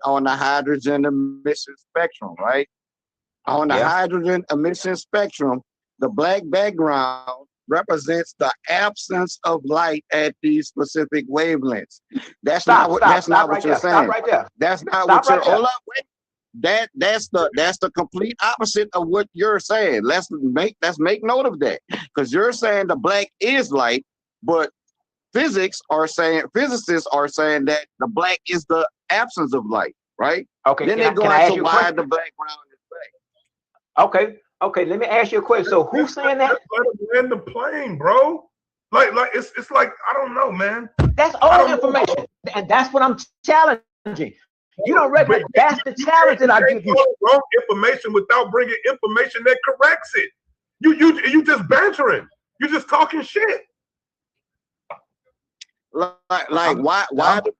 on the hydrogen emission spectrum, right? On the Yeah. hydrogen emission spectrum, the black background represents the absence of light at these specific wavelengths. That's Stop not what right you're there. Stop saying. right there. That's not Stop what you're right there. hold up, wait. That's the complete opposite of what you're saying. Let's make note of that. Because you're saying the black is light, but physicists are saying that the black is the absence of light, right? Okay, Then they can go I ask into you a why question? the background is black. Okay, let me ask you a question. So who's saying that? Let him land the plane, bro. Like it's like I don't know, man. That's I old don't know. information. And that's what I'm challenging. You don't recognize But that's the challenge that I can't give you. follow wrong information without bringing information that corrects it. You just bantering. You just talking shit. Why the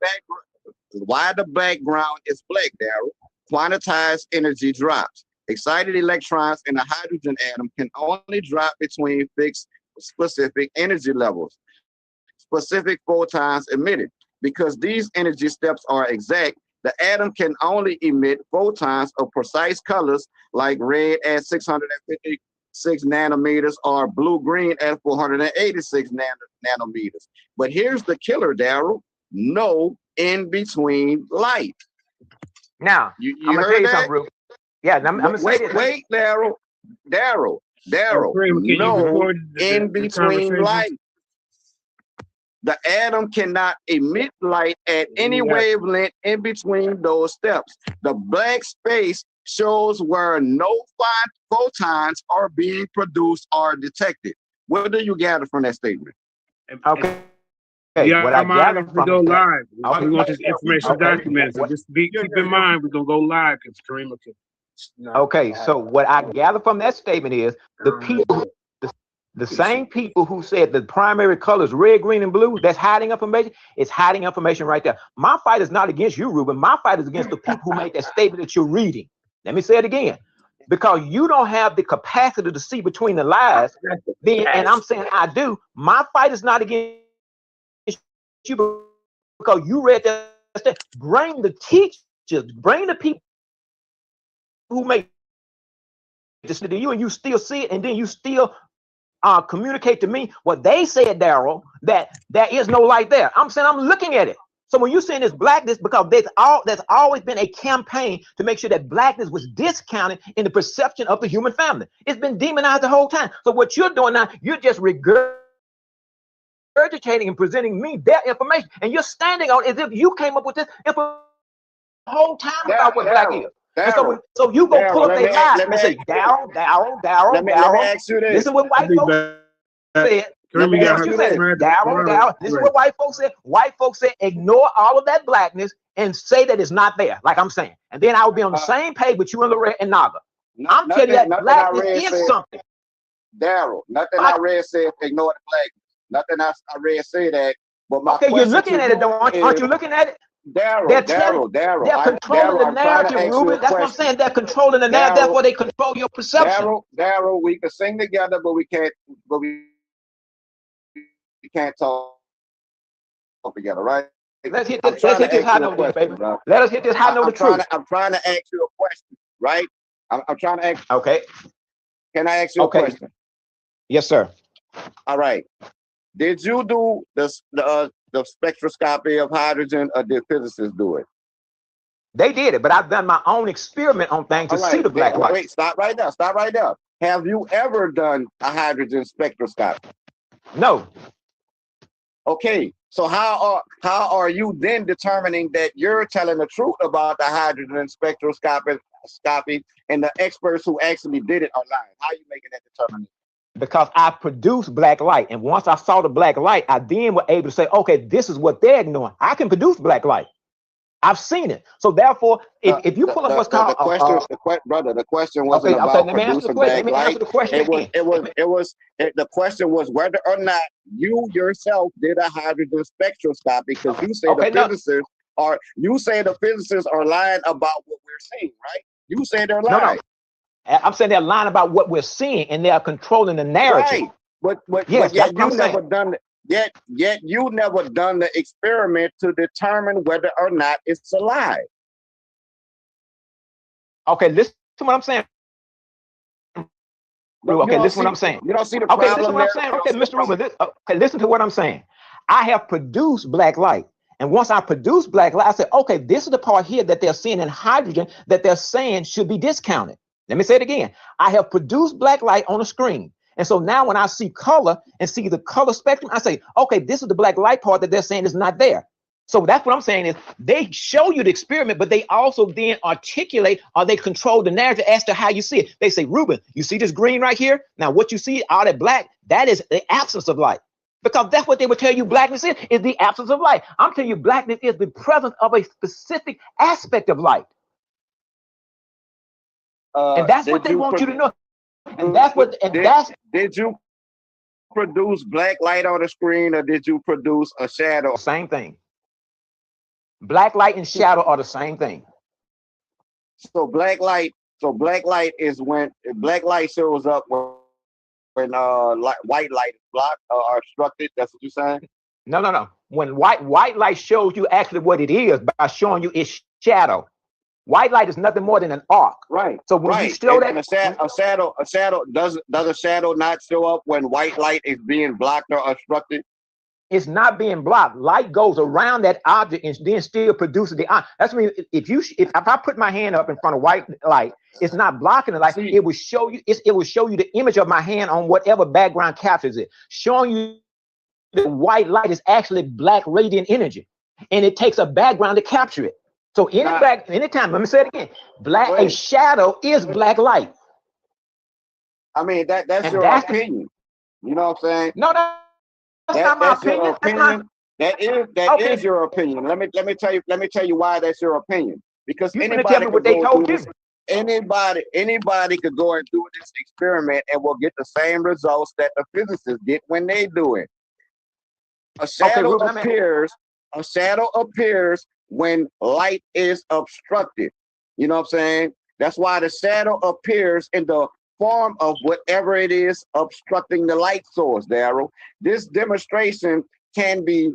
background is black, Daryl? Quantized energy drops. Excited electrons in a hydrogen atom can only drop between fixed specific energy levels, specific photons emitted. Because these energy steps are exact, the atom can only emit photons of precise colors like red at 656 nanometers or blue-green at 486 nanometers. But here's the killer, Daryl. No in-between light. Now, You I'm gonna tell heard you that? something, Ruth. Yeah, I'm gonna say this. Wait, Daryl, Kareem, can you no record in the between conversation? light. The atom cannot emit light at any Yeah. wavelength in between those steps. The black space shows where no photons are being produced or detected. What do you gather from that statement? Okay. Yeah, What I I'm out gather to from go it, live. Okay. We want this information Okay. documented. So just keep in mind, we're gonna go live because Kareem can. Okay, so what I gather from that statement is the same people who said the primary colors red, green, and blue, that's hiding information, it's hiding information right there. My fight is not against you, Ruben. My fight is against the people who made that statement that you're reading. Let me say it again. Because you don't have the capacity to see between the lies, then, and I'm saying I do. My fight is not against you because you read that. Bring the teachers, bring the people who make this to you, and you still see it, and then you still communicate to me what they said, Daryl, that there is no light there. I'm saying I'm looking at it. So when you're saying this blackness, because there's always been a campaign to make sure that blackness was discounted in the perception of the human family. It's been demonized the whole time. So what you're doing now, you're just regurgitating and presenting me their information, and you're standing on as if you came up with this information the whole time about what black is. And so you go pull up their lies and say, Daryl. Let me ask you this. Listen what white folks said. Kareem, we got her. Daryl, this is what white folks said. White folks said, ignore all of that blackness and say that it's not there, like I'm saying. And then I would be on the same page with you and Lorette and Naga. I'm telling you that blackness is something. Daryl, nothing I read said ignore the blackness. Nothing I read say that. But my okay, you're looking at it, though, aren't you looking at it? Daryl. They're controlling the narrative, Ruben. That's what I'm saying. They're controlling the narrative. That's why they control your perception. Daryl, we can sing together, but we can't. We can't talk together, right? Let's hit this high note, baby. Let us hit this high note of truth. I'm trying to ask you a question, right? I'm trying to ask. Okay. Can I ask you a question? Yes, sir. All right. Did you do the spectroscopy of hydrogen, or did physicists do it? They did it, but I've done my own experiment on things to see the black light. Wait, stop right now. Stop right now. Have you ever done a hydrogen spectroscopy? No. Okay. So how are you then determining that you're telling the truth about the hydrogen spectroscopy and the experts who actually did it are lying? How are you making that determination? Because I produced black light, and once I saw the black light, I then was able to say, okay, this is what they're ignoring. I can produce black light. I've seen it. So therefore, if you pull up what's called the question wasn't about producing black light. The question was whether or not you yourself did a hydrogen spectroscopy, because you say the physicists are lying about what we're seeing, right? You say they're lying. No. I'm saying they're lying about what we're seeing, and they are controlling the narrative. Right. But yet you never done yet you never done the experiment to determine whether or not it's a lie. Okay, listen to what I'm saying. Okay, listen to what I'm saying. You don't see the Okay, problem listen to what I'm saying. Okay, Mr. Rubin, okay, listen to what I'm saying. I have produced black light. And once I produce black light, I say, okay, this is the part here that they're seeing in hydrogen that they're saying should be discounted. Let me say it again. I have produced black light on a screen. And so now when I see color and see the color spectrum, I say, okay, this is the black light part that they're saying is not there. So that's what I'm saying is they show you the experiment, but they also then articulate or they control the narrative as to how you see it. They say, Ruben, you see this green right here? Now what you see, all that black, that is the absence of light. Because that's what they would tell you blackness is the absence of light. I'm telling you blackness is the presence of a specific aspect of light. And that's what they want you to know. And that's what, did you produce black light on the screen or did you produce a shadow? Same thing. Black light and shadow are the same thing. So black light is when black light shows up when white light is blocked or obstructed. That's what you're saying? No. When white light shows you actually what it is by showing you its shadow. White light is nothing more than an arc. Right. So when you show and a shadow does a shadow not show up when white light is being blocked or obstructed? It's not being blocked. Light goes around that object and then still produces the eye. That's what I mean. If I put my hand up in front of white light, it's not blocking the light. It will show you. It will show you the image of my hand on whatever background captures it, showing you the white light is actually black radiant energy, and it takes a background to capture it. So anytime, let me say it again. A shadow is black light. I mean that's your opinion. You know what I'm saying? No. That's not my opinion. That is your opinion. Let me tell you why that's your opinion. Because anybody tell me what they told you. Anybody could go and do this experiment and will get the same results that the physicists get when they do it. A shadow appears when light is obstructed. You know what I'm saying? That's why the shadow appears in the form of whatever it is obstructing the light source, Daryl. This demonstration could be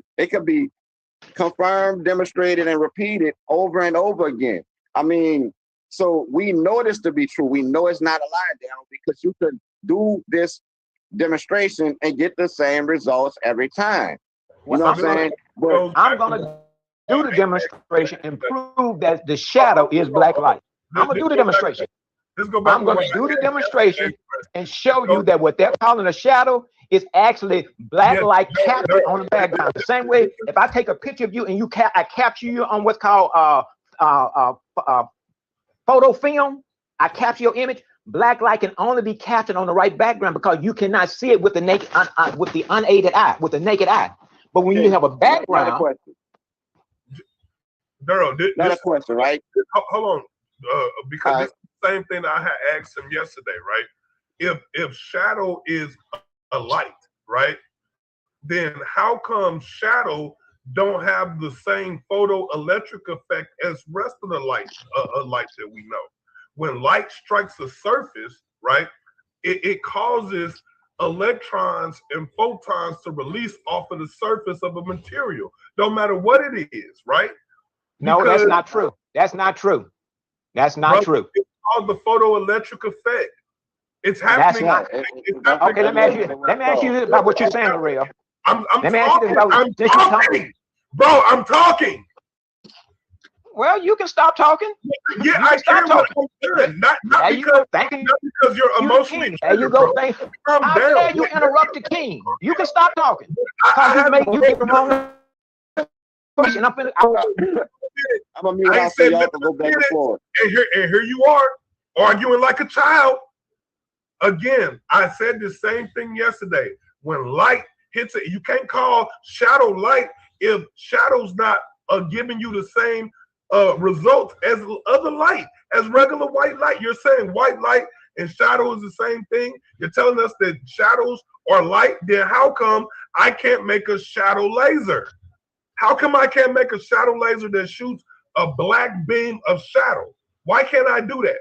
confirmed, demonstrated, and repeated over and over again. I mean, so we know this to be true. We know it's not a lie, Daryl, because you could do this demonstration and get the same results every time. You know what I'm saying? But I'm gonna do the demonstration and prove that the shadow is black light. I'm gonna do the demonstration. I'm going to do the demonstration and show you that what they're calling a shadow is actually black light captured on the background. The same way, if I take a picture of you and I capture you on what's called photo film, I capture your image. Black light can only be captured on the right background because you cannot see it with the naked, with the unaided eye, with the naked eye. But when you have a background, Daryl, a question, right? Hold on, because this same thing that I had asked him yesterday, right? If shadow is a light, right, then how come shadow don't have the same photoelectric effect as rest of the light that we know? When light strikes the surface, right, it causes electrons and photons to release off of the surface of a material, no matter what it is, right? No, that's not true. That's not true. That's not true. It's called the photoelectric effect. It's happening. Okay, let me ask you this about what you're saying, Ariel. I'm talking. Bro, I'm talking. Well, you can stop talking. Yeah, I can. Not because you're emotionally. There you go. How dare you interrupt the king? You can stop talking. Because you make you get the wrong question. I'm gonna mute out so y'all can go back and forth. And here you are arguing like a child. Again, I said the same thing yesterday. When light hits it, you can't call shadow light if shadow's not giving you the same results as other light, as regular white light. You're saying white light and shadow is the same thing. You're telling us that shadows are light. Then how come I can't make a shadow laser? How come I can't make a shadow laser that shoots a black beam of shadow? Why can't I do that?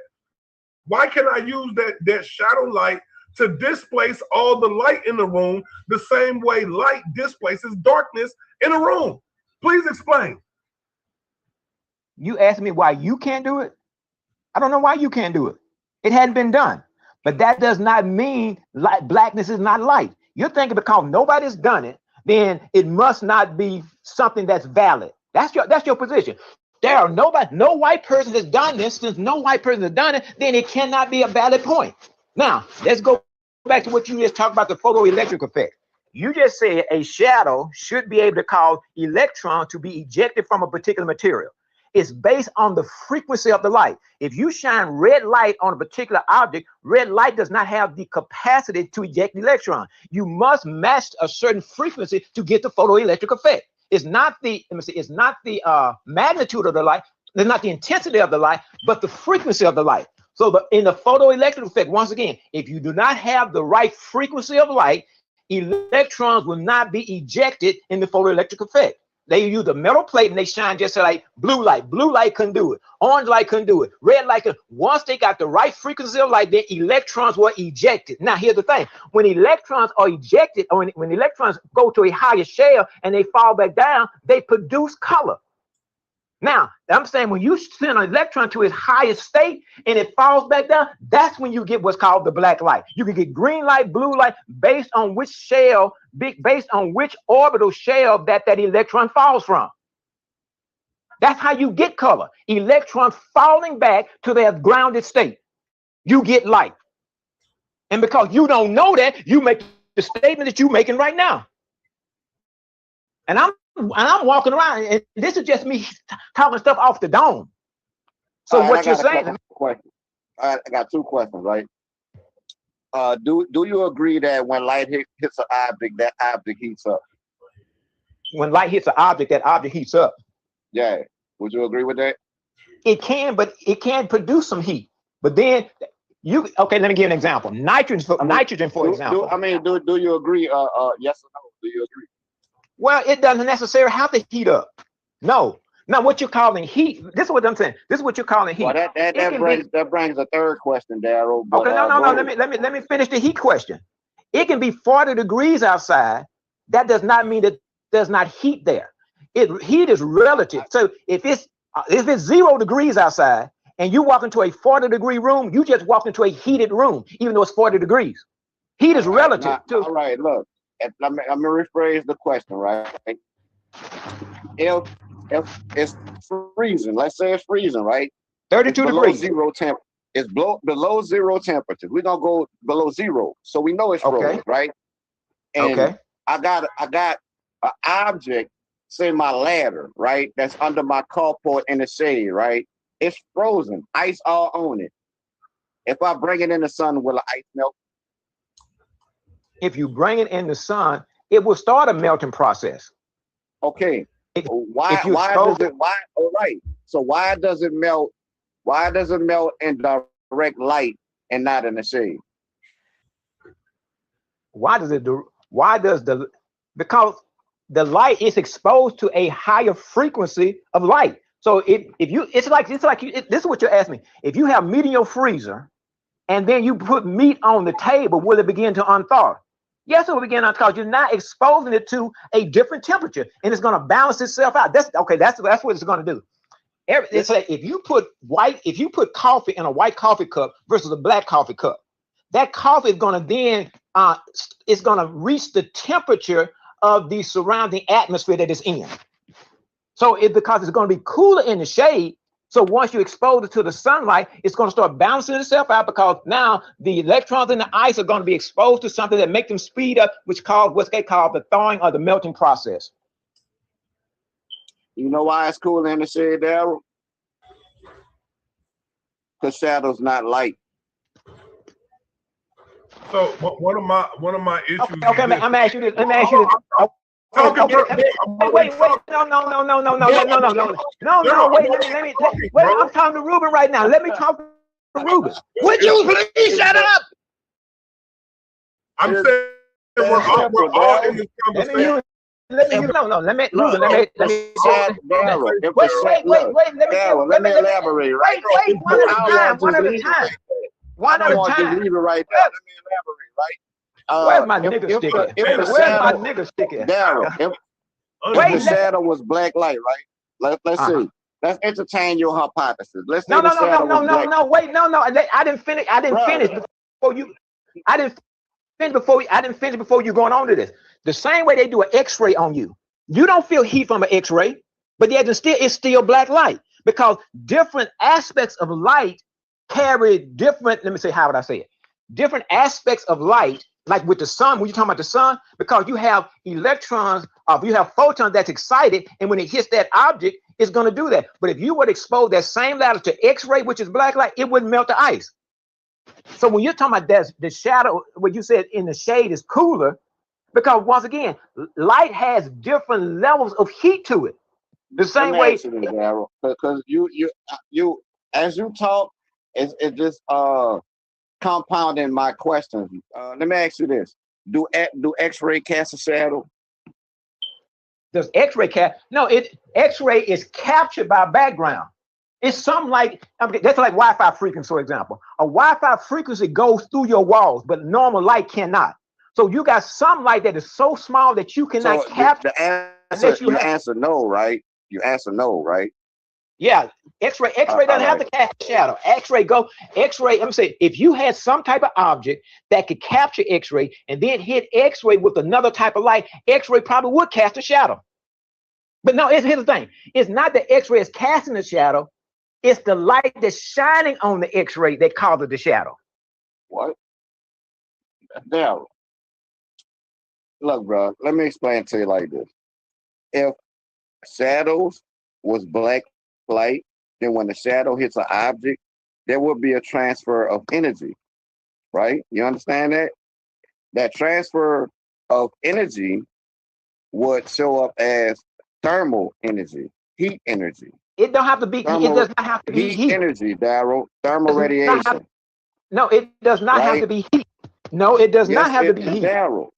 Why can't I use that shadow light to displace all the light in the room the same way light displaces darkness in a room? Please explain. You asked me why you can't do it? I don't know why you can't do it. It hadn't been done. But that does not mean blackness is not light. You're thinking because nobody's done it, then it must not be something that's valid. That's your position. There are no white person has done this. Since no white person has done it, then it cannot be a valid point. Now, let's go back to what you just talked about, the photoelectric effect. You just said a shadow should be able to cause electrons to be ejected from a particular material. It's based on the frequency of the light. If you shine red light on a particular object, red light does not have the capacity to eject electron. You must match a certain frequency to get the photoelectric effect. It's not the magnitude of the light, it's not the intensity of the light, but the frequency of the light. So in the photoelectric effect, once again, if you do not have the right frequency of light, electrons will not be ejected in the photoelectric effect. They use a metal plate and they shine just like blue light. Blue light couldn't do it. Orange light couldn't do it. Red light couldn't. Once they got the right frequency of light, then electrons were ejected. Now, here's the thing. When electrons are ejected, or when electrons go to a higher shell and they fall back down, they produce color. Now, I'm saying when you send an electron to its highest state and it falls back down, that's when you get what's called the black light. You can get green light, blue light, based on which shell, based on which orbital shell that electron falls from. That's how you get color. Electrons falling back to their grounded state. You get light. And because you don't know that, you make the statement that you're making right now. And I'm walking around, and this is just me talking stuff off the dome. So what you're saying? I got two questions, right? Do you agree that when light hits an object, that object heats up? When light hits an object, that object heats up. Yeah. Would you agree with that? It can, but it can produce some heat. But then okay, let me give you an example. Nitrogen, for example. Do you agree? Yes or no? Do you agree? Well, it doesn't necessarily have to heat up. No. Now, what you're calling heat, this is what I'm saying. This is what you're calling heat. Well, that brings a third question, Daryl. Okay, no. Let me finish the heat question. It can be 40 degrees outside. That does not mean that there's not heat there. Heat is relative. So if it's 0 degrees outside and you walk into a 40-degree room, you just walk into a heated room, even though it's 40 degrees. Heat is relative. All right, look. I'm gonna rephrase the question, right? If it's freezing, let's say it's freezing, right? 32 degrees. Zero temp. It's below zero temperature. We're gonna go below zero, so we know it's frozen, right? And I got an object, say my ladder, right? That's under my carport in the shade, right? It's frozen, ice all on it. If I bring it in the sun, will the ice melt? If you bring it in the sun, it will start a melting process. Okay. Why does it melt? Why does it melt in direct light and not in the shade? Because the light is exposed to a higher frequency of light. So this is what you're asking me. If you have meat in your freezer and then you put meat on the table, will it begin to unthaw? Yes, it will begin to unthaw. You're not exposing it to a different temperature, and it's going to balance itself out. That's what it's going to do. It's like if you put coffee in a white coffee cup versus a black coffee cup, that coffee is going to then it's going to reach the temperature of the surrounding atmosphere that it's in. So because it's going to be cooler in the shade. So once you expose it to the sunlight, it's going to start balancing itself out, because now the electrons in the ice are going to be exposed to something that makes them speed up, which causes what they call the thawing or the melting process. You know why it's cooler in the shade, Daryl? Because shadow's not light. So one of my issues. Okay, I'm asking you this. Let me ask you this. Wait, no. Wait, I'm talking to Ruben right now. Let me talk to Ruben. Would you please shut up? I'm saying we're all in this conversation. Let me elaborate. Wait, one at a time. One at a time. Leave it right there. Let me elaborate, right? Where's my nigga sticker? Where's my nigga sticker? Daryl, if the shadow was black light, right? Let's see. let's entertain your hypothesis. Let's say No, the no, no, no, shadow no, was no, black. no. Wait, no, no. I didn't finish. I didn't Bruh. finish before you. I didn't finish before. I didn't finish before you going on to this. The same way they do an X-ray on you. You don't feel heat from an X-ray, but yet it's still black light because different aspects of light carry different. Let me say, how would I say it? Different aspects of light, like with the sun. When you're talking about the sun, because you have electrons, you have photons that's excited, and when it hits that object, it's going to do that. But if you would expose that same light to X-ray, which is black light, it wouldn't melt the ice. So when you're talking about the shadow, what you said in the shade is cooler, because once again, light has different levels of heat to it. The same way. Because you as you talk, it's just compounding my questions. Let me ask you this: Do X-ray cast a shadow? Does X-ray No, X-ray is captured by background. It's something like, that's like Wi-Fi frequency, for example. A Wi-Fi frequency goes through your walls, but normal light cannot. So you got some light that is so small that you cannot capture. You answer no, right? You answer no, right? Yeah, X-ray doesn't have to cast a shadow. X-ray, let me say, if you had some type of object that could capture X-ray and then hit X-ray with another type of light, X-ray probably would cast a shadow. But no, here's the thing. It's not that X-ray is casting a shadow. It's the light that's shining on the X-ray that causes the shadow. What? Daryl, look, bro, let me explain to you like this. If shadows was black light, then when the shadow hits an object, there will be a transfer of energy, right? You understand that? That transfer of energy would show up as thermal energy, heat energy. It don't have to be. It does not have to be heat energy, Daryl. Thermal radiation. No, it does not have to be heat. No, it does not have to be heat. Daryl.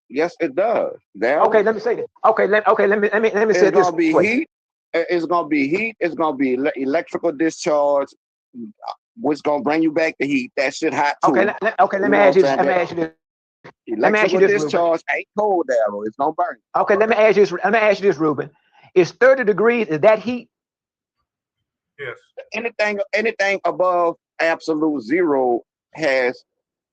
Yes, it does. Daryl. Okay, let me say this. Okay, let me say this. It's gonna be heat. It's gonna be heat. It's gonna be electrical discharge, which gonna bring you back to heat. That shit hot too. Okay, let me ask you this. Electrical discharge ain't cold, Daryl. It's gonna burn. Okay, let me ask you this, Ruben. Is 30 degrees, is that heat? Yes. Anything above absolute zero has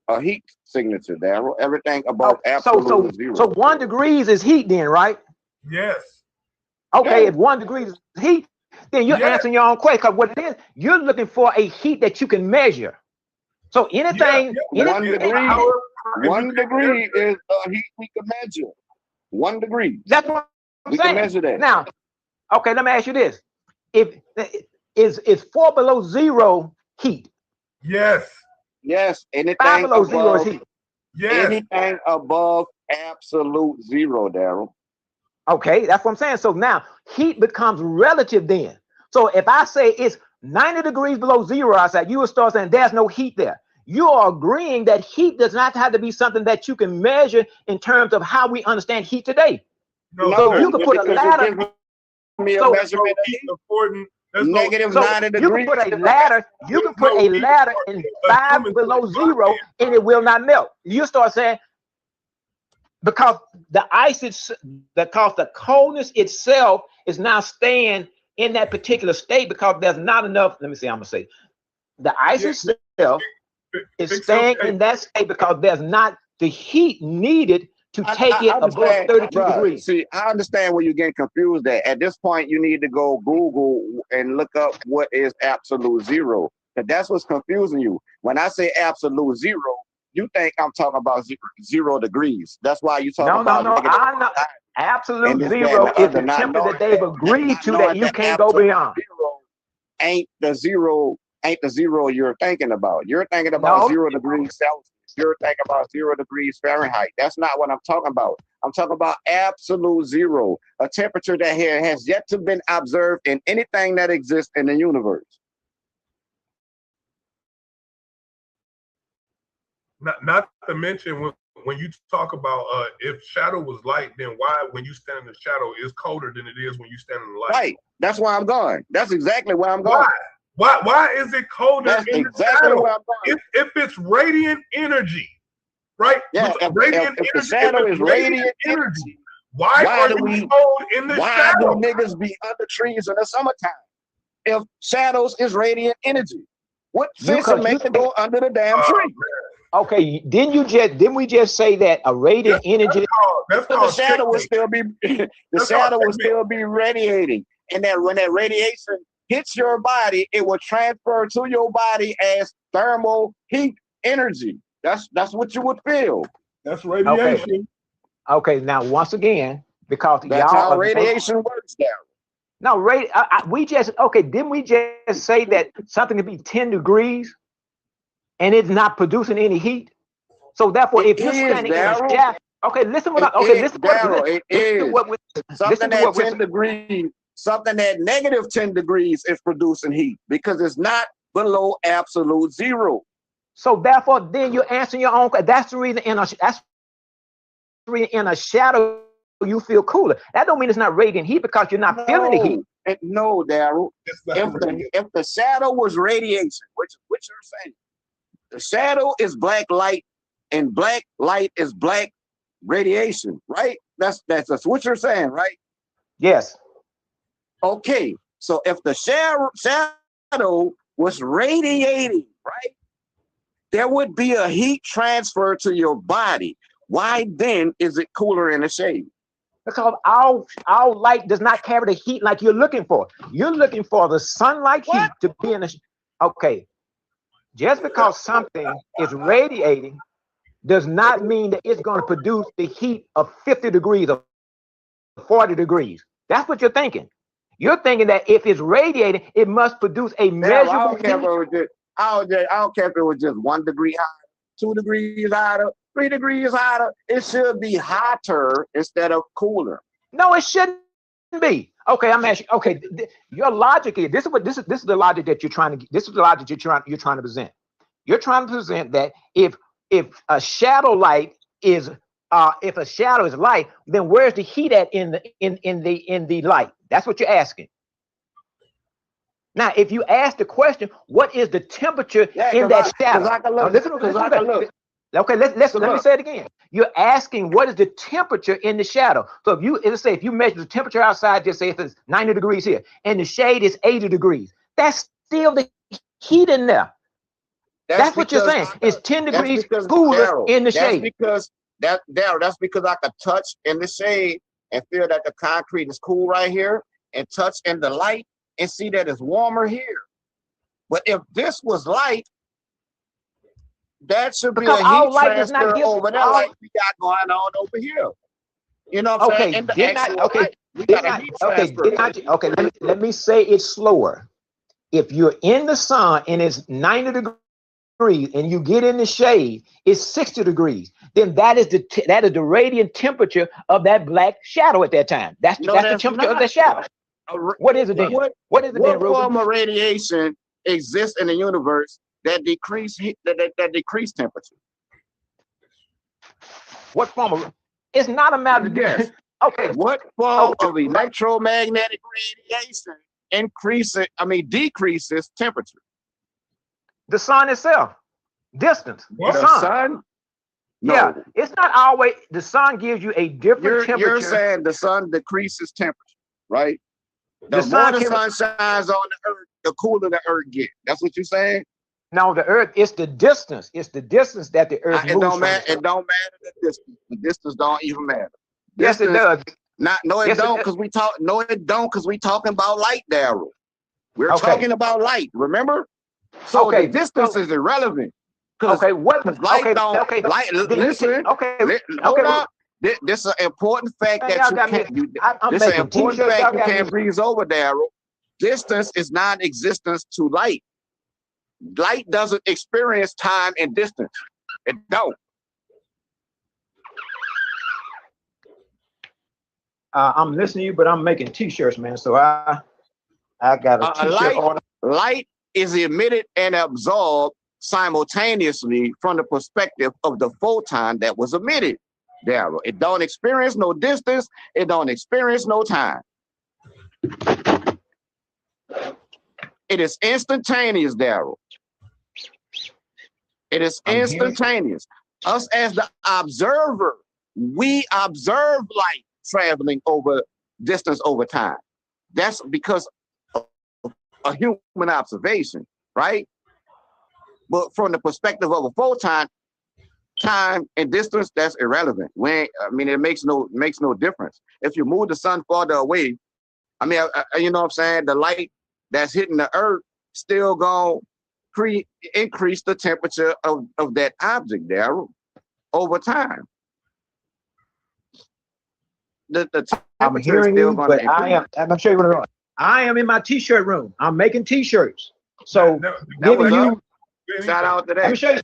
a heat signature, Daryl. Everything above absolute zero. So 1 degree is heat then, right? Yes. Okay, if 1 degree is heat, then you're answering your own question. Because what it is, you're looking for a heat that you can measure. So anything, 1 degree is a heat we can measure. 1 degree. That's what I'm saying. Can measure that. Now, okay, let me ask you this. Is 4 below zero heat? Yes. Yes. Anything 5 below zero is heat. Yes. Anything above absolute zero, Daryl. Okay, that's what I'm saying. So now heat becomes relative then. So if I say it's 90 degrees below zero outside, you will start saying there's no heat there. You are agreeing that heat does not have to be something that you can measure in terms of how we understand heat today. No, so you can put a ladder. Measurement important. Negative 90 degrees. You can put a ladder. You can put a ladder in 5 below zero, and it will not melt. You start saying because the ice, because the coldness itself is now staying in that particular state because there's not enough. Let me see. I'm gonna say the ice itself is staying in that state because there's not the heat needed to take it above 32 degrees. See, I understand where you're getting confused at. At this point, you need to go Google and look up what is absolute zero. But that's what's confusing you. When I say absolute zero, you think I'm talking about 0 degrees. That's why you talk about. No. I know. Absolute zero is the temperature that they've agreed to that you can't go beyond. Ain't the zero you're thinking about. You're thinking about 0 degrees Celsius. You're thinking about 0 degrees Fahrenheit. That's not what I'm talking about. I'm talking about absolute zero, a temperature that has yet to been observed in anything that exists in the universe. Not to mention when you talk about if shadow was light, then why when you stand in the shadow is colder than it is when you stand in the light? Right. That's where I'm going. That's exactly where I'm going. Why is it colder in the shadow? If it's radiant energy, right? Yeah, if the shadow is radiant energy, why are we cold in the shadow? Why do niggas be under trees in the summertime? if shadows is radiant energy? What sense Because it make to go under the damn tree? Okay, didn't we just say that a radiant energy? That's So the called shadow will technique. still be the That's shadow called will technique. still be radiating, and that when that radiation hits your body, it will transfer to your body as thermal heat energy. That's what you would feel. That's radiation. Okay, now once again, because That's y'all how are radiation works there. no we just didn't we just say that something could be 10 degrees and it's not producing any heat? So therefore, It if you're is, standing in a Daryl. shadow, okay, listen what It I, okay, is, listen what Daryl. It listen to is. what Something listen to at what we're 10 degrees, something at negative 10 degrees is producing heat because it's not below absolute zero. so therefore then you're answering your own. That's the reason in a shadow you feel cooler. That don't mean it's not radiant heat because you're not feeling the heat. No, Daryl. It's not If the shadow was radiation, which you're saying, the shadow is black light, and black light is black radiation, right? That's what you're saying, right? Yes. Okay. So if the shadow was radiating, right, there would be a heat transfer to your body. Why then is it cooler in the shade? Because our light does not carry the heat like you're looking for. You're looking for the sunlight heat to be in the okay. Just because something is radiating does not mean that it's going to produce the heat of 50 degrees or 40 degrees. That's what you're thinking. You're thinking that if it's radiating, it must produce a measurable heat. I don't care if it was just 1 degree hotter, 2 degrees hotter, 3 degrees hotter. It should be hotter instead of cooler. No, it shouldn't be. Okay, I'm asking. Okay, your logic is this is the logic that you're trying to. This is the logic you're trying to present. You're trying to present that if a shadow light is if a shadow is light, then where's the heat at in the light? That's what you're asking. Now, if you ask the question, what is the temperature in that shadow? Okay, let me say it again. You're asking what is the temperature in the shadow. So if you measure the temperature outside, just say if it's 90 degrees here and the shade is 80 degrees, that's still the heat in there. That's what you're saying. It's 10 degrees cooler in the shade. That's because I could touch in the shade and feel that the concrete is cool right here, and touch in the light and see that it's warmer here. But if this was light, that should be a heat transfer over there like we got going on over here. You know what I'm saying? Let me say it slower. If you're in the sun and it's 90 degrees and you get in the shade, it's 60 degrees. Then that is the radiant temperature of that black shadow at that time. That's the temperature of the shadow. What is it then? What is it then, Ruben? What form of radiation exists in the universe that decrease temperature? What form of? It's not a matter of yes. Okay. What form of electromagnetic radiation decreases temperature? The sun itself. Distance. What? The sun? No. Yeah, it's not always. The sun gives you a different temperature. You're saying the sun decreases temperature, right? The more the sun shines on the earth, the cooler the earth gets. That's what you're saying? No, the earth, it's the distance. It's the distance that the earth moves. It don't matter the distance. The distance don't even matter. Yes, it does. It don't because we talking about light, Daryl. We're talking about light, remember? So the distance is irrelevant. Listen. Hold up. This is an important fact you can't breeze over, Daryl. Distance is non-existence to light. Light doesn't experience time and distance. It don't. I'm listening to you, but I'm making t-shirts, man. So I got a t-shirt order. Light is emitted and absorbed simultaneously from the perspective of the photon that was emitted. Daryl, it don't experience no distance. It don't experience no time. It is instantaneous, Daryl. It is instantaneous. Us as the observer, we observe light traveling over distance over time. That's because a human observation, right? But from the perspective of a photon, time and distance, that's irrelevant. I mean, it makes no difference. If you move the sun farther away, I mean, you know what I'm saying? The light that's hitting the earth still gonna increase the temperature of that object there over time. The I'm temperature is hearing still you, gonna but increase. I'm gonna show you what I'm doing. I am in my t-shirt room. I'm making t-shirts. So giving you, Shout out to let me that. show you.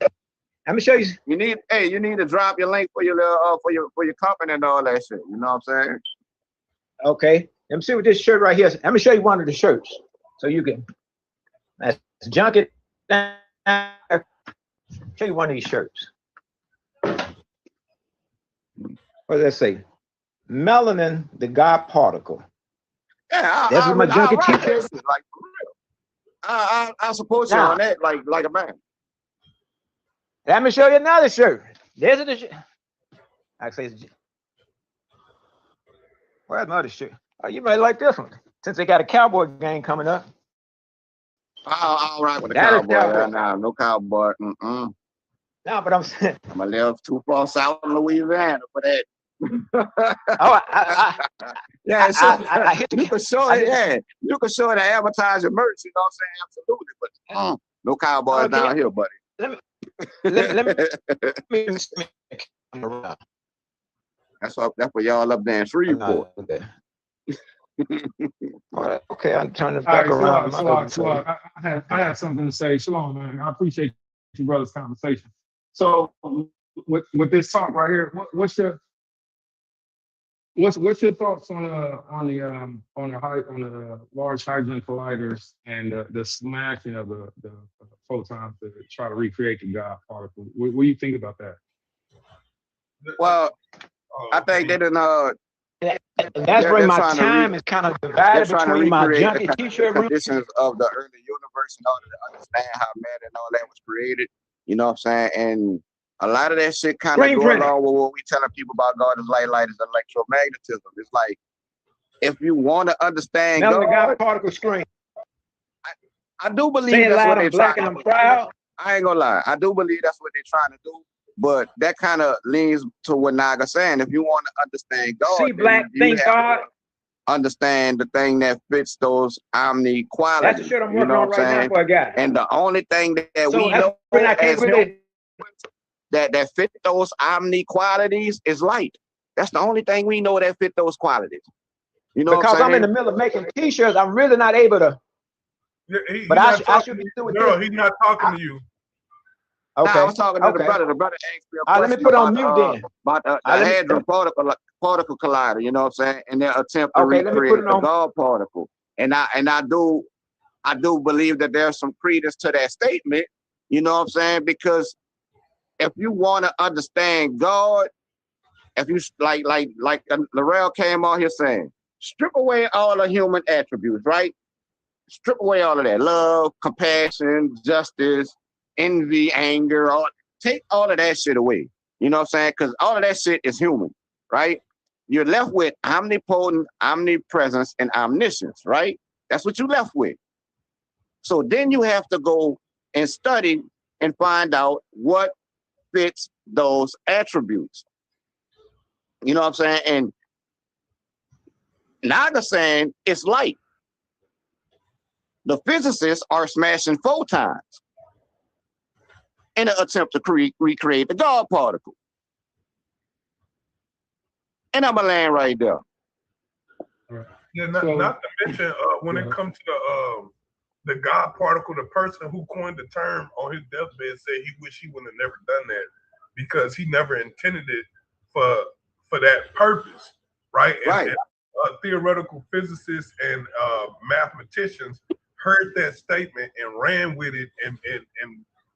Let me show you. You need to drop your link for your little for your company and all that shit. You know what I'm saying? Okay. Let me see what this shirt right here is. Let me show you one of the shirts so you can junk it down. Show you one of these shirts. What does that say? Melanin, the God particle. Yeah, That's what my junket rock t-shirt. that shit, like for real. I support you Now, on that, like a man. let me show you another shirt. There's the shirt. Actually, where's my other shirt? Oh, you might like this one since they got a Cowboy game coming up. I'll rock with the That is cowboy. cowboy. Nah, no cowboy. No, but I'm saying, I'm gonna live too far south in Louisiana for that. oh, Yeah, so I hit you the. can show it. Yeah, you can show it and advertise your merch. You know what I'm saying? Absolutely, but no cowboys Okay. down here, buddy. Let me That's for y'all up there in Shreveport. Okay, I'm turning All back right, around. Salak. I have something to say. Shalom, man. I appreciate you brother's conversation. So with this talk right here, what's your thoughts on the large hadron colliders and the smashing of the photons to try to recreate the God particle? What do you think about that? Well, I think they didn't. And that's where my time is kind of divided between my junkie t-shirt room. Conditions of the early universe in order to understand how matter and all that was created. You know what I'm saying? And a lot of that shit kind of go along with what we telling people about God is light is electromagnetism. It's like, if you want to understand God particle screen. I do believe that's what they're trying to do. Proud. I ain't gonna lie. I do believe that's what they're trying to do. But that kind of leans to what Naga's saying. If you want to understand God, see black thing God, understand the thing that fits those omni qualities. That's the shit I'm working on right now for a guy. And the only thing that we know that fit those omni qualities is light. That's the only thing we know that fit those qualities. You know, because I'm in the middle of making t-shirts, I'm really not able to. But I should be doing. No, he's not talking to you. Okay. Nah, I was talking to the brother. The brother asked me a question. Let me put on mute then. About the hadron particle collider. You know what I'm saying? And their attempt to recreate the God particle. And I do believe that there's some credence to that statement. You know what I'm saying? Because if you want to understand God, if you like Laurel came on here saying, strip away all the human attributes, right? Strip away all of that: love, compassion, justice, envy, anger, take all of that shit away. You know what I'm saying? Because all of that shit is human, right? You're left with omnipotent, omnipresence, and omniscience, right? That's what you're left with. So then you have to go and study and find out what fits those attributes. You know what I'm saying? And Naga's saying it's light. The physicists are smashing photons in an attempt to recreate the God particle. And I'm a land right there. Yeah, not to mention when it comes to the God particle, the person who coined the term on his deathbed said he wished he would have never done that because he never intended it for that purpose, right? Right. And theoretical physicists and mathematicians heard that statement and ran with it, and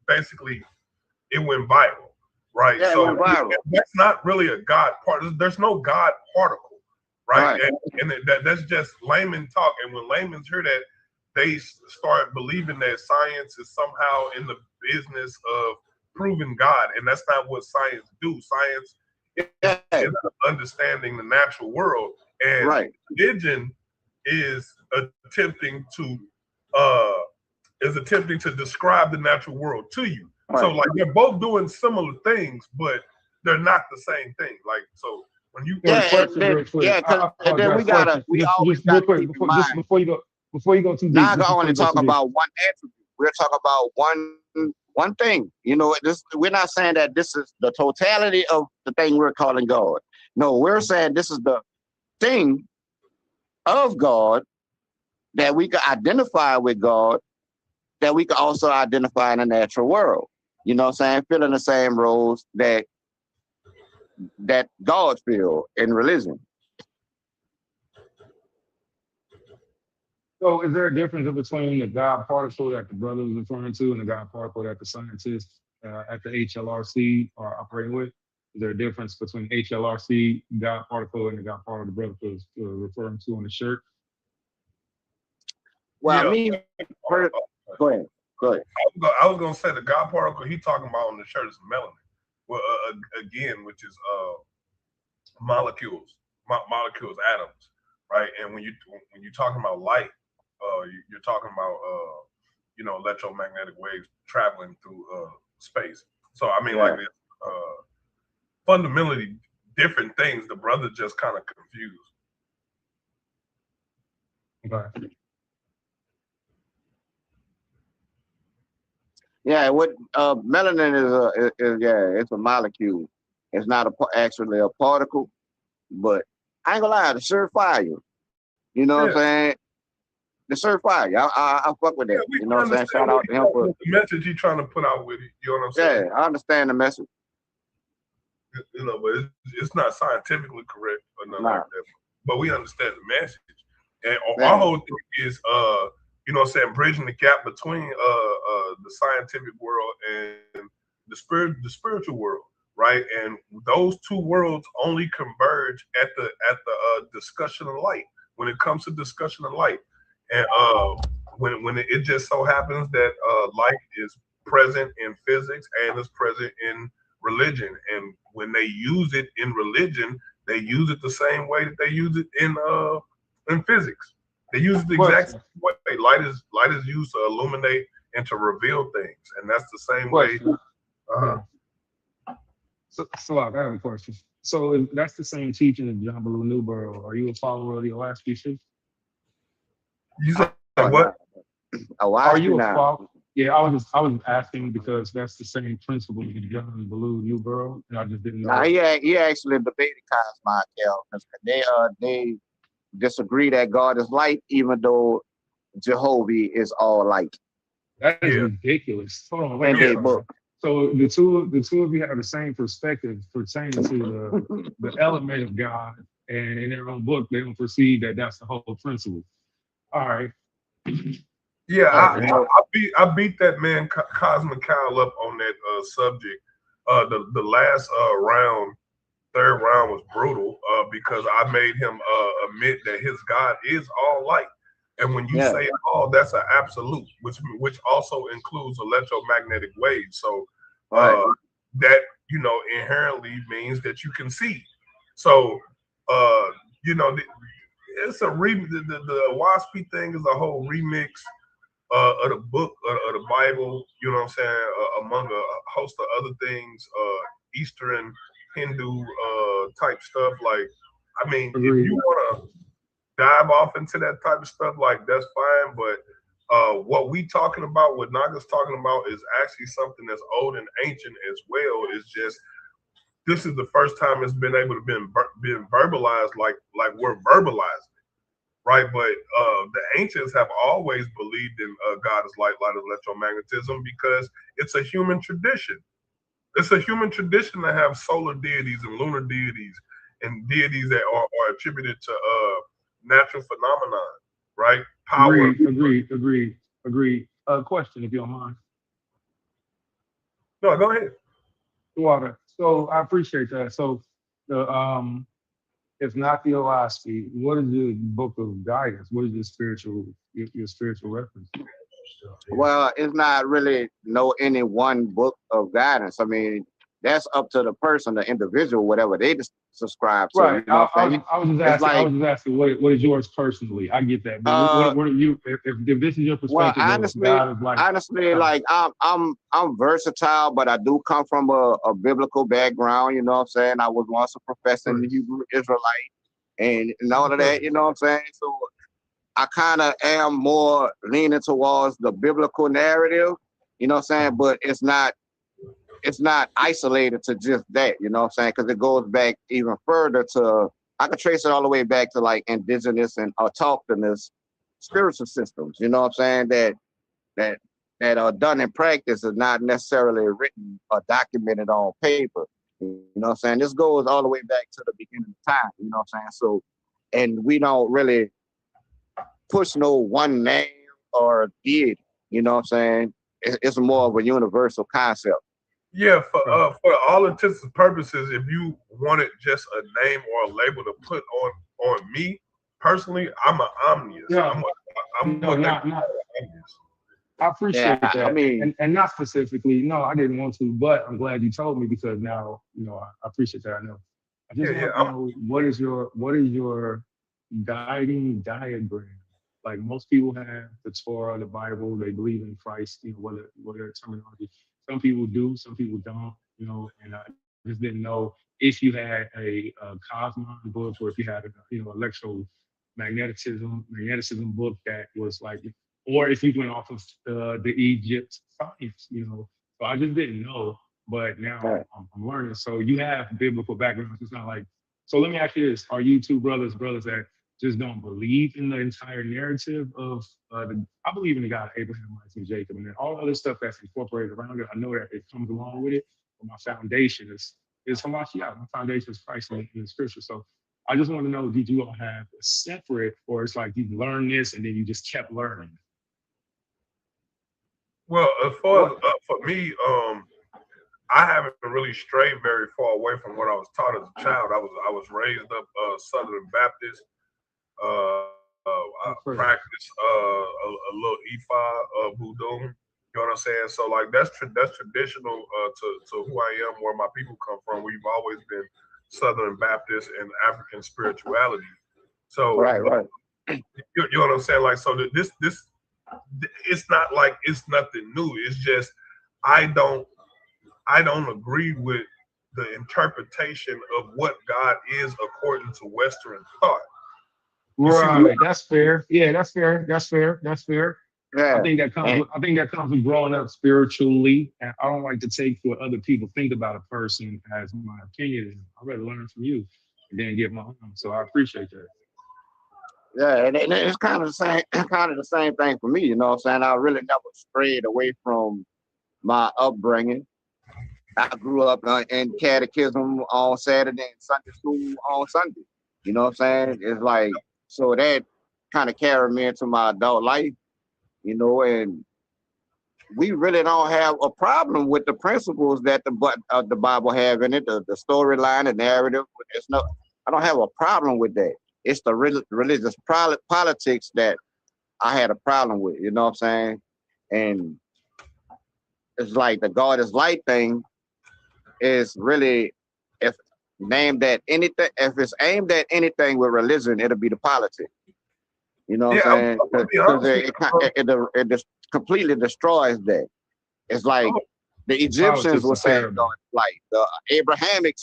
basically it went viral, right? Yeah, so it went viral. That's not really a God particle. There's no God particle, right? And that's just layman talk. And when laymen hear that, they start believing that science is somehow in the business of proving God, and that's not what science do. Science is understanding the natural world, and religion is attempting to is attempting to describe the natural world to you. Right. So like they're both doing similar things, but they're not the same thing. Like so when you Yeah, and Question then real quick. yeah, because I then we apologize. we Just always real gotta quick keep in mind. before you go too deep. Now I just can before only you go talk too deep. about one attribute. We're talking about one thing. You know, this we're not saying that this is the totality of the thing we're calling God. No, we're saying this is the thing of God that we can identify with God, that we can also identify in the natural world. You know what I'm saying? Filling the same roles that God feel in religion. So is there a difference between the God particle that the brother was referring to and the God particle that the scientists at the HLRC are operating with? Is there a difference between HLRC God particle and the God particle the brother was referring to on the shirt? Well, yeah. me, go ahead. I was gonna say the God particle he talking about on the shirt is melanin. Well, again, which is molecules, atoms, right? And when you're talking about light, you're talking about electromagnetic waves traveling through space. So I mean, Yeah. like fundamentally different things. The brother just kind of confused. Okay. Yeah, what melanin is it's a molecule. It's not actually a particle, but I ain't gonna lie, the surefire. You know what I'm saying? The surefire. I fuck with that. Yeah, we you know what I'm saying? understand Shout out to him for the message he's trying to put out with it. You know what I'm saying? yeah. I understand the message. You know, but it's not scientifically correct or nothing like that. But we understand the message, and our whole thing is you know what I'm saying, bridging the gap between the scientific world and the spiritual world, right? And those two worlds only converge at the discussion of light. When it comes to discussion of light, and when it just so happens that light is present in physics and is present in religion, and when they use it in religion, they use it the same way that they use it in physics. They use it the exact same way. Light is used to illuminate and to reveal things, and that's the same way. So I have a question. So if that's the same teaching of John Baloo Newborough, are you a follower of the Olaspi? You said what? Are you a follower? Yeah, I was asking because that's the same principle of John Baloo Newborough, and I just didn't know. He actually debated Cosmo because they disagree that God is light, even though Jehovah is all light. That is ridiculous. Hold on, wait. So the two of you have the same perspective pertaining to the element of God, and in their own book, they don't perceive that that's the whole principle. All right. Yeah, I beat that man Cosmic Kyle up on that subject. The last third round was brutal because I made him admit that his God is all light. And when you say all, that's an absolute, which also includes electromagnetic waves. So that inherently means that you can see. So it's a the WASP thing is a whole remix of the book of the Bible. You know what I'm saying? Among a host of other things, Eastern Hindu type stuff. Like, I mean, if you want to dive off into that type of stuff, like that's fine. But what we talking about, what Naga's talking about, is actually something that's old and ancient as well. It's just this is the first time it's been able to been verbalized like we're verbalizing it, right? But the ancients have always believed in God as light, electromagnetism, because it's a human tradition. It's a human tradition to have solar deities and lunar deities and deities that are attributed to natural phenomenon, right? Power. Agreed. Question, if you don't mind. No, go ahead. Water. So I appreciate that. So the if not the Olaspi, what is your book of guidance? What is your spiritual reference? Well, it's not really any one book of guidance. I mean, that's up to the person, the individual, whatever they subscribe to. Right. You know what I'm saying? I was just It's asking. I like, was just asking. What is yours personally? I get that. But uh, what are you? If this is your well, perspective of God is like, honestly, like I'm versatile, but I do come from a biblical background. You know what I'm saying? I was once a professing Hebrew Israelite and all of that. You know what I'm saying? So I kind of am more leaning towards the biblical narrative. You know what I'm saying? But it's not isolated to just that, you know what I'm saying? Because it goes back even further to, I could trace it all the way back to like indigenous and autochthonous spiritual systems, you know what I'm saying? That are done in practice is not necessarily written or documented on paper. You know what I'm saying? This goes all the way back to the beginning of time, you know what I'm saying? So, and we don't really push no one name or deity, you know what I'm saying? It's more of a universal concept. Yeah, for all intents and purposes, if you wanted just a name or a label to put on me personally, I'm an omnius. yeah, I'm no, what they not. call an omnius. I appreciate Yeah, that, I mean, and not specifically. No, I didn't want to, but I'm glad you told me because now I appreciate that. I know. I just Yeah, want to know what is your guiding diagram? Like most people have the Torah, the Bible, they believe in Christ. Whatever terminology. Some people do, some people don't. And I just didn't know if you had a cosmon book or if you had electromagnetism book that was like, or if you went off of the Egypt science. So I just didn't know, but now I'm learning. So you have biblical backgrounds. It's not like, so let me ask you this: are you two brothers that just don't believe in the entire narrative of I believe in the God of Abraham, Isaac, and Jacob, and then all other stuff that's incorporated around it. I know that it comes along with it, but my foundation is Hamashiach. My foundation is Christ in the scripture. So I just want to know, did you all have a separate, or it's like you learned this and then you just kept learning? Well, as far as for me, I haven't really strayed very far away from what I was taught as a child. I was raised up Southern Baptist. I practice a little Ifa voodoo. You know what I'm saying? So like that's traditional to who I am, where my people come from. We've always been Southern Baptist and African spirituality. So right. you know what I'm saying? Like so this it's not like it's nothing new. It's just I don't agree with the interpretation of what God is according to Western thought. Right, that's fair. Yeah, that's fair. I Yeah. think that comes. I think that comes with growing up spiritually. And I don't like to take what other people think about a person as my opinion. I'd rather learn from you and then give my own. So I appreciate that. Yeah, and it's kind of the same thing for me, you know what I'm saying? I really never strayed away from my upbringing. I grew up in catechism on Saturday and Sunday school on Sunday. You know what I'm saying? It's like, so that kind of carried me into my adult life, and we really don't have a problem with the principles that the Bible have in it, the storyline, the narrative. I don't have a problem with that. It's the religious politics that I had a problem with, you know what I'm saying? And it's like the God is light thing is really, if it's aimed at anything with religion, it'll be the politics. You know what I'm saying? Because it just completely destroys that. It's like the Egyptians were saying God is light. The Abrahamic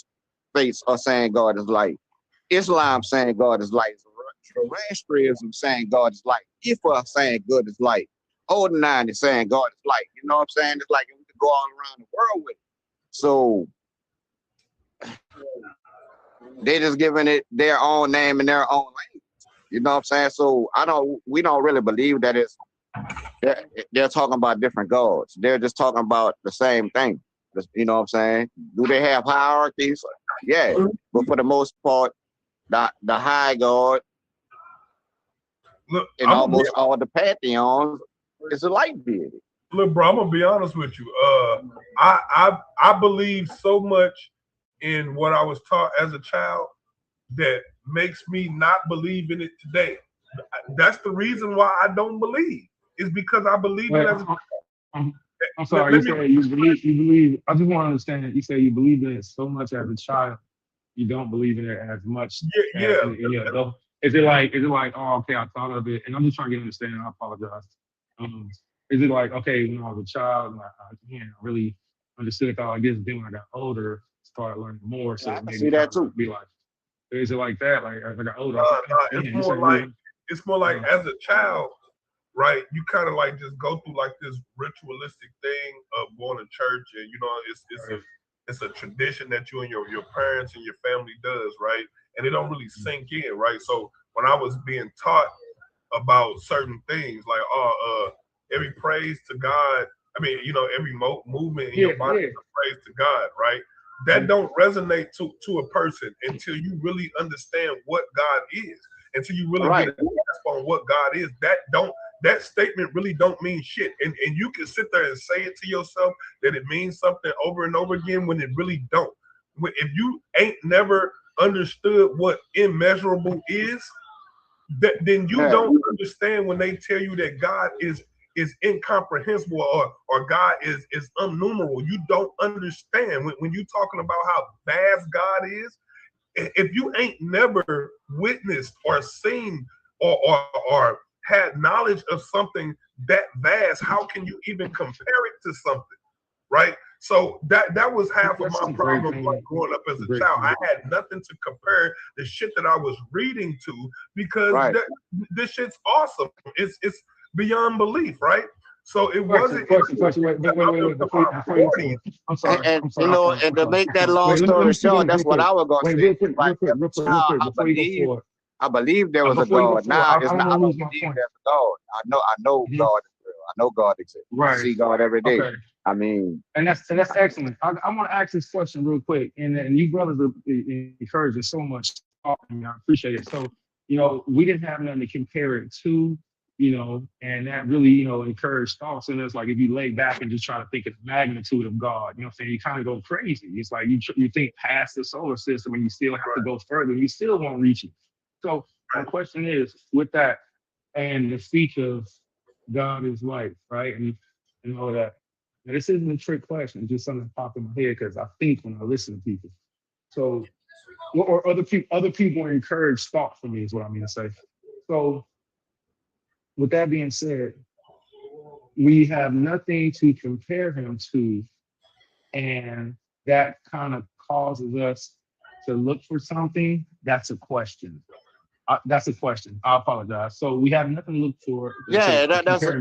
faiths are saying God is light. Islam saying God is light. Zoroastrianism saying God is light. Ifa saying God is light. Odinine is saying God is light. You know what I'm saying? It's like we could go all around the world with it. So they're just giving it their own name and their own language. You know what I'm saying? So we don't really believe that they're talking about different gods. They're just talking about the same thing. You know what I'm saying? Do they have hierarchies? Yeah. But for the most part, the high God in almost all the pantheons is a light deity. Look, bro, I'm gonna be honest with you. I believe so much in what I was taught as a child that makes me not believe in it today. That's the reason why I don't believe. Is because I believe it as a I'm I'm sorry. You said you believe. I just want to understand. You say you believe in it so much as a child. You don't believe in it as much. Yeah. Is it like, oh, okay, I thought of it, and I'm just trying to get understanding. I apologize. Is it like, okay, when I was a child, I really understood thought like this. Then when I got older, started learning more. So I can maybe see that too. be like, is it like that? Like as I got older, it's more like as a child, right? You kind of like just go through like this ritualistic thing of going to church, and it's a tradition that you and your parents and your family does, right? And it don't really sink in, right? So when I was being taught about certain things, like every praise to God, I mean, every movement in your body is a praise to God, right? That don't resonate to a person until you really understand what God is, until you really get a grasp on what God is. That statement really don't mean shit. And you can sit there and say it to yourself that it means something over and over again when it really don't. If you ain't never understood what immeasurable is, then you don't understand when they tell you that God is incomprehensible or God is unnumerable. You don't understand when you're talking about how vast God is. If you ain't never witnessed or seen or had knowledge of something that vast, how can you even compare it to something, right? So that was half of my problem like growing up as a child. I had nothing to compare the shit that I was reading to because this shit's awesome. It's beyond belief, right? So it wasn't. Wait, I'm sorry. And to make that long story short, that's what I was going to say. I believe there was a God. Now it's not. I don't believe there's a God. I know God is real. I know God exists. I see God every day. Okay. I mean, and that's excellent. I want to ask this question real quick, and you brothers are encouraging so much. I appreciate it. So, we didn't have nothing to compare it to, and that really, encouraged thoughts in us. Like if you lay back and just try to think of the magnitude of God, what I'm saying, you kind of go crazy. It's like you think past the solar system and you still have to go further. You still won't reach it. So my question is, with that and the speech of God is life, right, and all that. Now, this isn't a trick question. It's just something that popped in my head because I think when I listen to people. So, or other people encourage thought for me is what I mean to say. So, with that being said, we have nothing to compare him to, and that kind of causes us to look for something. That's a question. That's a question. I apologize. So we have nothing to look for. Yeah, that's a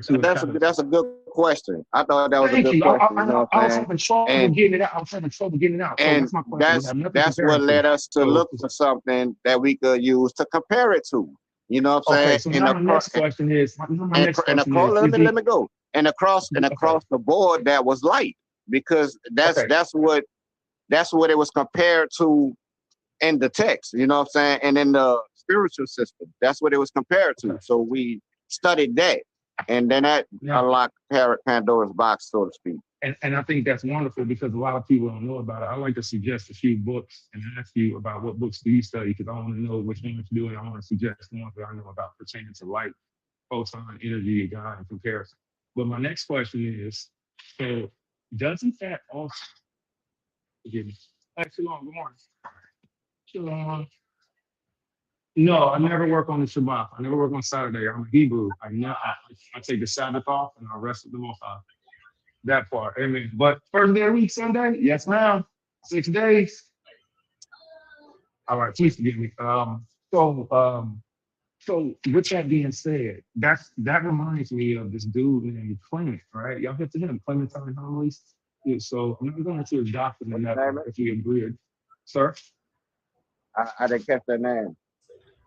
good question. I thought that was a good question. I was having trouble getting it out. I was having trouble getting it out. And so that's my question. That's what led us to look for something that we could use to compare it to. You know what I'm saying? So now my next question is. Let me go. And across the board, that was light, because that's what it was compared to in the text. You know what I'm saying? And in the spiritual system, that's what it was compared to. So we studied that, and then that unlocked Pandora's box, so to speak. And I think that's wonderful because a lot of people don't know about it. I like to suggest a few books and ask you about what books do you study, because I want to know which ones you're doing. I want to suggest the ones that I know about pertaining to light, photon, energy, God, and comparison. But my next question is, so doesn't that also, forgive me. Hi, Shalom, good morning. Shalom. No, I never work on the Shabbat. I never work on Saturday. I'm a Hebrew. I take the Sabbath off and I rest with the Most High. That part, amen. But first day of the week, Sunday, yes, ma'am. 6 days. All right, please forgive me. So with that being said, that reminds me of this dude named Clement, right? Y'all get to him, Clementine Homilies. Yeah, so I'm not going to his doctrine in that if you agree. Sir? I didn't catch that name.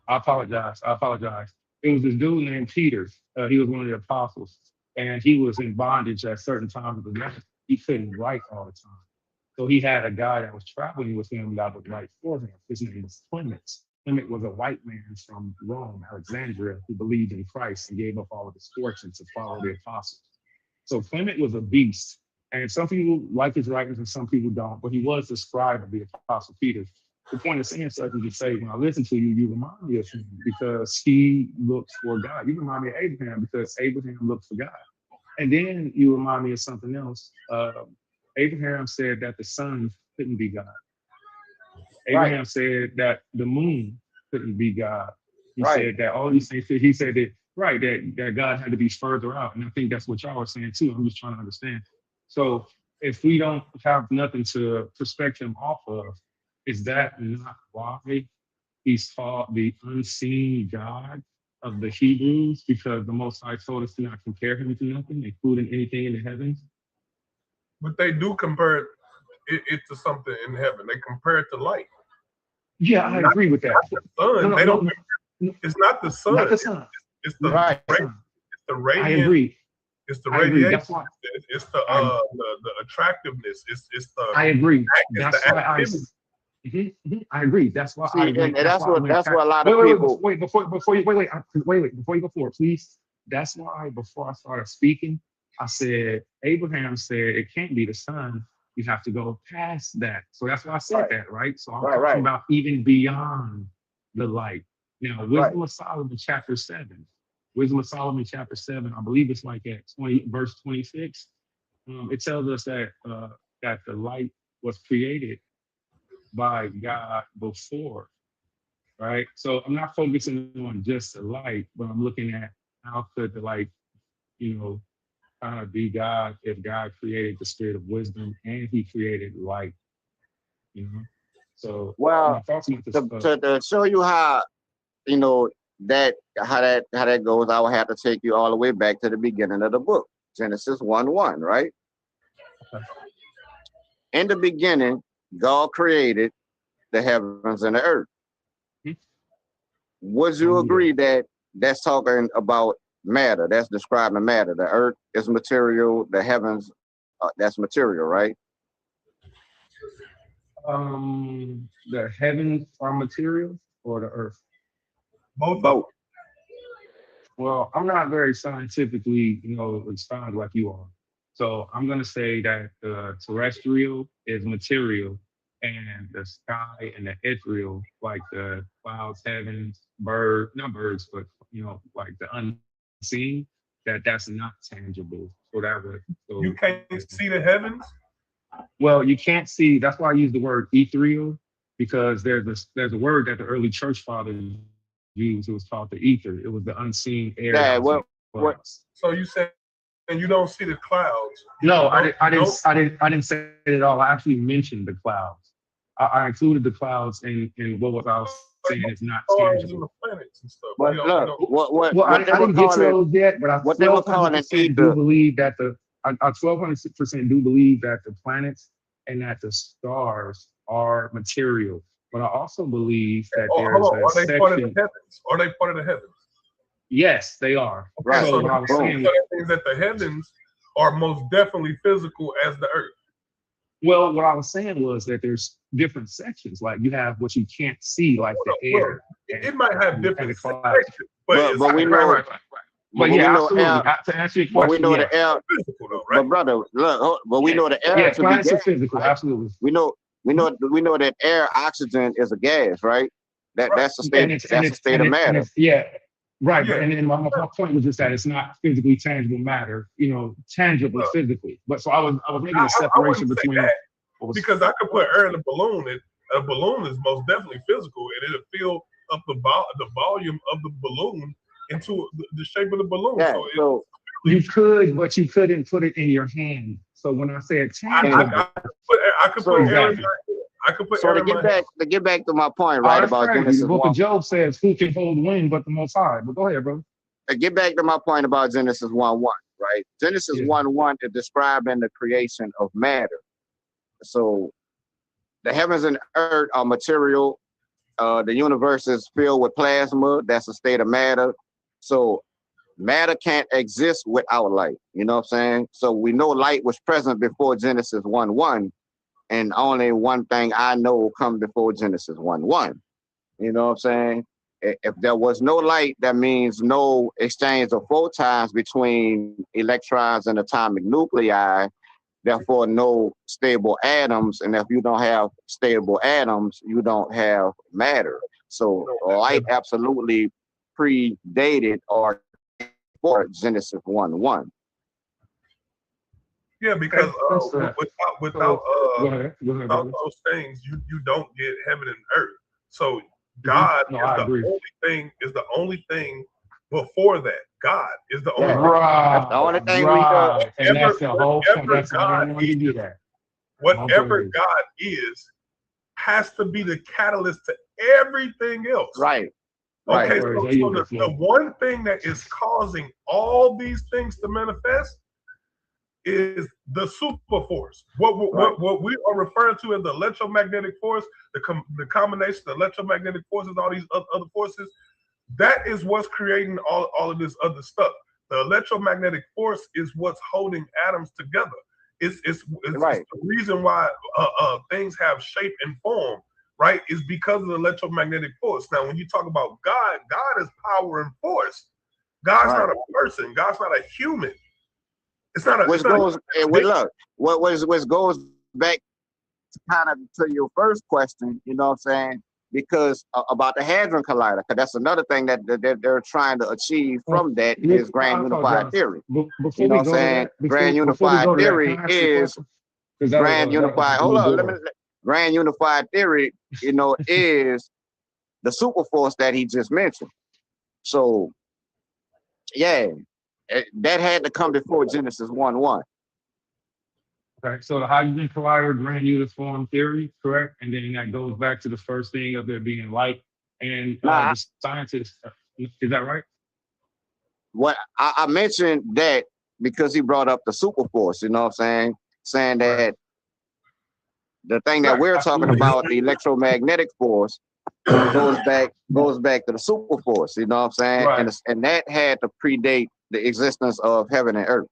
I apologize. It was this dude named Peter. He was one of the apostles, and he was in bondage at certain times of the night. He couldn't write all the time. So he had a guy that was traveling with him that would write for him. His name was Clement. Clement was a white man from Rome, Alexandria, who believed in Christ and gave up all of his fortune to follow the apostles. So Clement was a beast. And some people like his writings and some people don't, but he was the scribe of the apostle Peter. The point of saying such is to say, when I listen to you, you remind me of him because he looks for God. You remind me of Abraham because Abraham looked for God. And then you remind me of something else. Abraham said that the sun couldn't be God. Abraham said that the moon couldn't be God. He said that all these things, he said that, right, that God had to be further out. And I think that's what y'all were saying too. I'm just trying to understand. So if we don't have nothing to prospect him off of, is that not why he's called the unseen God of the Hebrews? Because the Most High told us to not compare him to nothing, including anything in the heavens. But they do compare it to something in heaven. They compare it to light. Yeah, I agree with that. Sun. No, They don't. no, It's not the sun. not the sun. It's the Right. It's the I radiant. agree. It's the I agree. radiation. That's why It's the attractiveness. It's the. I agree. It's That's the why I agree. That's why See, I and went. that's why I what went a lot of wait, people. wait, before you go forward, please. That's why before I started speaking, I said Abraham said it can't be the sun. You have to go past that. So that's why I said that, right? So I'm talking about even beyond the light. Now, Wisdom of Solomon, chapter 7. Wisdom of Solomon, chapter 7. I believe it's like at verse 26. It tells us that that the light was created by God before, right? So I'm not focusing on just the light, but I'm looking at how could the light, kind of be God if God created the spirit of wisdom and he created light, So Well, my thoughts on this, to show you how how that goes, I will have to take you all the way back to the beginning of the book, Genesis 1:1, right? Okay. In the beginning, God created the heavens and the earth. Would you agree that that's talking about matter? That's describing matter. The earth is material. The heavens, that's material, right? The heavens are material or the earth? Both. Well, I'm not very scientifically, expounded like you are. So I'm going to say that the terrestrial is material and the sky and the ethereal, like the clouds, heavens, not birds, but, like the unseen, that's not tangible. So that would. So, you can't see the heavens? Well, you can't see. That's why I use the word ethereal, because there's a word that the early church fathers used. It was called the ether. It was the unseen air. Yeah, what? So you said, and you don't see the clouds? No, I didn't say it at all. I actually mentioned the clouds. I included the clouds in what I was saying is not tangible. The planets and stuff. But look, Well, I didn't get to those yet, but I what they were calling 1200% do believe that I 1200% do believe that the planets and that the stars are material. But I also believe that there's are they part of the heavens? Are they part of the heavens? Yes, they are. Right. So what I was saying, that means that the heavens are most definitely physical as the earth. Well, what I was saying was that there's different sections. Like you have what you can't see, like the air. It might have different sections, but we know. Right. But yeah, absolutely. To answer your question, but we know the air. Physical though, right? But brother, look, but we know the air. Yeah, to planets be are gas, physical. right? Absolutely. We know that air, oxygen is a gas, right? That's the state. That's the state of matter. Yeah. Right, Yeah. But and then my point was just that it's not physically tangible matter, tangible physically. But so I was making a separation between because I could put air in a balloon, and a balloon is most definitely physical, and it'll fill up the volume of the balloon into the shape of the balloon. Yeah, so you could, but you couldn't put it in your hand. So when I said tangible, I could put air in my hand. I could put air in my hand. To get back to my point, right, about Genesis the book of Job says, who can hold wind but the Most High? But go ahead, bro. To get back to my point about Genesis 1:1, right? Genesis 1:1 is describing the creation of matter. So the heavens and earth are material. The universe is filled with plasma. That's a state of matter. So matter can't exist without light. You know what I'm saying? So we know light was present before Genesis 1:1. And only one thing I know come before Genesis 1:1. You know what I'm saying? If there was no light, that means no exchange of photons between electrons and atomic nuclei, therefore no stable atoms. And if you don't have stable atoms, you don't have matter. So light absolutely predated or before Genesis 1:1. Yeah, because That's fair. without Go ahead, without brother. those things, you don't get heaven and earth. So No, God I agree. is the only thing before that. God is the only Yeah. thing. That's the only thing we Right. And that's the whole point. Whatever That's all I God wanted to is, get at. whatever Okay. God is, has to be the catalyst to everything else. right. Okay, Right. Right. so, There you so go, the Flo. one thing that is causing all these things to manifest is the super force. What we are referring to as the electromagnetic force, the combination of electromagnetic forces, all these other forces, that is what's creating all of this other stuff. The electromagnetic force is what's holding atoms together. It's Right. the reason why things have shape and form, right? Is because of the electromagnetic force. Now, when you talk about God, God is power and force. God's Right. not a person. God's not a human. It's not a. Which It's not goes, look, what goes back kind of to your first question, you know what I'm saying? Because about the Hadron Collider, because that's another thing that they're trying to achieve from that is grand unified theory. Before You know we what I'm go to saying? that, Grand before we unified go to that, can theory I ask you a is question? 'Cause grand unified. Hold on, grand unified theory, you know, is the super force that he just mentioned. So, yeah, that had to come before Genesis 1:1. Okay, so the hydrogen collider grand uniform theory, correct? And then that goes back to the first thing of there being light and Nah, the scientists. Is that right? what I mentioned that because he brought up the super force, you know what I'm saying? Saying that Right. the thing that Right, we're talking absolutely. about, the electromagnetic force, goes back to the super force, you know what I'm saying? Right. And that had to predate the existence of heaven and earth.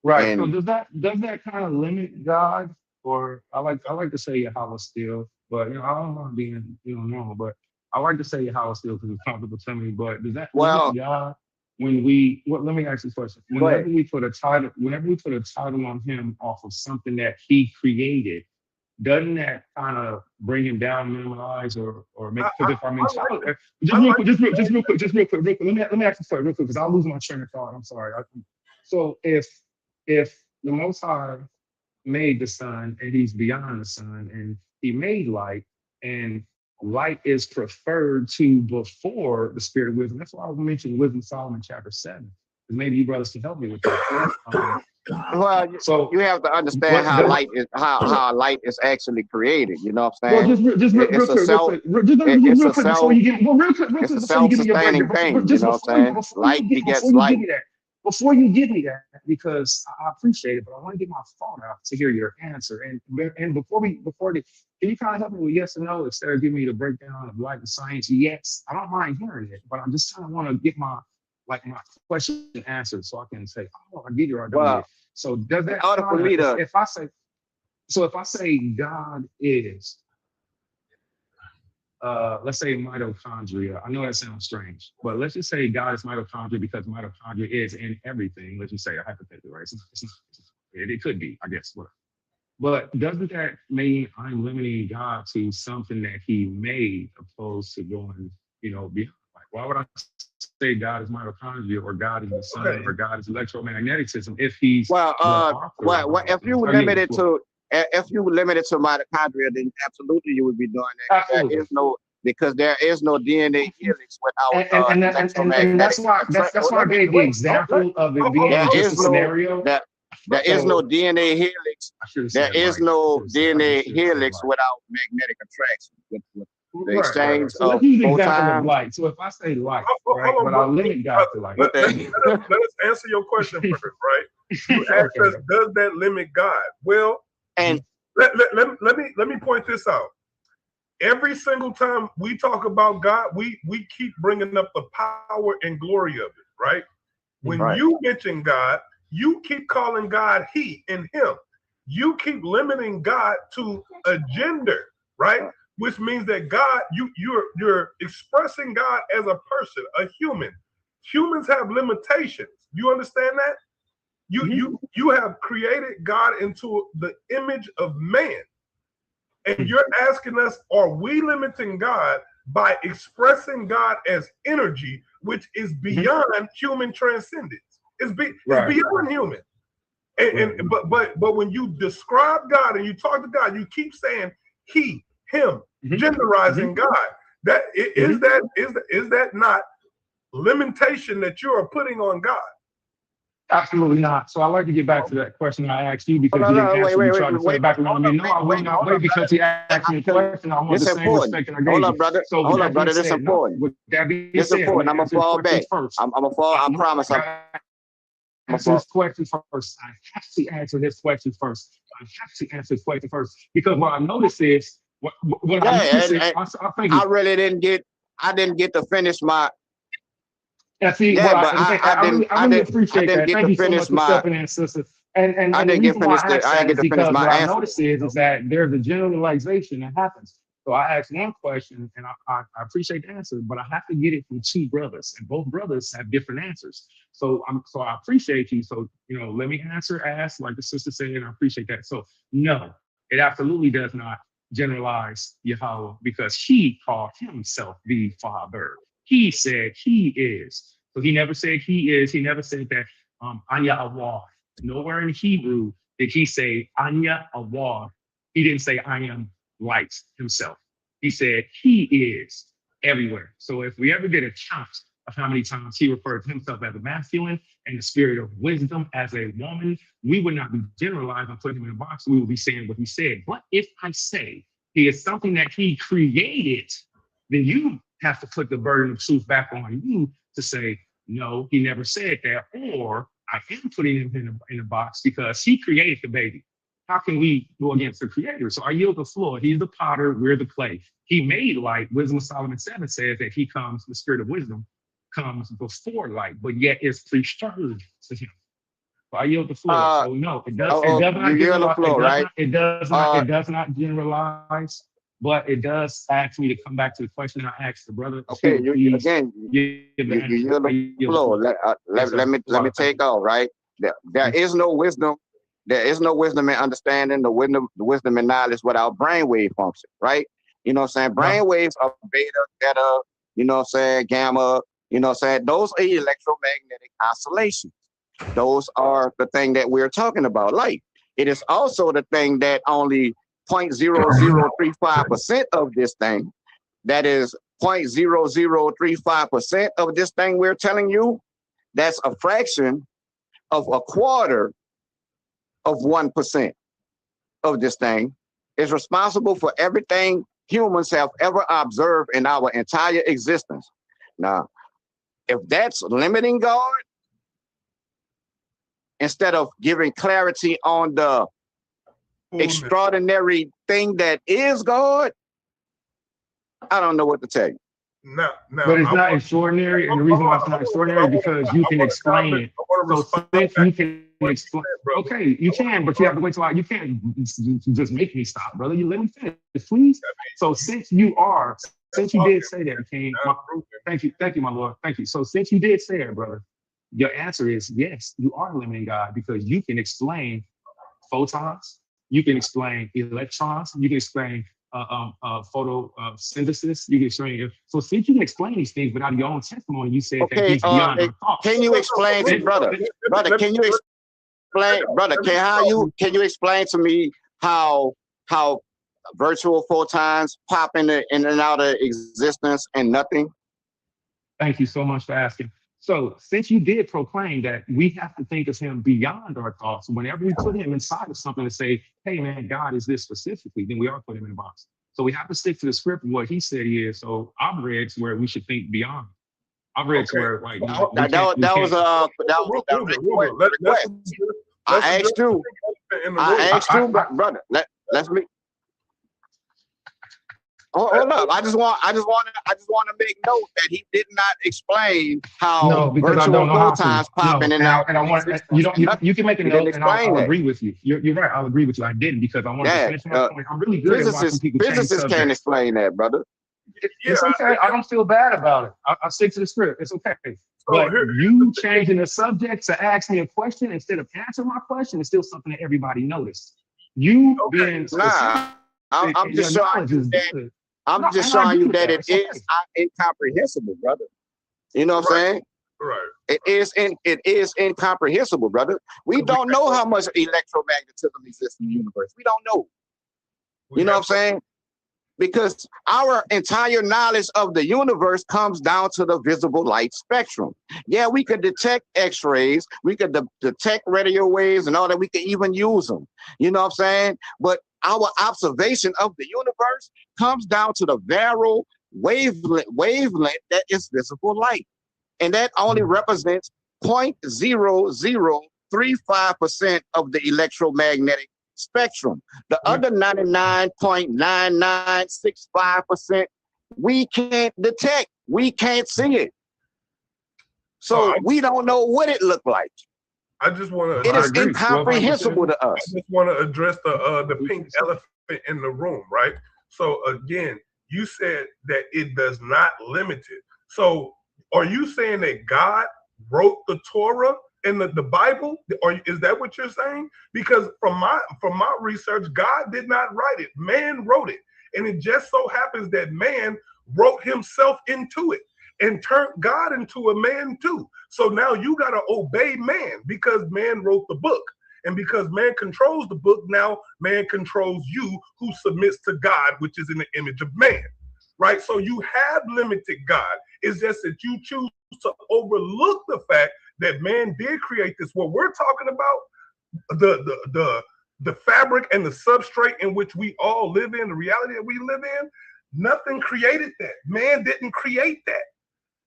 Right. So And does that kind of limit God? Or I like to say Yahweh still, but I don't want to be normal, but I like to say Yahweh still because it's comfortable to me. But does that well, limit God when we let me ask you a question. go ahead. Whenever we put a title on him off of something that he created, doesn't that kind of bring him down, minimize, or make? Because if I mean, just real quick. Let me ask you something real quick because I'll lose my train of thought. I'm sorry. So if the Most High made the sun and he's beyond the sun and he made light and light is preferred to before the spirit of wisdom. That's why I mentioned Wisdom Solomon chapter 7. Because maybe you brothers can help me with that. Well, So you have to understand how light is actually created. You know what I'm well, saying? just real It's a quick, self. Real quick before you get It's a self-sustaining thing. You know what I'm saying? Light begets light. Before you give me that, because I appreciate it, but I want to get my phone out to hear your answer. And before can you kind of help me with yes or no instead of giving me the breakdown of light and science? Yes, I don't mind hearing it, but I just kind of want to get my question answered so I can say, oh, I get you or I don't get it. So does that in order for me to if I say God is let's say mitochondria. I know that sounds strange, but let's just say God is mitochondria because mitochondria is in everything. Let's just say a hypothetical, right? It could be, I guess, whatever. But doesn't that mean I'm limiting God to something that he made opposed to going, beyond? Like, why would I say God is mitochondria or God is the sun or God is electromagnetism if he's if you limit it to mitochondria, then absolutely you would be doing that. Absolutely. Because there is no DNA helix without and that's why I gave the example of it being just a scenario. There is no DNA helix. There is no DNA helix without magnetic attraction. With the exchange so of photons. Light. So if I say light, right, but I'll limit God to light. Let us answer your question first, right? You asked us, does that limit God? Well, and let me point this out. Every single time we talk about God, we keep bringing up the power and glory of it, right? When you mention God, you keep calling God he and him. You keep limiting God to a gender, right? Which means that God, you're expressing God as a person, a human. Humans have limitations. You understand that? You have created God into the image of man. And you're asking us, are we limiting God by expressing God as energy, which is beyond human transcendence? It's beyond human. But when you describe God and you talk to God, you keep saying he, him, genderizing God. That is that not limitation that you are putting on God? Absolutely not. So I'd like to get back to that question I asked you because you didn't answer. You tried to play back around me. No, I will not wait because he asked me a question. I want the same respect that I gave you. Hold up, brother. So Hold up, brother. This is important. With that being It's said, important. I'm gonna fall back. I'm gonna fall. I promise. Answer this question first. I have to answer this question first. I have to answer this question first because what I noticed is what I noticed is I really didn't get. I didn't get to finish my. Yeah, see, Yeah, well, but I really appreciate that. Thank you so much for stepping in, sister. And I didn't get finished. I didn't get to finish my answer. What I noticed is that there's a generalization that happens. So I asked one question, and I appreciate the answer, but I have to get it from two brothers, and both brothers have different answers. So I appreciate you. So let me ask like the sister said, and I appreciate that. So no, it absolutely does not generalize Yahweh because he called himself the Father. He said he is. So he never said he is. He never said that Anya Awar. Nowhere in Hebrew did he say Anya Awar. He didn't say I am light himself. He said he is everywhere. So if we ever did a count of how many times he referred to himself as a masculine and the spirit of wisdom as a woman, we would not be generalizing and putting him in a box. We would be saying what he said. But if I say he is something that he created, then you have to put the burden of truth back on you to say, no, he never said that, or I am putting him in a box because he created the baby. How can we go against the creator? So I yield the floor. He's the potter, we're the clay. He made light. Wisdom of Solomon 7 says that he comes, the spirit of wisdom comes before light, but yet is preferred to him. So I yield the floor. So no, it does not generalize. But it does ask me to come back to the question I asked the brother. Okay, you yield the floor. Let me take off, right? There is no wisdom. There is no wisdom in understanding the wisdom and knowledge without brainwave function, right? You know what I'm saying? Brainwaves are beta, theta, you know what I'm saying, gamma, you know what I'm saying? Those are electromagnetic oscillations. Those are the thing that we're talking about, light. It is also the thing that only 0.0035% of this thing, that is 0.0035% of this thing we're telling you, that's a fraction of a quarter of 1% of this thing, is responsible for everything humans have ever observed in our entire existence. Now, if that's limiting God, instead of giving clarity on the extraordinary thing that is God, I don't know what to tell you. No, but it's not extraordinary, and the reason why it's not extraordinary is because you can explain it. So since you can explain, okay, you can, but you have to wait till you can't just make me stop, brother. You let me finish, please. So since you did say that, King, thank you, my Lord, thank you. So since you did say that, brother, your answer is yes, you are limiting God because you can explain photons. You can explain electrons. You can explain photosynthesis. You can explain. So since you can explain these things without your own testimony, you said that he's beyond our thoughts. Can you explain to brother? Can you explain, brother? Can you explain to me how virtual photons pop in and out of existence and nothing? Thank you so much for asking. So since you did proclaim that we have to think of him beyond our thoughts, whenever we put him inside of something to say, hey man, God is this specifically, then we are putting him in a box. So we have to stick to the script of what he said he is. So I've read where we should think beyond. I've read where like that was a request. I asked you, brother. Let's me. Hold up! I just want to make note that he did not explain how virtual photons popping in and out. And I want you can make a note, and I'll agree with you. You're right. I'll agree with you. I didn't because I wanted to finish my point. I'm really good at watching people change physicists can't explain that, brother. It's okay. I don't feel bad about it. I stick to the script. It's okay. But you changing the subject to ask me a question instead of answering my question is still something that everybody noticed. You being I'm just showing you that. I'm just showing you that it is incomprehensible, brother. You know what I'm saying? Right. It is incomprehensible, brother. We don't know how much electromagnetism exists in the universe. We don't know. You know what I'm saying? Because our entire knowledge of the universe comes down to the visible light spectrum. Yeah, we could detect X-rays, we could detect radio waves and all that. We can even use them. You know what I'm saying? But our observation of the universe comes down to the variable wavelength that is visible light. And that only represents 0.0035% of the electromagnetic spectrum. The other 99.9965% we can't detect. We can't see it. So we don't know what it looked like. I just want to. It is incomprehensible to us. I just want to address the pink elephant in the room, right? So again, you said that it does not limit it. So are you saying that God wrote the Torah in the Bible, or is that what you're saying? Because from my research, God did not write it. Man wrote it. And it just so happens that man wrote himself into it and turned God into a man too. So now you got to obey man because man wrote the book. And because man controls the book, now man controls you, who submits to God, which is in the image of man, right? So you have limited God. It's just that you choose to overlook the fact that man did create this. What we're talking about, the fabric and the substrate in which we all live in, the reality that we live in, nothing created that. Man didn't create that.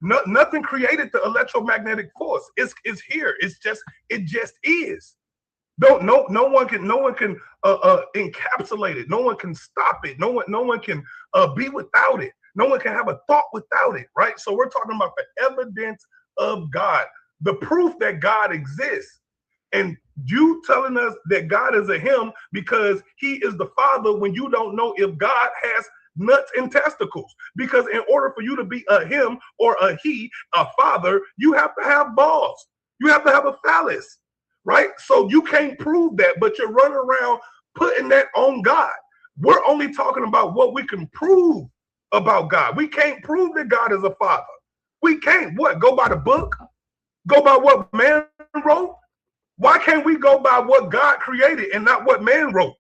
Nothing created the electromagnetic force. It's here. It just is. No one can encapsulate it. No one can stop it. No one can be without it. No one can have a thought without it, right? So we're talking about the evidence of God, the proof that God exists. And you telling us that God is a him because he is the father when you don't know if God has nuts and testicles. Because in order for you to be a him or a he, a father, you have to have balls. You have to have a phallus, right? So you can't prove that, but you're running around putting that on God. We're only talking about what we can prove about God. We can't prove that God is a father. We can't. What? Go by the book? Go by what man wrote? Why can't we go by what God created and not what man wrote?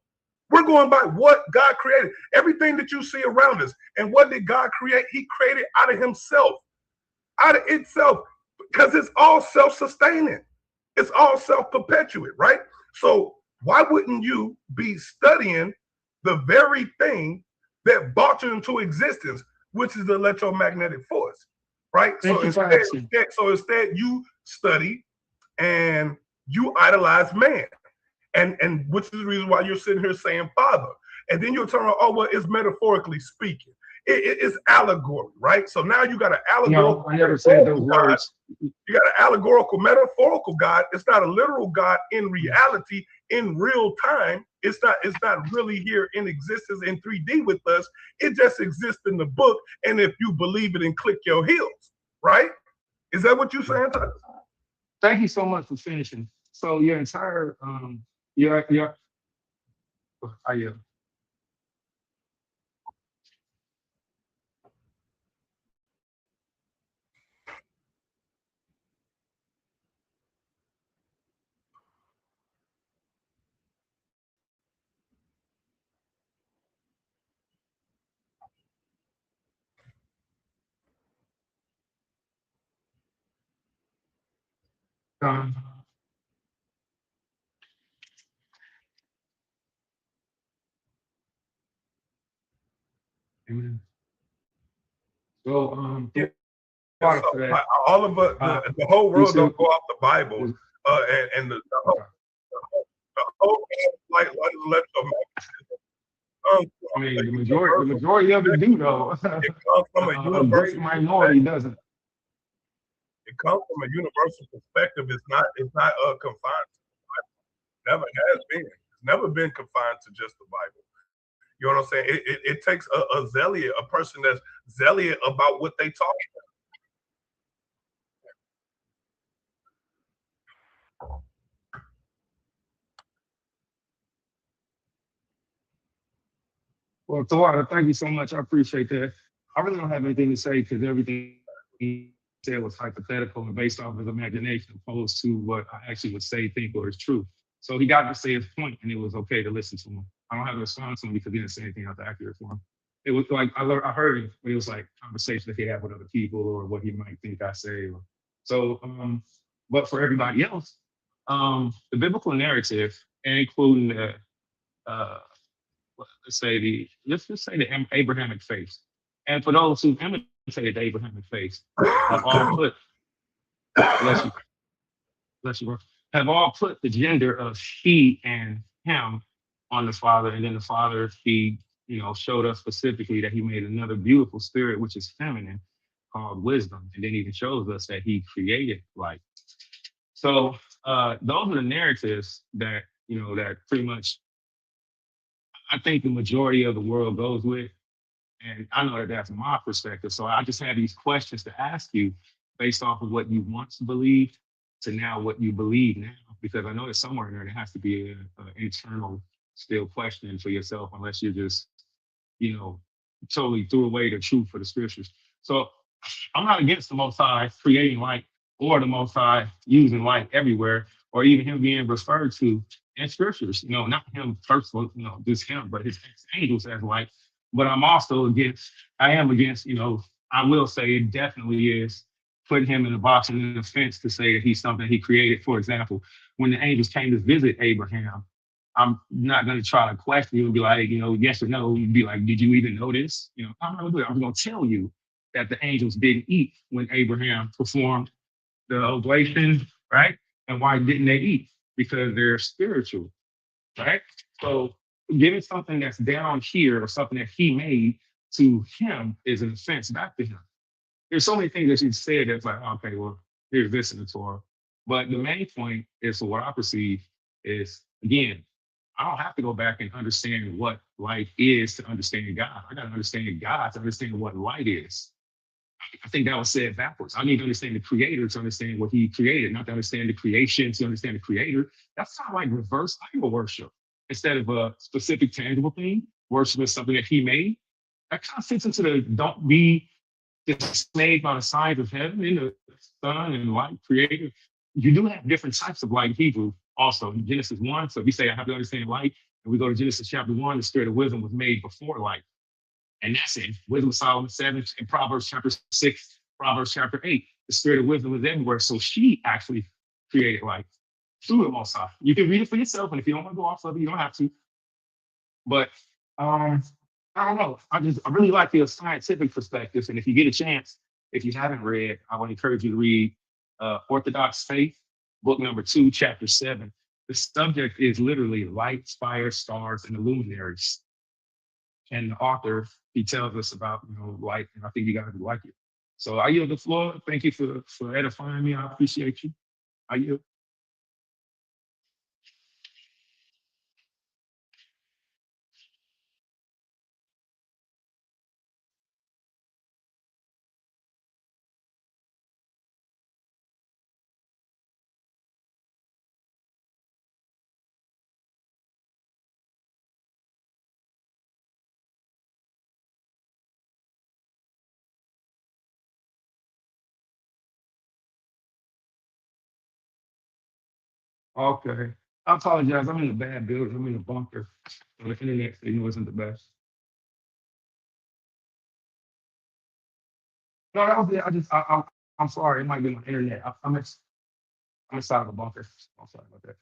We're going by what God created. Everything that you see around us. And what did God create? He created out of himself, out of itself, because it's all self-sustaining. It's all self-perpetuate, right? So why wouldn't you be studying the very thing that brought you into existence, which is the electromagnetic force, right? So instead you study and you idolize man. And which is the reason why you're sitting here saying father. And then you're talking about, oh, well, it's metaphorically speaking. It's allegory, right? So now you got an allegorical. No, I never said those words. You got an allegorical, metaphorical God. It's not a literal God in reality, in real time. It's not really here in existence in 3D with us. It just exists in the book. And if you believe it and click your heels, right? Is that what you're saying, Tyler? Thank you so much for finishing. So your entire amen. So all of us, the whole world don't go off the Bible, and the whole like electromagnetism. I mean, the majority of it do though. It comes from a universal great minority doesn't. It comes from a universal perspective. It's not confined to the Bible. Never has been. It's never been confined to just the Bible. You know what I'm saying? It takes a zealot, a person that's zealot about what they talking about. Well, Tawada, thank you so much. I appreciate that. I really don't have anything to say because everything said was hypothetical and based off his imagination, opposed to what I actually would say, think, or is true. So he got to say his point, and it was okay to listen to him. I don't have to respond to him because he didn't say anything else accurate for him. It was like I heard him, but it was like conversation that he had with other people or what he might think I say. So, but for everybody else, the biblical narrative, and including the let's just say the Abrahamic faith, and for those who imitated the Abrahamic faith, have all put bless you, bless you, bro, have all put the gender of she and him on the Father, and then the Father, he, showed us specifically that he made another beautiful spirit, which is feminine, called wisdom, and then even shows us that he created light. So those are the narratives that, that pretty much I think the majority of the world goes with. And I know that that's my perspective. So I just have these questions to ask you based off of what you once believed to now what you believe now, because I know that somewhere in there has to be an internal still question for yourself, unless you're just, totally threw away the truth for the scriptures. So I'm not against the Most High creating light or the Most High using light everywhere, or even him being referred to in scriptures, not him personally, just him, but his angels as light. But I am against, I will say it definitely is putting him in a box and in a fence to say that he's something he created. For example, when the angels came to visit Abraham, I'm not going to try to question you and be like, yes or no. You'd be like, did you even know this? I'm not going to do it. I'm going to tell you that the angels didn't eat when Abraham performed the oblation, right? And why didn't they eat? Because they're spiritual, right? So giving something that's down here or something that he made to him is an offense back to him. There's so many things that you said that's like, okay, well, here's this in the Torah. But the main point is, for what I perceive is, again, I don't have to go back and understand what light is to understand God. I got to understand God to understand what light is. I think that was said backwards. I need to understand the creator to understand what he created, not to understand the creation to understand the creator. That's kind of like reverse idol worship. Instead of a specific tangible thing, worshiping something that he made. That kind of fits into the don't be dismayed by the signs of heaven in the sun and light created. You do have different types of light in Hebrew also in Genesis 1. So if you say I have to understand light, and we go to Genesis chapter 1, the spirit of wisdom was made before light. And that's it. Wisdom of Solomon 7, in Proverbs chapter 6, Proverbs chapter 8. The spirit of wisdom was everywhere. So she actually created light through the Most High. You can read it for yourself, and if you don't want to go off of it, you don't have to. But I don't know. I really like the scientific perspectives. And if you get a chance, if you haven't read, I would encourage you to read Orthodox Faith, book number 2, chapter 7. The subject is literally lights, fire, stars, and the luminaries. And the author, he tells us about light, and I think you guys would like it. So I yield the floor. Thank you for edifying me. I appreciate you. I yield. Okay. I apologize. I'm in a bad building. I'm in a bunker. So the internet signal isn't the best. No, that was it. I'm sorry. It might be my internet. I'm inside of a bunker. I'm sorry about that.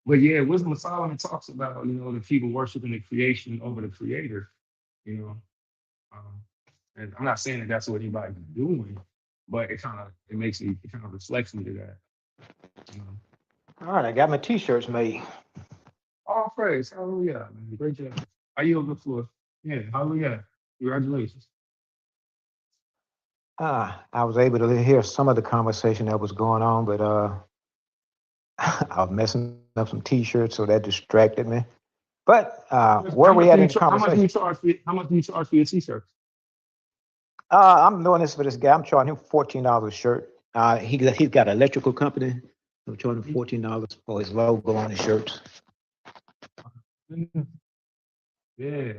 But yeah, Wisdom of Solomon talks about, the people worshiping the creation over the creator, you know. And I'm not saying that that's what anybody's doing, but it kind of reflects me to that. All right, I got my t-shirts made. All praise, hallelujah, man. Great job. I yield the floor. Yeah, hallelujah. Congratulations. I was able to hear some of the conversation that was going on, but I was messing up some t-shirts, so that distracted me. But where we at in the conversation? How much do you charge for your t-shirts? I'm doing this for this guy. I'm charging him $14 a shirt. He's got an electrical company. I'm charging him $14 for his logo on his shirts. Yeah.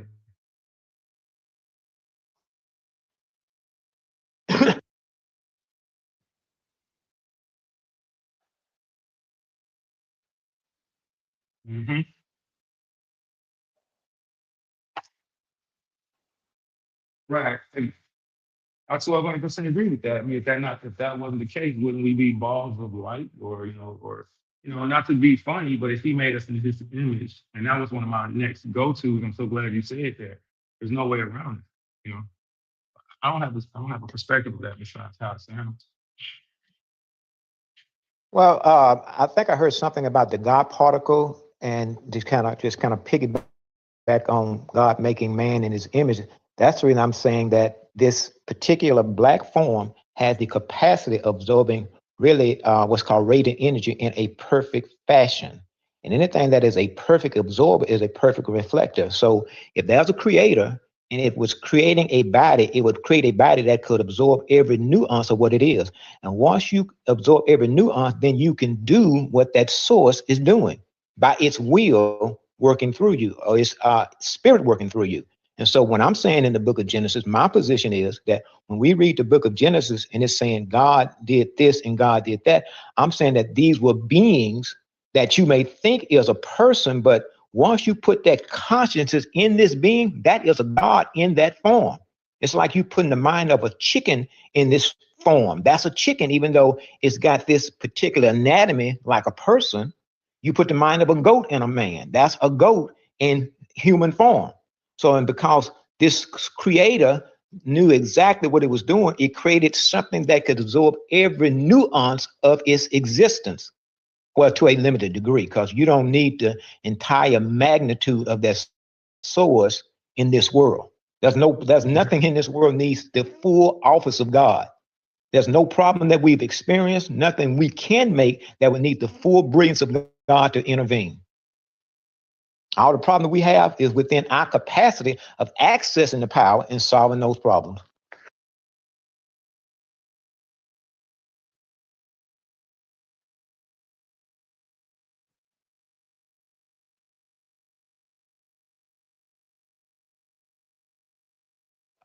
Hmm. Right. And I 100% agree with that. I mean, if that wasn't the case, wouldn't we be balls of light, or not to be funny, but if he made us in his image, and that was one of my next go-tos. I'm so glad you said that. There's no way around it. I don't have a perspective of that besides how it sounds. Well, I think I heard something about the God particle, and just kind of piggyback on God making man in his image. That's the reason I'm saying that this particular black form has the capacity of absorbing really what's called radiant energy in a perfect fashion. And anything that is a perfect absorber is a perfect reflector. So if there's a creator and it was creating a body, it would create a body that could absorb every nuance of what it is. And once you absorb every nuance, then you can do what that source is doing by its will working through you, or its spirit working through you. And so when I'm saying in the book of Genesis, my position is that when we read the book of Genesis and it's saying God did this and God did that, I'm saying that these were beings that you may think is a person, but once you put that consciousness in this being, that is a God in that form. It's like you putting the mind of a chicken in this form. That's a chicken, even though it's got this particular anatomy like a person. You put the mind of a goat in a man. That's a goat in human form. So, and because this creator knew exactly what it was doing, it created something that could absorb every nuance of its existence. Well, to a limited degree, because you don't need the entire magnitude of that source in this world. There's nothing in this world needs the full office of God. There's no problem that we've experienced, nothing we can make that would need the full brilliance of God to intervene. All the problem we have is within our capacity of accessing the power and solving those problems.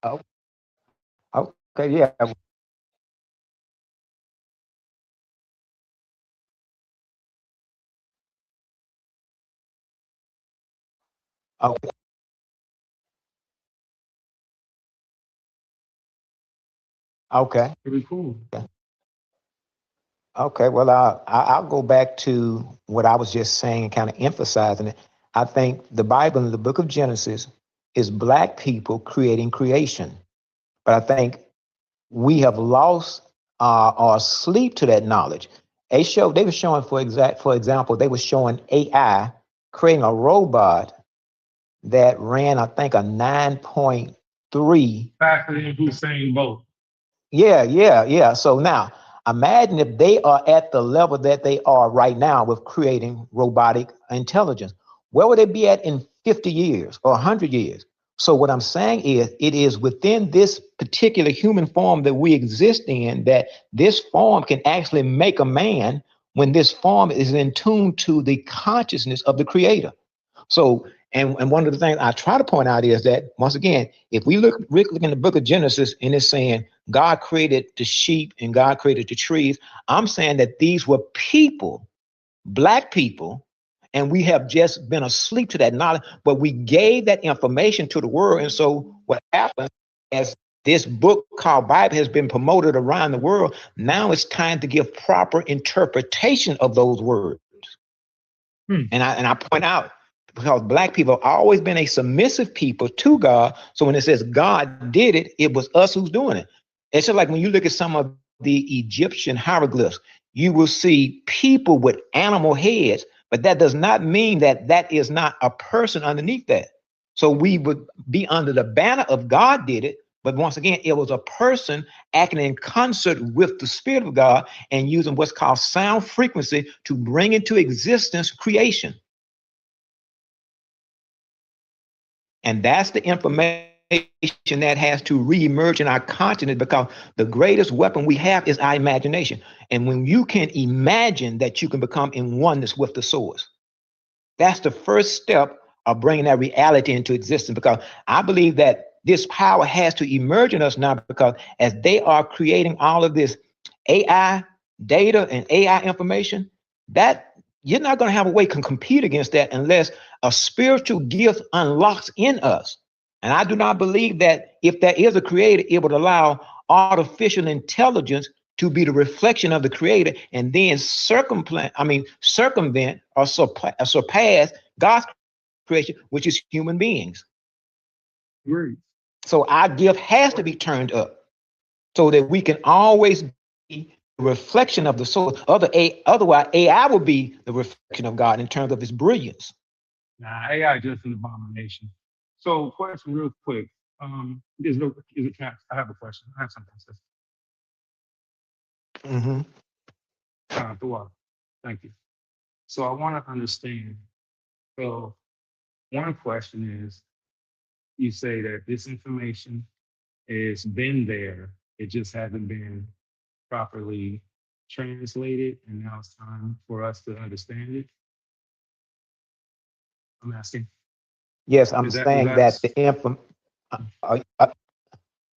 Oh, okay, yeah. Okay, okay, Pretty cool. okay. Well, I'll go back to what I was just saying and kind of emphasizing it. I think the Bible in the book of Genesis is black people creating creation. But I think we have lost or sleep to that knowledge. They were showing, for example, they were showing AI creating a robot that ran, I think, a 9.3. Faster than Hussein Bolt. Yeah. So now imagine if they are at the level that they are right now with creating robotic intelligence. Where would they be at in 50 years or 100 years? So what I'm saying is it is within this particular human form that we exist in that this form can actually make a man when this form is in tune to the consciousness of the creator. So, and one of the things I try to point out is that once again, if we look in the book of Genesis and it's saying God created the sheep and God created the trees, I'm saying that these were people, black people, and we have just been asleep to that knowledge, but we gave that information to the world. And so what happened as this book called Bible has been promoted around the world, now it's time to give proper interpretation of those words. And I point out, because black people have always been a submissive people to God. So when it says God did it, it was us who's doing it. It's just like when you look at some of the Egyptian hieroglyphs, you will see people with animal heads, but that does not mean that that is not a person underneath that. So we would be under the banner of God did it, but once again, it was a person acting in concert with the Spirit of God and using what's called sound frequency to bring into existence creation. And that's the information that has to reemerge in our consciousness, because the greatest weapon we have is our imagination. And when you can imagine that you can become in oneness with the source, that's the first step are bringing that reality into existence, because I believe that this power has to emerge in us now, because as they are creating all of this AI data and AI information, that you're not going to have a way to compete against that unless a spiritual gift unlocks in us. And I do not believe that if there is a creator, it would allow artificial intelligence to be the reflection of the creator and then circumvent or surpass God's creation, which is human beings. Great. So our gift has to be turned up so that we can always be the reflection of the source. Otherwise, AI will be the reflection of God in terms of its brilliance. Nah, AI just an abomination. So, question real quick. Is it I have a question. I have something to say. Thank you. So I want to understand. So one question is, you say that this information has been there, it just hasn't been properly translated, and now it's time for us to understand it. I'm asking. Yes, I'm saying that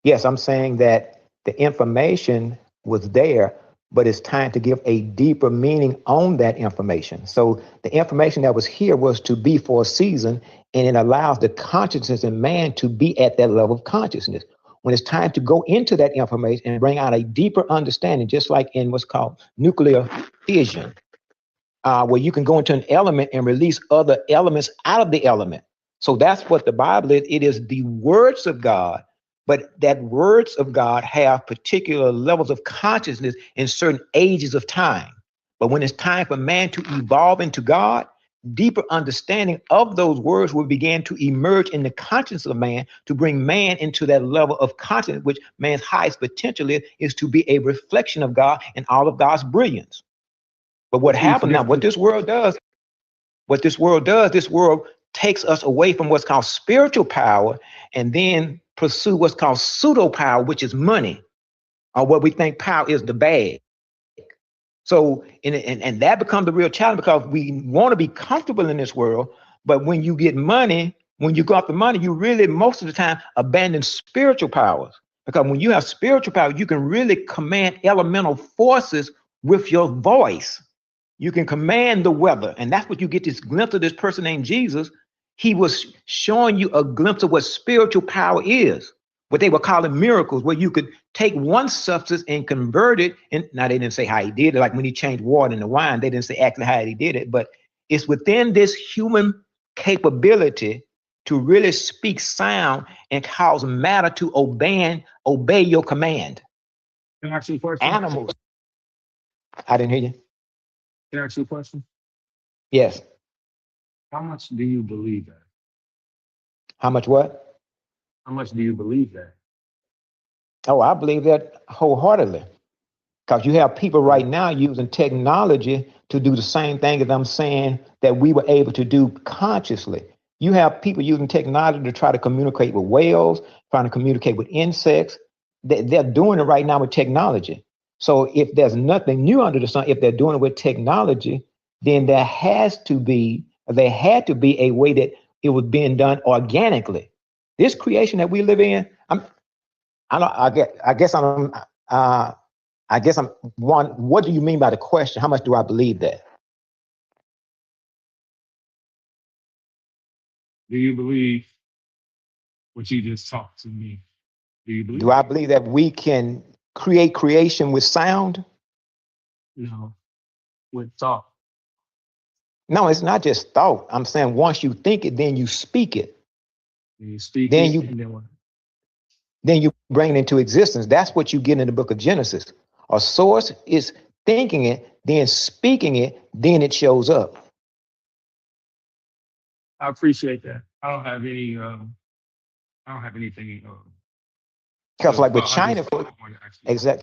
yes, I'm saying that the information was there, but it's time to give a deeper meaning on that information. So the information that was here was to be for a season, and it allows the consciousness in man to be at that level of consciousness. When it's time to go into that information and bring out a deeper understanding, just like in what's called nuclear fission, where you can go into an element and release other elements out of the element. So that's what the Bible is. It is the words of God, but that words of God have particular levels of consciousness in certain ages of time. But when it's time for man to evolve into God, deeper understanding of those words will begin to emerge in the conscience of man to bring man into that level of consciousness, which man's highest potential is to be a reflection of God and all of God's brilliance. But what happened now, this world takes us away from what's called spiritual power and then pursue what's called pseudo power, which is money, or what we think power is, the bag. So, and that becomes the real challenge, because we want to be comfortable in this world, but when you get money, when you go after money, you really, most of the time, abandon spiritual powers. Because when you have spiritual power, you can really command elemental forces with your voice. You can command the weather. And that's what you get this glimpse of this person named Jesus. He was showing you a glimpse of what spiritual power is, what they were calling miracles, where you could take one substance and convert it. And now they didn't say how he did it, like when he changed water into wine, they didn't say actually how he did it, but it's within this human capability to really speak sound and cause matter to obey your command. Can I ask you a question? Animals. I didn't hear you. Can I ask you a question? Yes. How much do you believe that? How much what? How much do you believe that? Oh, I believe that wholeheartedly. Because you have people right now using technology to do the same thing as I'm saying that we were able to do consciously. You have people using technology to try to communicate with whales, trying to communicate with insects. They're doing it right now with technology. So if there's nothing new under the sun, if they're doing it with technology, then there had to be a way that it was being done organically. This creation that we live in, what do you mean by the question? How much do I believe that? Do you believe what you just talked to me? Do I believe that we can create creation with sound? No, with thought. No, it's not just thought. I'm saying once you think it, then you speak it. You speak then it, you and then what? Then you bring it into existence. That's what you get in the book of Genesis. A source is thinking it, then speaking it, then it shows up. I appreciate that. I don't have anything. Because like with China,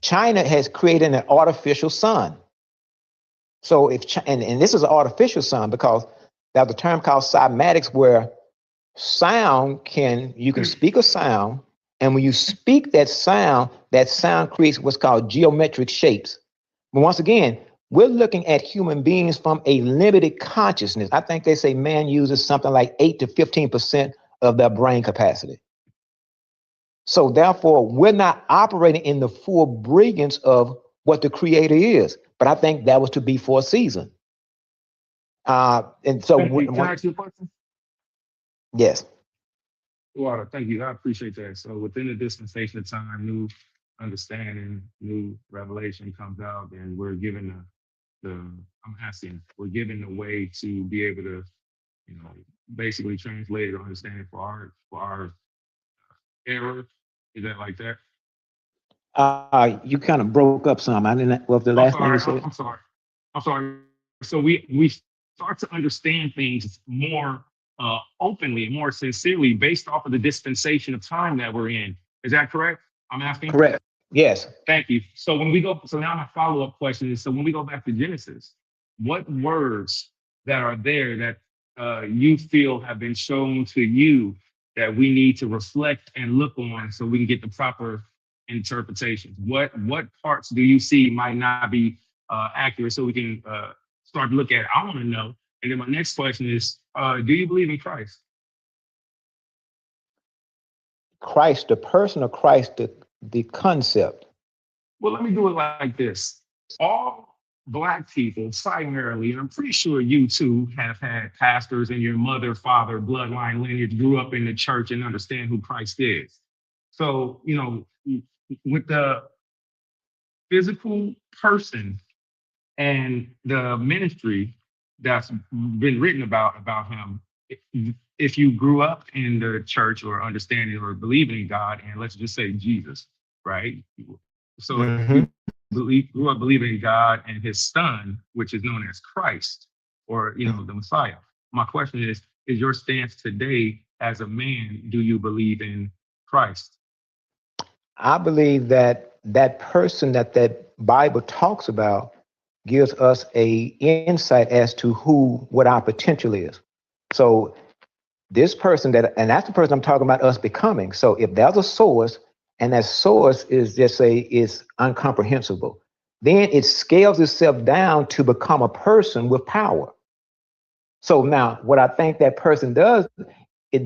China has created an artificial sun. So and this is an artificial sun because there's a term called cymatics where you can speak a sound, and when you speak that sound creates what's called geometric shapes. But once again, we're looking at human beings from a limited consciousness. I think they say man uses something like 8 to 15% of their brain capacity. So therefore, we're not operating in the full brilliance of what the creator is. But I think that was to be for a season. And so, Can I ask you a question? yes. Well, thank you. I appreciate that. So within the dispensation of time, new understanding, new revelation comes out, and we're given we're given the way to be able to, basically translate or understand for our error. Is that like that? You kind of broke up some. I didn't. What was the last thing you said? I'm sorry. So we start to understand things more openly, more sincerely, based off of the dispensation of time that we're in. Is that correct? I'm asking. Correct. Yes. Thank you. So now my follow-up question is: so when we go back to Genesis, what words that are there that you feel have been shown to you that we need to reflect and look on so we can get the proper interpretations? What parts do you see might not be accurate so we can start to look at it? I want to know. And then my next question is, do you believe in Christ? Christ, the person of Christ, the concept. Well, let me do it like this. All Black people, primarily, and I'm pretty sure you too have had pastors in your mother, father, bloodline lineage, grew up in the church and understand who Christ is. So, with the physical person and the ministry that's been written about him, if you grew up in the church or understanding or believing in God, and let's just say Jesus, right? So if you grew up believing in God and his son, which is known as Christ, or the Messiah. My question is your stance today as a man, do you believe in Christ? I believe that person that Bible talks about gives us a insight as to what our potential is. So this person and that's the person I'm talking about us becoming. So if there's a source and that source is is incomprehensible, then it scales itself down to become a person with power. So now what I think that person does, it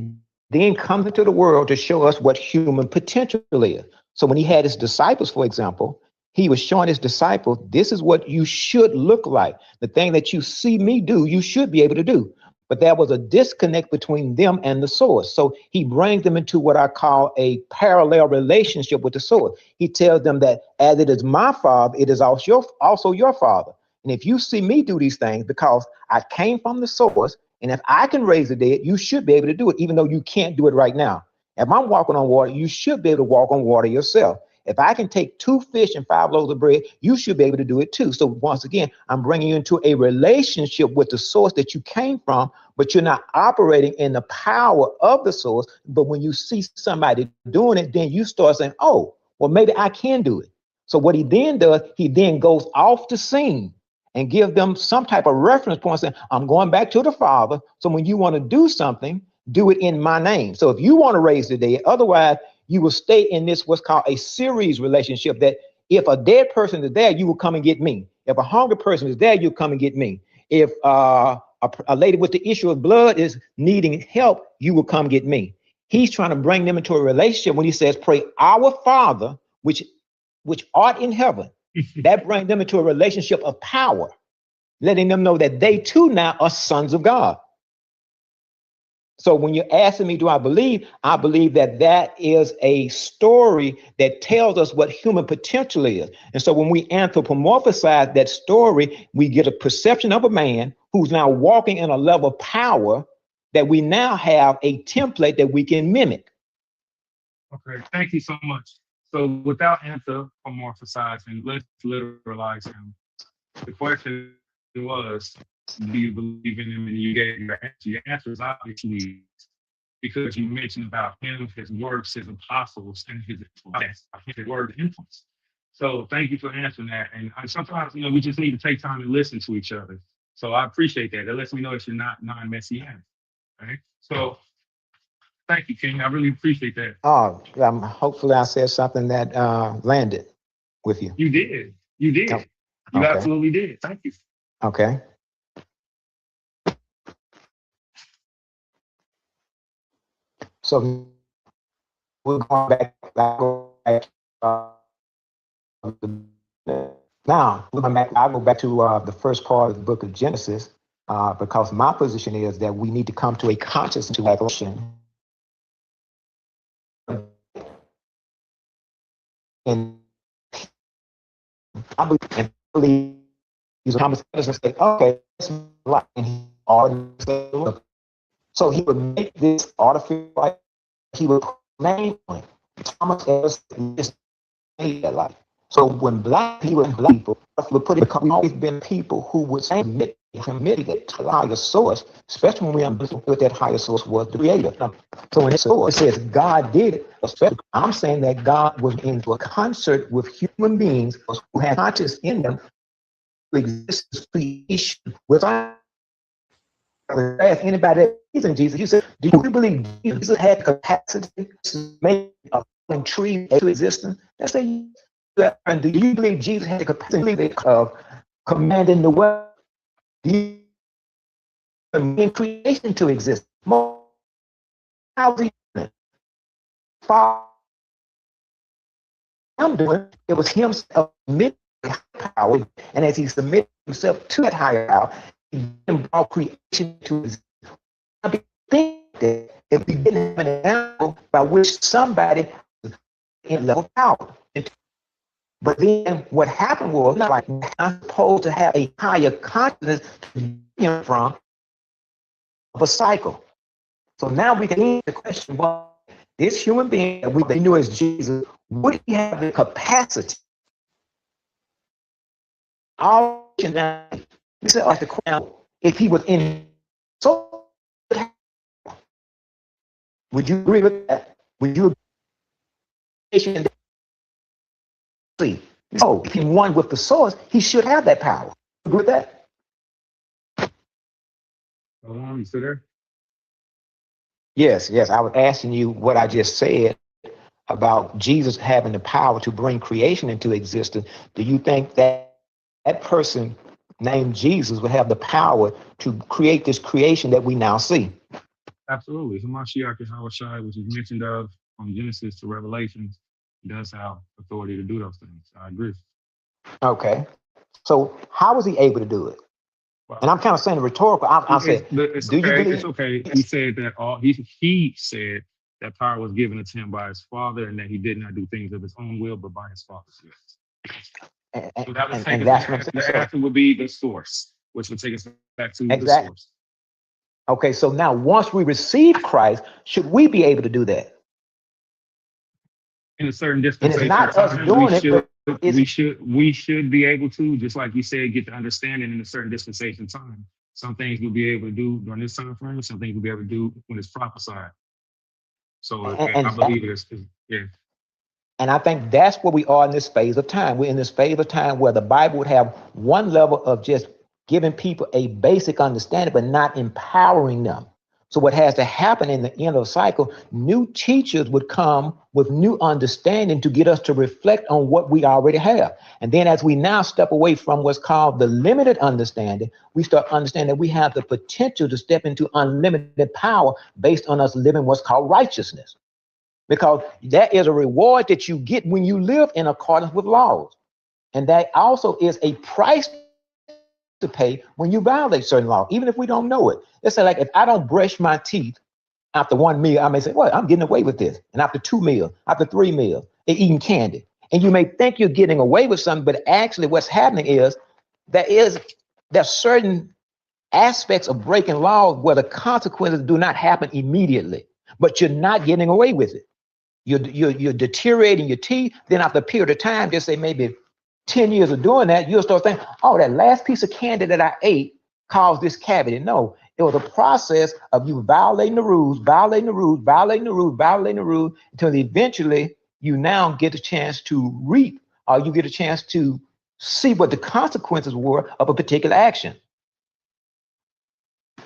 then comes into the world to show us what human potential is. So when he had his disciples, for example, he was showing his disciples, this is what you should look like. The thing that you see me do, you should be able to do. But there was a disconnect between them and the source. So he brings them into what I call a parallel relationship with the source. He tells them that as it is my father, it is also your father. And if you see me do these things, because I came from the source, and if I can raise the dead, you should be able to do it, even though you can't do it right now. If I'm walking on water, you should be able to walk on water yourself. If I can take 2 fish and 5 loaves of bread, you should be able to do it too. So once again, I'm bringing you into a relationship with the source that you came from, but you're not operating in the power of the source. But when you see somebody doing it, then you start saying, oh, well, maybe I can do it. So what he then does, he then goes off the scene and give them some type of reference point saying, I'm going back to the Father. So when you want to do something, do it in my name. So if you want to raise the dead, otherwise you will stay in this what's called a series relationship, that if a dead person is there, you will come and get me. If a hungry person is there, you'll come and get me. If a lady with the issue of blood is needing help, you will come get me. He's trying to bring them into a relationship when he says, pray our Father, which art in heaven. That brings them into a relationship of power, letting them know that they too now are sons of God. So when you're asking me, do I believe that is a story that tells us what human potential is. And so when we anthropomorphize that story, we get a perception of a man who's now walking in a level of power that we now have a template that we can mimic. Okay, thank you so much. So without anthropomorphizing, let's literalize him. The question was, do you believe in him? And you gave your answer. Your answer is obviously because you mentioned about him, his works, his apostles, and his word influence. So thank you for answering that. And sometimes, we just need to take time to listen to each other. So I appreciate that. That lets me know that you're not non-messianic. Right? So thank you, King. I really appreciate that. Oh, hopefully I said something that landed with you. You did. You did. You Okay. absolutely did. Thank you. Okay. So we're going back. Now we're going back. I go back to the first part of the book of Genesis, because my position is that we need to come to a conscious revelation. And I believe he's a common sense and say, okay, that's light. And he already, so he would make this artificial light. He would name it. Thomas Edison just made that light. So when black people would put it, because we've always been people who would submit to a higher source, especially when we understood what that higher source was, the creator. So when it says God did it, especially, I'm saying that God was into a concert with human beings who had conscious in them to exist as creation without. Ask anybody that believes in Jesus, you said, do you believe Jesus had the capacity to make a tree to existence? They say, and do you believe Jesus had the capacity of commanding the world? Do you believe creation to exist? How's he doing it? I'm doing it was him submitting to power, and as he submitted himself to that higher power, he brought creation to exist. I think that if we didn't have an example by which somebody in level power. But then what happened was, like, I'm supposed to have a higher consciousness from a cycle. So now we can answer the question, well, this human being that we knew as Jesus, would he have the capacity? All like the question, if he was in, so would you agree with that? Would you agree? Oh, if he won with the source, he should have that power. Agree with that? You still there? Yes. I was asking you what I just said about Jesus having the power to bring creation into existence. Do you think that that person named Jesus would have the power to create this creation that we now see? Absolutely. Hamashiach Yahawashi, which is mentioned of from Genesis to Revelations, does have authority to do those things. I agree. Okay. So how was he able to do it? Well, and I'm kind of saying rhetorical. I said, it's do okay. You believe it's okay. He said that he said that power was given to him by his father, and that he did not do things of his own will, but by his father's will. So that would take us back. The answer would be the source, which would take us back to the source. Okay, so now once we receive Christ, should we be able to do that? In a certain dispensation, and it's not us doing it, but we should be able to, just like you said, get the understanding in a certain dispensation time. Some things we'll be able to do during this time frame, some things we'll be able to do when it's prophesied. So I believe it's yeah. And I think that's where we are in this phase of time. We're in this phase of time where the Bible would have one level of just giving people a basic understanding, but not empowering them. So what has to happen in the end of the cycle, new teachers would come with new understanding to get us to reflect on what we already have. And then as we now step away from what's called the limited understanding, we start understanding that we have the potential to step into unlimited power based on us living what's called righteousness. Because that is a reward that you get when you live in accordance with laws. And that also is a price to pay when you violate certain laws, even if we don't know it. Let's say, like, if I don't brush my teeth after one meal, I may say, well, I'm getting away with this. And after 2 meals, after 3 meals, they're eating candy. And you may think you're getting away with something, but actually what's happening is there's certain aspects of breaking laws where the consequences do not happen immediately, but you're not getting away with it. You're deteriorating your teeth. Then after a period of time, just say maybe 10 years of doing that, you'll start thinking, oh, that last piece of candy that I ate caused this cavity. No, it was a process of you violating the rules, until eventually you now get a chance to reap, or you get a chance to see what the consequences were of a particular action.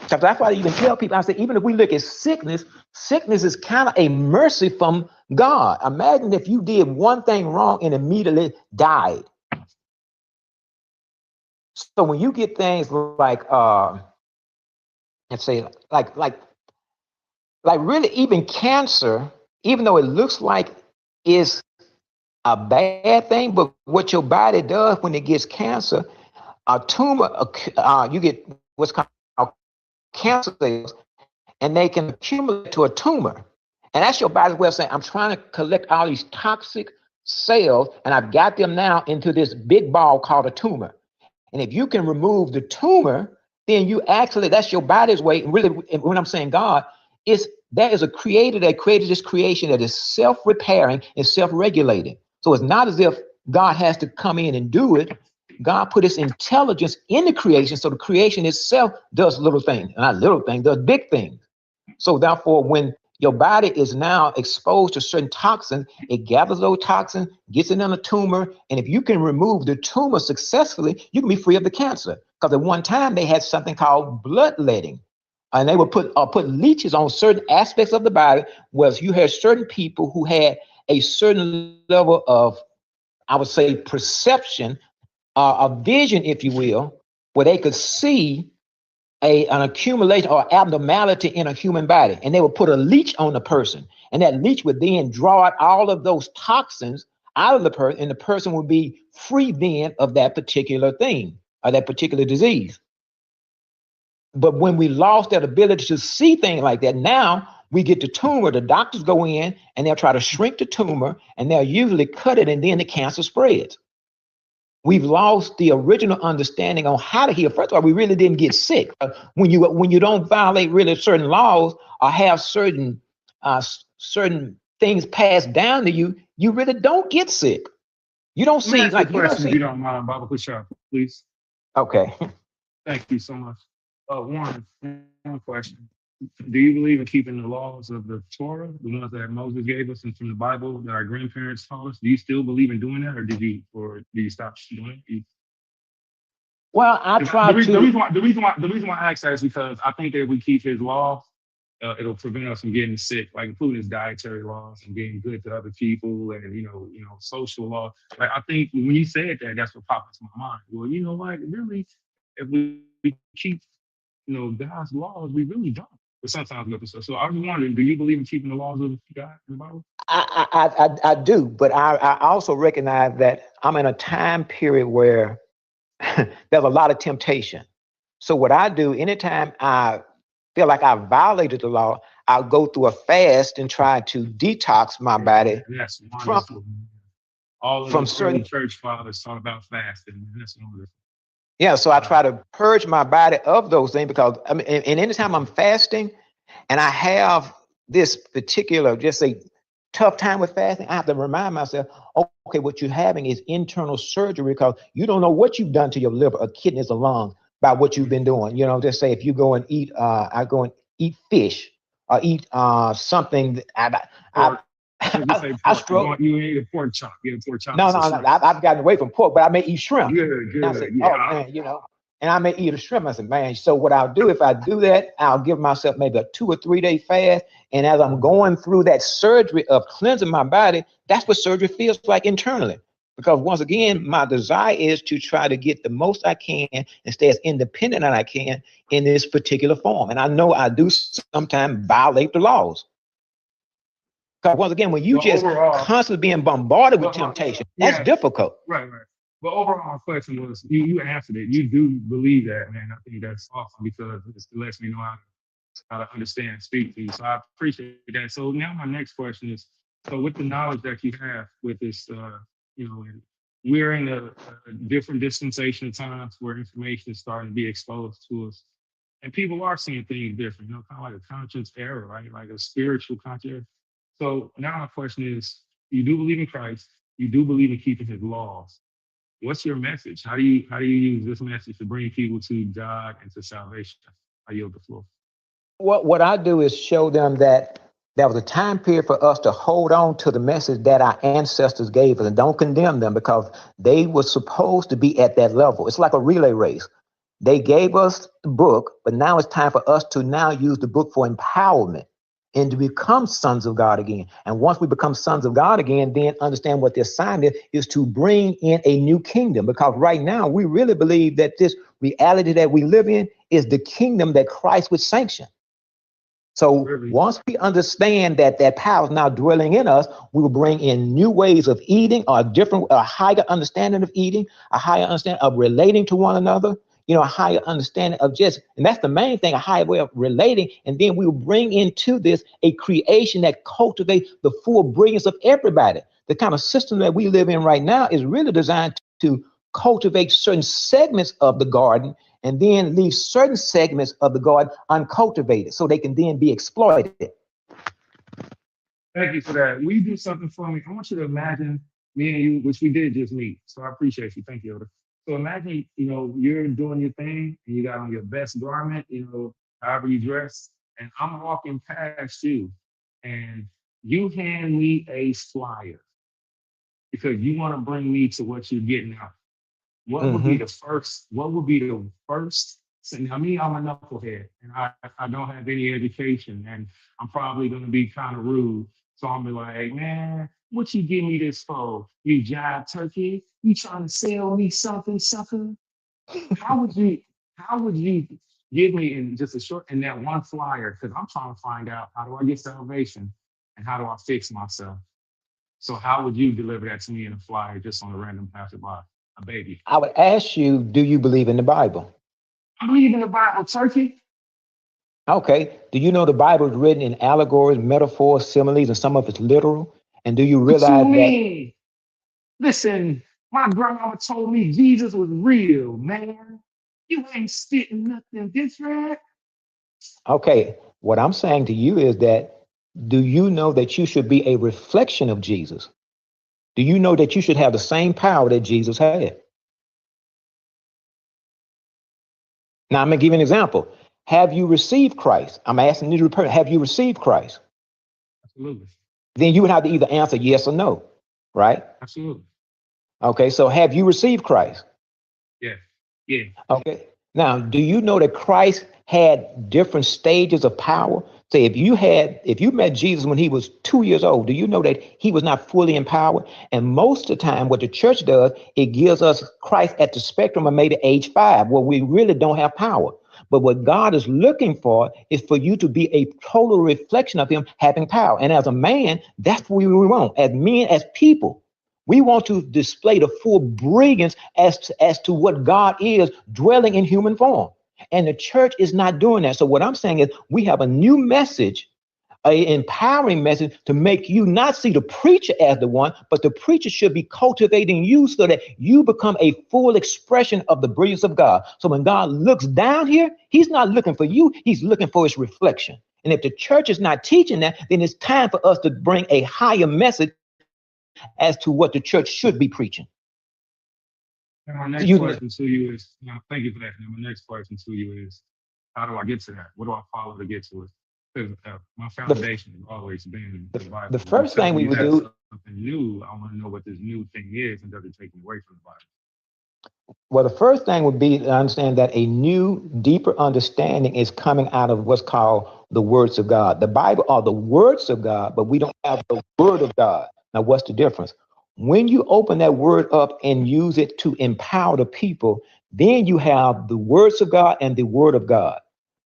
So that's why I even tell people, I say, even if we look at sickness is kind of a mercy from God. Imagine if you did one thing wrong and immediately died. So when you get things like let's say like really even cancer, even though it looks like is a bad thing, but what your body does when it gets cancer, a tumor, you get what's called cancer cells, and they can accumulate to a tumor. And that's your body's way of saying, I'm trying to collect all these toxic cells, and I've got them now into this big ball called a tumor. And if you can remove the tumor, then you actually, that's your body's way. And really, when I'm saying God, there is a creator that created this creation that is self-repairing and self-regulating. So it's not as if God has to come in and do it. God put his intelligence in the creation, so the creation itself does little things, not little things, does big things. So therefore, when your body is now exposed to certain toxins, it gathers those toxins, gets it in a tumor, and if you can remove the tumor successfully, you can be free of the cancer. Because at one time they had something called bloodletting, and they would put leeches on certain aspects of the body, whereas you had certain people who had a certain level of, I would say, perception, a vision, if you will, where they could see an accumulation or abnormality in a human body, and they would put a leech on the person, and that leech would then draw out all of those toxins out of the person, and the person would be free then of that particular thing or that particular disease. But when we lost that ability to see things like that, now we get the tumor. The doctors go in and they'll try to shrink the tumor, and they'll usually cut it, and then the cancer spreads. We've lost the original understanding on how to heal. First of all, we really didn't get sick. When you don't violate really certain laws or have certain things passed down to you, you really don't get sick. You don't see like you don't see. If you don't mind, Baba Kushar, please. Okay. Thank you so much. One question. Do you believe in keeping the laws of the Torah, the ones that Moses gave us and from the Bible that our grandparents taught us? Do you still believe in doing that, or do you stop doing it? Well, I try to. The reason why I ask that is because I think that if we keep his laws, it'll prevent us from getting sick, like including his dietary laws and being good to other people, and social law. Like I think when you said that, that's what popped into my mind. Well, you know, like really, if we keep God's laws, we really don't. But sometimes we have to. So I was wondering, do you believe in keeping the laws of God in the Bible? I do, but I also recognize that I'm in a time period where there's a lot of temptation. So what I do, anytime I feel like I violated the law, I'll go through a fast and try to detox my body from certain church fathers talk about fasting. That's wonderful. Yeah, so I try to purge my body of those things, because I mean, and anytime I'm fasting and I have this particular, just a tough time with fasting, I have to remind myself, okay, what you're having is internal surgery, because you don't know what you've done to your liver or kidneys or lungs by what you've been doing. Just say if you go and eat, I go and eat fish or eat something. I struggle. You ate a pork chop. You ate a pork chop. No. I've gotten away from pork, but I may eat shrimp. Good. And I said, oh man, and I may eat a shrimp. I said, man. So what I'll do, if I do that, I'll give myself maybe a 2 or 3 day fast. And as I'm going through that surgery of cleansing my body, that's what surgery feels like internally. Because once again, my desire is to try to get the most I can and stay as independent as I can in this particular form. And I know I do sometimes violate the laws. Because once again, when you constantly being bombarded with temptation, that's difficult. Right. But overall, my question was, you answered it. You do believe that, man. I think that's awesome, because it lets me know how to understand and speak to you. So I appreciate that. So now my next question is, so with the knowledge that you have with this, we're in a different dispensation of times where information is starting to be exposed to us. And people are seeing things different, kind of like a conscious error, right? Like a spiritual conscious. So now my question is, you do believe in Christ, you do believe in keeping his laws. What's your message? How do you use this message to bring people to God and to salvation? I yield the floor. What I do is show them that there was a time period for us to hold on to the message that our ancestors gave us, and don't condemn them, because they were supposed to be at that level. It's like a relay race. They gave us the book, but now it's time for us to now use the book for empowerment. and to become sons of God again. And once we become sons of God again, then understand what the assignment is to bring in a new kingdom. Because right now we really believe that this reality that we live in is the kingdom that Christ would sanction. So Really? once we understand that that power is now dwelling in us, we will bring in new ways of eating, or a higher understanding of eating, a higher understanding of relating to one another, a higher understanding of and that's the main thing, a higher way of relating. And then we will bring into this a creation that cultivates the full brilliance of everybody. The kind of system that we live in right now is really designed to cultivate certain segments of the garden and then leave certain segments of the garden uncultivated so they can then be exploited. Thank you for that. Will you do something for me? I want you to imagine me and you, which we did just meet. So I appreciate you. Thank you, Elder. So imagine, you're doing your thing and you got on your best garment, however you dress, and I'm walking past you and you hand me a flyer because you want to bring me to what you're getting out. What would be the first? What would be the first? So now, me, I'm a knucklehead, and I don't have any education, and I'm probably going to be kind of rude. So I'm be like, hey, man, what you give me this for? You jive turkey? You trying to sell me something, sucker? How would you? How would you give me in just in that one flyer? Because I'm trying to find out how do I get salvation, and how do I fix myself? So how would you deliver that to me in a flyer just on a random passerby? A baby. I would ask you, do you believe in the Bible? I believe in the Bible, turkey. Okay. Do you know the Bible is written in allegories, metaphors, similes, and some of it's literal? And do you What you realize that? mean? Listen, my grandmama told me Jesus was real, man. You ain't spitting nothing different. Okay. What I'm saying to you is that, do you know that you should be a reflection of Jesus? Do you know that you should have the same power that Jesus had? Now, I'm going to give you an example. Have you received Christ? I'm asking you to repeat, have you received Christ? Absolutely. Then you would have to either answer yes or no, right? Absolutely. Okay, so have you received Christ? Yeah. Yeah. Okay. Now, do you know that Christ had different stages of power? Say, if you met Jesus when he was 2 years old, do you know that he was not fully empowered? And most of the time, what the church does, it gives us Christ at the spectrum of maybe age 5, where we really don't have power. But what God is looking for is for you to be a total reflection of him having power. And as a man, that's what we want. As men, as people, we want to display the full brilliance as to what God is dwelling in human form. And the church is not doing that. So what I'm saying is we have a new message, an empowering message to make you not see the preacher as the one, but the preacher should be cultivating you so that you become a full expression of the brilliance of God. So when God looks down here, he's not looking for you, he's looking for his reflection. And if the church is not teaching that, then it's time for us to bring a higher message as to what the church should be preaching. And my next question to you is, thank you for that. And my next question to you is, how do I get to that? What do I follow to get to it? Because my foundation has always been the Bible. The first thing we would do, something new, I want to know what this new thing is and does it take me away from the Bible? well, the first thing would be to understand that a new, deeper understanding is coming out of what's called the words of God. The Bible are the words of God, but we don't have the word of God. Now, what's the difference? When you open that word up and use it to empower the people, then you have the words of God and the word of God.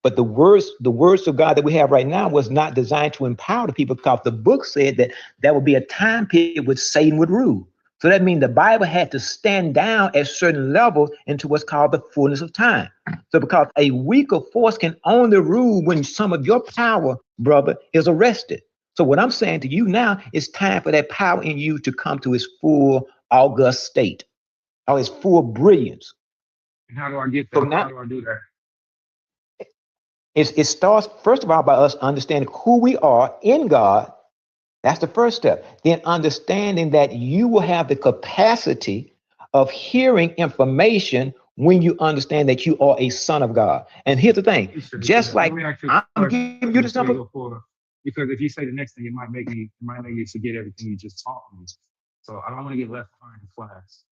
But the words of God that we have right now was not designed to empower the people, because the book said that there would be a time period which Satan would rule. So that means the Bible had to stand down at certain levels into what's called the fullness of time. So because a weaker force can only rule when some of your power, brother, is arrested. So what I'm saying to you now, it's time for that power in you to come to its full august state, or its full brilliance. And how do I get that? So now, how do I do that? It starts, first of all, by us understanding who we are in God. That's the first step. Then understanding that you will have the capacity of hearing information when you understand that you are a son of God. And here's the thing, just like I'm giving you the simple. Because if you say the next thing, it might make me forget everything you just taught me. So I don't want to get left behind in class.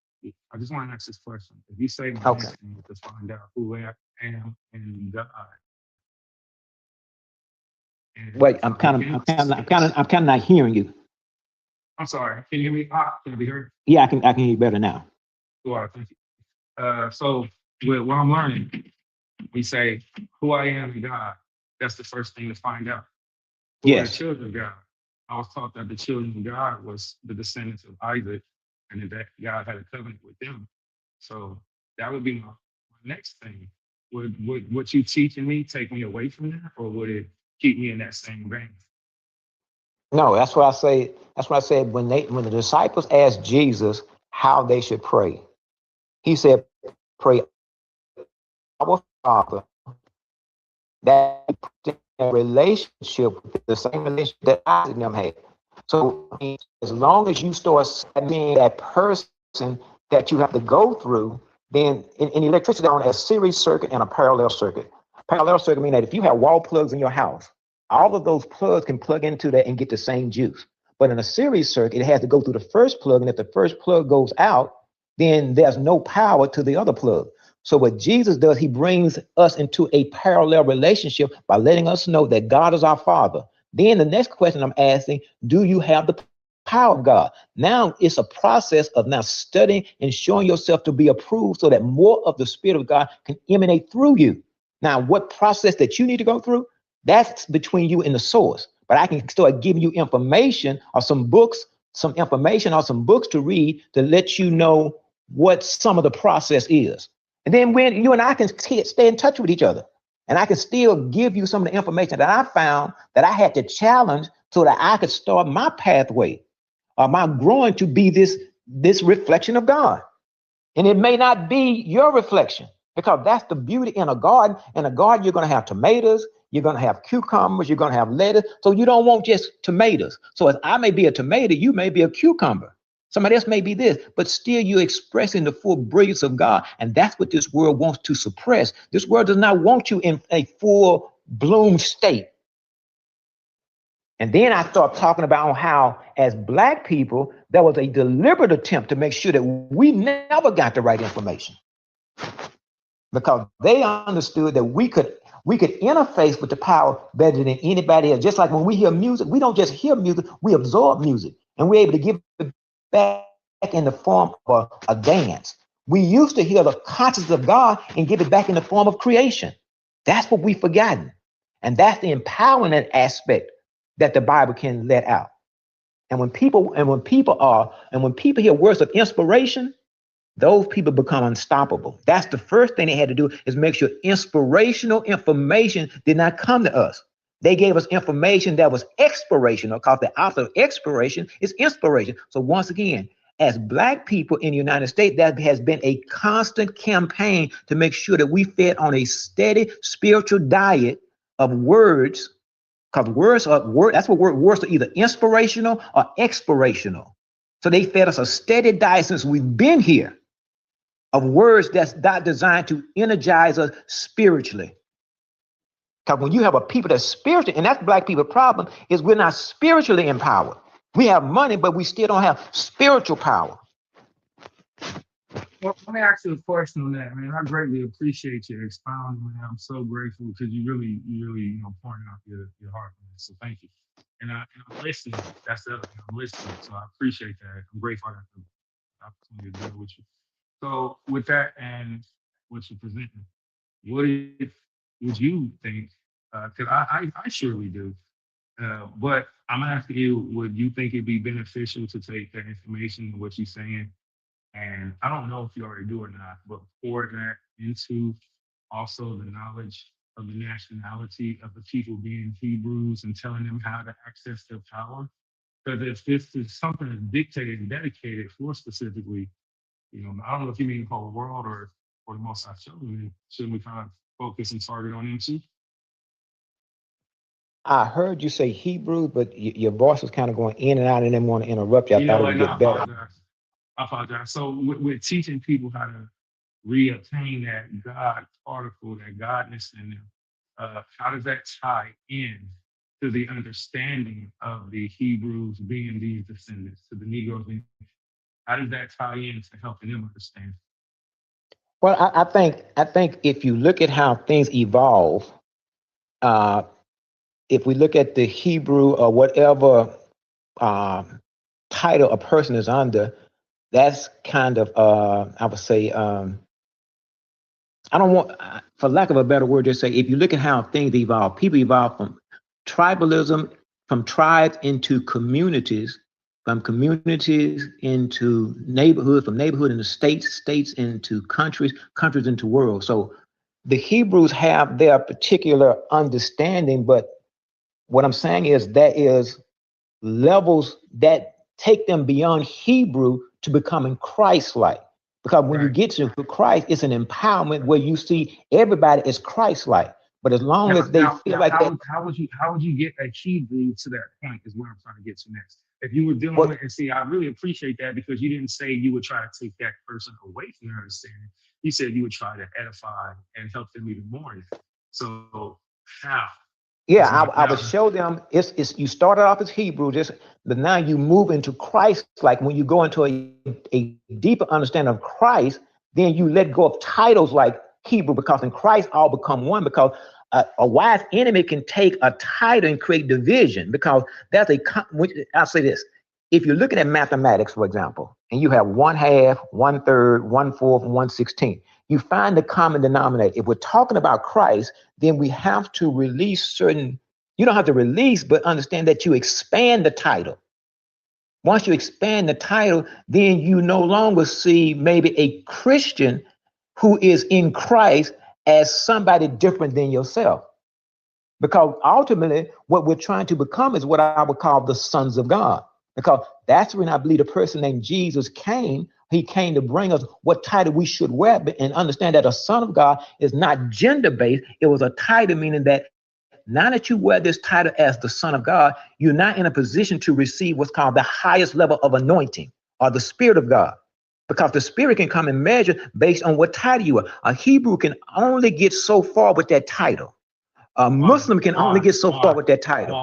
I just want to ask this question. If you say my next thing to find out who I am in God, And Wait, I'm kind of not hearing you. I'm sorry. Can you hear me? Can I be heard? Yeah, I can hear you better now. Well, thank you. So with what I'm learning, we say who I am in God. That's the first thing to find out. Who are the Yes. children of God? I was taught that the children of God was the descendants of Isaac, and that God had a covenant with them. So that would be my next thing. Would what you teaching me take me away from that, or would it keep me in that same vein? No, that's what I say. That's what I said when the disciples asked Jesus how they should pray. He said, "Pray, our Father." That relationship with the same relationship that Isaac and them had. So as long as you start being that person that you have to go through, then in electricity on a series circuit and a parallel circuit. Parallel circuit means that if you have wall plugs in your house, all of those plugs can plug into that and get the same juice. But in a series circuit, it has to go through the first plug, and if the first plug goes out, then there's no power to the other plug. So what Jesus does, he brings us into a parallel relationship by letting us know that God is our Father. Then the next question I'm asking, do you have the power of God? Now it's a process of now studying and showing yourself to be approved so that more of the Spirit of God can emanate through you. Now, what process that you need to go through, that's between you and the source. But I can start giving you information or some books, some information or some books to read to let you know what some of the process is. And then when you and I can stay in touch with each other, and I can still give you some of the information that I found that I had to challenge so that I could start my pathway or my growing to be this reflection of God. And it may not be your reflection, because that's the beauty in a garden. In a garden, you're going to have tomatoes, you're going to have cucumbers, you're going to have lettuce. So you don't want just tomatoes. So as I may be a tomato, you may be a cucumber. Somebody else may be this, but still you're expressing the full brilliance of God. And that's what this world wants to suppress. This world does not want you in a full bloom state. And then I start talking about how, as Black people, there was a deliberate attempt to make sure that we never got the right information, because they understood that we could interface with the power better than anybody else. Just like when we hear music, we don't just hear music, we absorb music, and we're able to give it back in the form of a dance. We used to hear the consciousness of God and give it back in the form of creation. That's what we've forgotten. And that's the empowerment aspect that the Bible can let out. And when people hear words of inspiration, those people become unstoppable. That's the first thing they had to do, is make sure inspirational information did not come to us. They gave us information that was expirational, because the opposite of expiration is inspiration. So once again, as Black people in the United States, that has been a constant campaign to make sure that we fed on a steady spiritual diet of words, because words that's what words are, either inspirational or expirational. So they fed us a steady diet since we've been here of words that's not designed to energize us spiritually. Because when you have a people that's spiritual, and that's Black people's problem, is we're not spiritually empowered. We have money, but we still don't have spiritual power. Well, let me ask you a question on that, man. I greatly appreciate you expounding, man. I'm so grateful because you really, pouring out your heart, man. So thank you. And I'm listening. That's the other thing. I'm listening. So I appreciate that. I'm grateful I got the opportunity to deal with you. So with that and what you're presenting, would you think? Because I surely do. But I'm asking you, would you think it'd be beneficial to take that information, what you're saying, and I don't know if you already do or not, but pour that into also the knowledge of the nationality of the people being Hebrews and telling them how to access their power? Because if this is something that's dictated and dedicated for specifically, I don't know if you mean the whole world or the Most High children, shouldn't we kind of focus and target on them too? I heard you say Hebrew, but your voice was kind of going in and out, and didn't want to interrupt you. I thought it would get better. I apologize. So we're teaching people how to reobtain that God particle, that Godness in them. How does that tie in to the understanding of the Hebrews being these descendants, to the Negroes? How does that tie in to helping them understand? Well, I think if you look at how things evolve, if we look at the Hebrew or whatever title a person is under, that's kind of, I would say, I don't want, for lack of a better word, just say, if you look at how things evolve, people evolve from tribalism, from tribes into communities, from communities into neighborhood, from neighborhood into states, states into countries, countries into world. So the Hebrews have their particular understanding, but what I'm saying is there is levels that take them beyond Hebrew to becoming Christ-like. Because when you get to Christ, it's an empowerment where you see everybody as Christ-like. But as long as they feel like that, how would you get a Hebrew to that point is what I'm trying to get to next. If you were dealing with, and see, I really appreciate that, because you didn't say you would try to take that person away from their understanding. You said you would try to edify and help them even more. So how? Yeah, I would show them it's you started off as Hebrew, but now you move into Christ. Like when you go into a deeper understanding of Christ, then you let go of titles like Hebrew, because in Christ all become one. Because a wise enemy can take a title and create division, because I'll say this. If you're looking at mathematics, for example, and you have 1/2, 1/3, 1/4, and 1/16, you find the common denominator. If we're talking about Christ, then we have to release certain, you don't have to release, but understand that you expand the title. Once you expand the title, then you no longer see maybe a Christian who is in Christ as somebody different than yourself. Because ultimately, what we're trying to become is what I would call the sons of God. Because that's when I believe a person named Jesus came. He came to bring us what title we should wear, and understand that a son of God is not gender-based. It was a title, meaning that now that you wear this title as the son of God, you're not in a position to receive what's called the highest level of anointing, or the Spirit of God. Because the Spirit can come and measure based on what title you are. A Hebrew can only get so far with that title. A Muslim can only get so far with that title.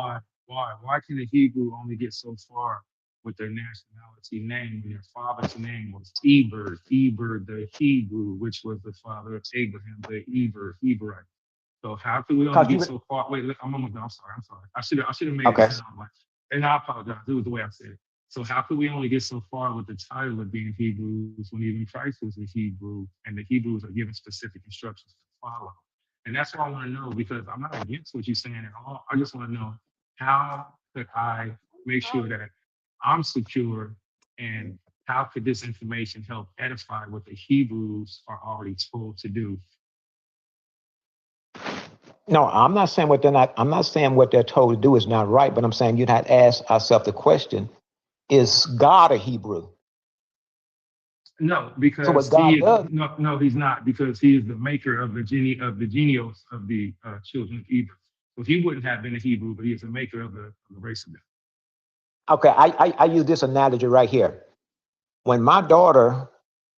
Why can a Hebrew only get so far with their nationality name when their father's name was Eber the Hebrew, which was the father of Abraham, the Heberite. So how can we only get so far? Wait, I'm almost done. I'm sorry. I should have made it sound like, and I apologize. It was the way I said it. So how could we only get so far with the title of being Hebrews when even Christ was a Hebrew, and the Hebrews are given specific instructions to follow? And that's what I want to know, because I'm not against what you're saying at all. I just want to know, how could I make sure that I'm secure, and how could this information help edify what the Hebrews are already told to do? No, I'm not saying I'm not saying what they're told to do is not right, but I'm saying you'd have to ask ourselves the question, is God a Hebrew? No, because he's not, because he is the maker of the geneos of the children of Hebrew. So he wouldn't have been a Hebrew, but he is the maker of the race of them. Okay, I use this analogy right here. When my daughter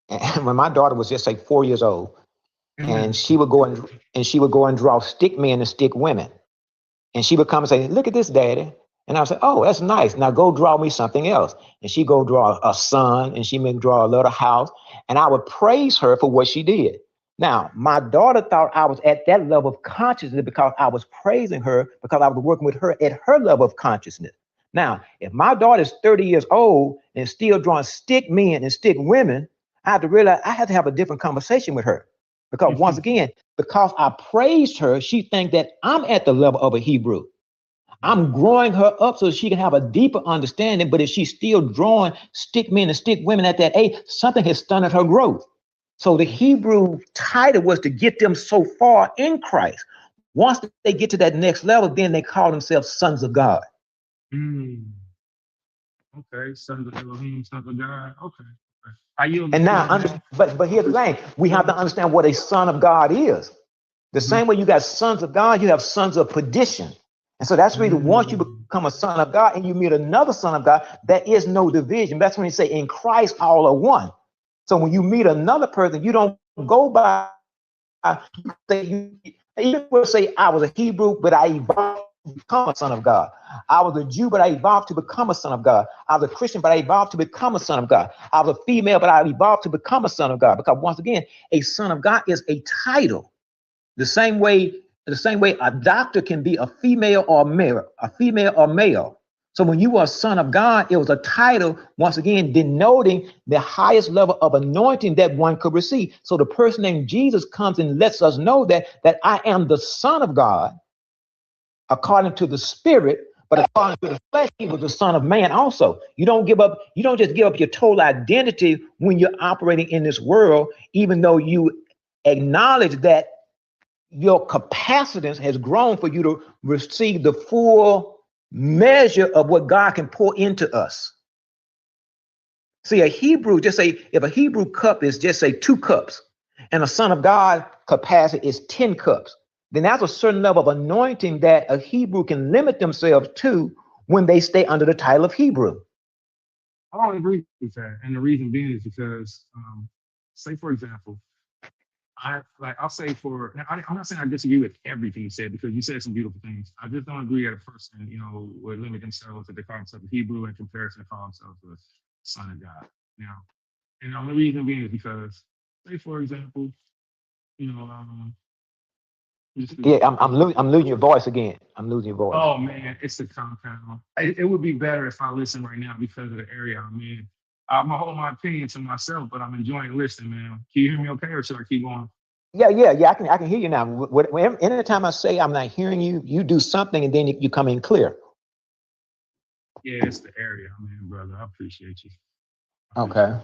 was just like 4 years old, and she would go and draw stick men and stick women, and she would come and say, "Look at this, Daddy." And I would say, "Oh, that's nice. Now go draw me something else." And she go draw a sun, and she may draw a little house, and I would praise her for what she did. Now, my daughter thought I was at that level of consciousness because I was praising her, because I was working with her at her level of consciousness. Now, if my daughter is 30 years old and still drawing stick men and stick women, I have to realize I have to have a different conversation with her. Because once again, because I praised her, she thinks that I'm at the level of a Hebrew. I'm growing her up so she can have a deeper understanding. But if she's still drawing stick men and stick women at that age, something has stunted her growth. So the Hebrew title was to get them so far in Christ. Once they get to that next level, then they call themselves sons of God. Okay, sons of Elohim, sons of God. Okay. And now, but here's the thing: we have to understand what a son of God is. The same way you got sons of God, you have sons of perdition. And so that's really, once you become a son of God and you meet another son of God, there is no division. That's when you say in Christ all are one. So when you meet another person, you don't go by, you will say, I was a Hebrew, but I evolved to become a son of God. I was a Jew, but I evolved to become a son of God. I was a Christian, but I evolved to become a son of God. I was a female, but I evolved to become a son of God. Because once again, a son of God is a title. The same way The same way a doctor can be a female or male. So when you were a son of God, it was a title, once again, denoting the highest level of anointing that one could receive. So the person named Jesus comes and lets us know that I am the Son of God, according to the Spirit, but according to the flesh, he was the Son of Man also. You don't just give up your total identity when you're operating in this world, even though you acknowledge that your capacitance has grown for you to receive the full measure of what God can pour into us. See, if a Hebrew cup is just say 2 cups, and a son of God capacity is 10 cups, then that's a certain level of anointing that a Hebrew can limit themselves to when they stay under the title of Hebrew. I don't agree with that. And the reason being is because, say, for example, I'll say I'm not saying I disagree with everything you said, because you said some beautiful things. I just don't agree that a person, would limit themselves to the concept of Hebrew in comparison to the concept of the Son of God. Now, and the only reason being is because, say, for example, Yeah, I'm losing your voice again. I'm losing your voice. Oh man, it's the compound. It would be better if I listen right now because of the area I'm in. I'm gonna hold my opinion to myself, but I'm enjoying listening, man. Can you hear me okay, or should I keep going? Yeah. I can hear you now. Anytime I say I'm not hearing you, you do something and then you come in clear. Yeah, it's the area I'm in, brother. I appreciate you. Okay.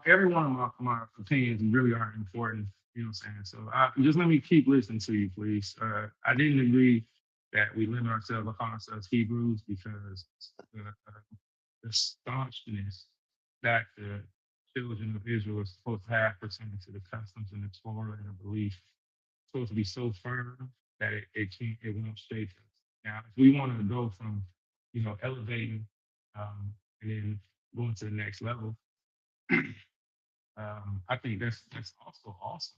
Every one of my opinions really are important. You know what I'm saying? So just let me keep listening to you, please. I didn't agree that we limit ourselves upon ourselves Hebrews because the staunchness that the children of Israel are supposed to have pertaining to the customs and the Torah and the belief supposed to be so firm that it won't shake us. Now, if we want to go from, elevating and then going to the next level, I think that's also awesome.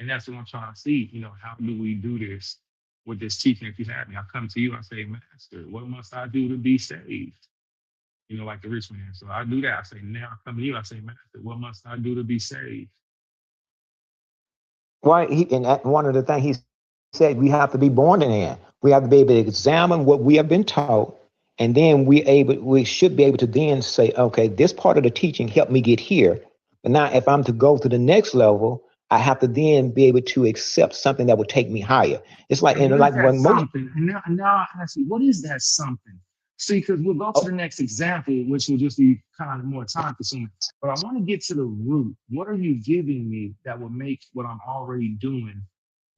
And that's what I'm trying to see, how do we do this with this teaching that you have me? I come to you, I say, Master, what must I do to be saved? Like the rich man. So I do that. I say, now I come to you, I say, Master, what must I do to be saved? Well, one of the things he said, we have to be born again. We have to be able to examine what we have been taught, and then we should be able to then say, okay, this part of the teaching helped me get here. But now, if I'm to go to the next level, I have to then be able to accept something that will take me higher. It's like, And like when something. And now I ask you, what is that something? See, because we'll go to the next example, which will just be kind of more time consuming. But I want to get to the root. What are you giving me that will make what I'm already doing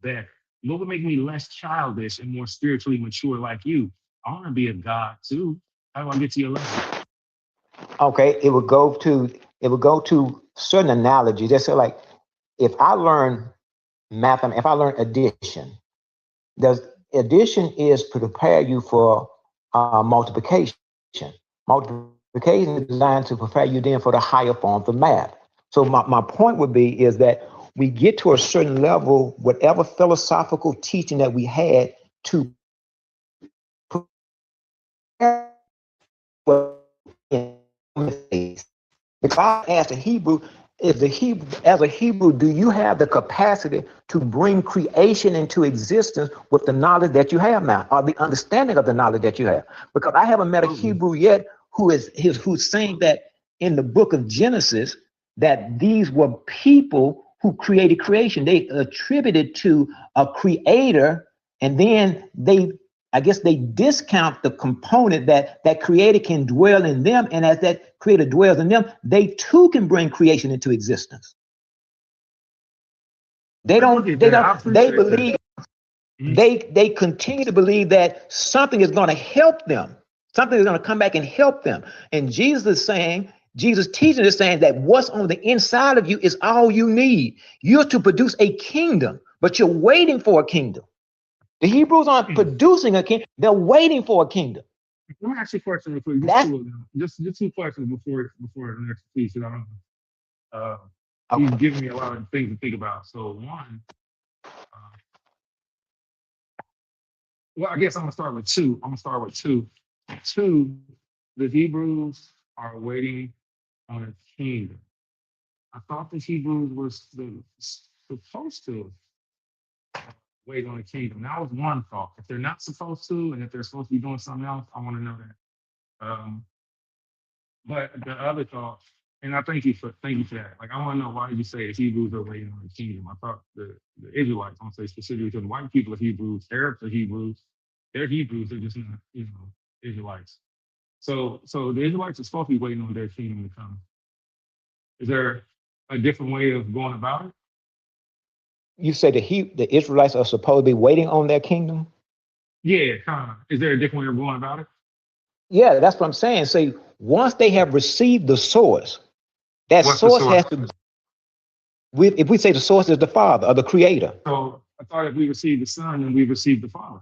better? What would make me less childish and more spiritually mature like you? I want to be a God too. How do I get to your level? Okay, it would go to certain analogies. Just say like, if I learn if I learn addition, addition is to prepare you for multiplication. Multiplication is designed to prepare you then for the higher forms of math. So my point would be is that we get to a certain level, whatever philosophical teaching that we had to prepare. Because I asked a Hebrew, as a Hebrew, do you have the capacity to bring creation into existence with the knowledge that you have now, or the understanding of the knowledge that you have? Because I haven't met a Hebrew yet who's saying that in the book of Genesis that these were people who created creation. They attributed to a creator, and then I guess they discount the component that creator can dwell in them, and as that creator dwells in them, they too can bring creation into existence. They believe they continue to believe that something is going to help them. Something is going to come back and help them. And Jesus teaching is saying that what's on the inside of you is all you need. You're to produce a kingdom, but you're waiting for a kingdom. The Hebrews aren't producing a kingdom; they're waiting for a kingdom. Let me ask you a question real quick. Just 2 questions before the next piece. He's giving me a lot of things to think about. So one, well, I guess I'm gonna start with two. Two, the Hebrews are waiting on a kingdom. I thought the Hebrews were supposed to waiting on the kingdom. That was one thought. If they're not supposed to, and if they're supposed to be doing something else, I want to know that. But the other thought, and I thank you for that. Like, I want to know, why did you say the Hebrews are waiting on the kingdom? I thought the Israelites, I don't say specifically to the white people are Hebrews, Arabs are Hebrews. They're Hebrews, they're just not, Israelites. So the Israelites are supposed to be waiting on their kingdom to come. Is there a different way of going about it? You say the Israelites are supposed to be waiting on their kingdom? Yeah, kind of. Is there a different way of going about it? Yeah, that's what I'm saying. See, once they have received the source, that What's the source source? has to, if we say the source is the Father or the Creator. So I thought if we received the Son, then we received the Father.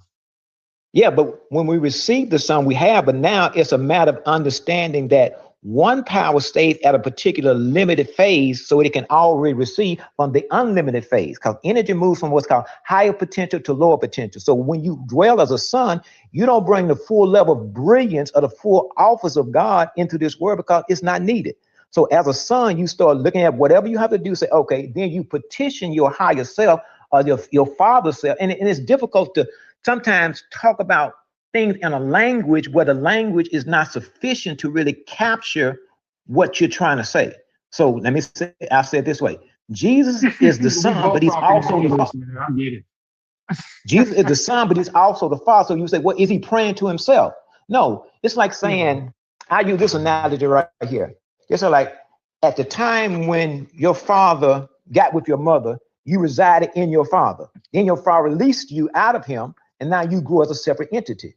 Yeah, but when we receive the Son, we have, but now it's a matter of understanding that one power stays at a particular limited phase so it can already receive from the unlimited phase, because energy moves from what's called higher potential to lower potential. So when you dwell as a son, you don't bring the full level of brilliance or the full office of God into this world because it's not needed. So as a son, you start looking at whatever you have to do, say, okay, then you petition your higher self or your father's self. And it's difficult to sometimes talk about things in a language where the language is not sufficient to really capture what you're trying to say. So let me say, I'll say it this way. Jesus is the Son, but he's also the Father. I get it. Jesus is the Son, but he's also the Father. So you say, well, is he praying to himself? No, it's like saying, I use this analogy right here. It's like at the time when your father got with your mother, you resided in your father. Then your father released you out of him, and now you grew as a separate entity.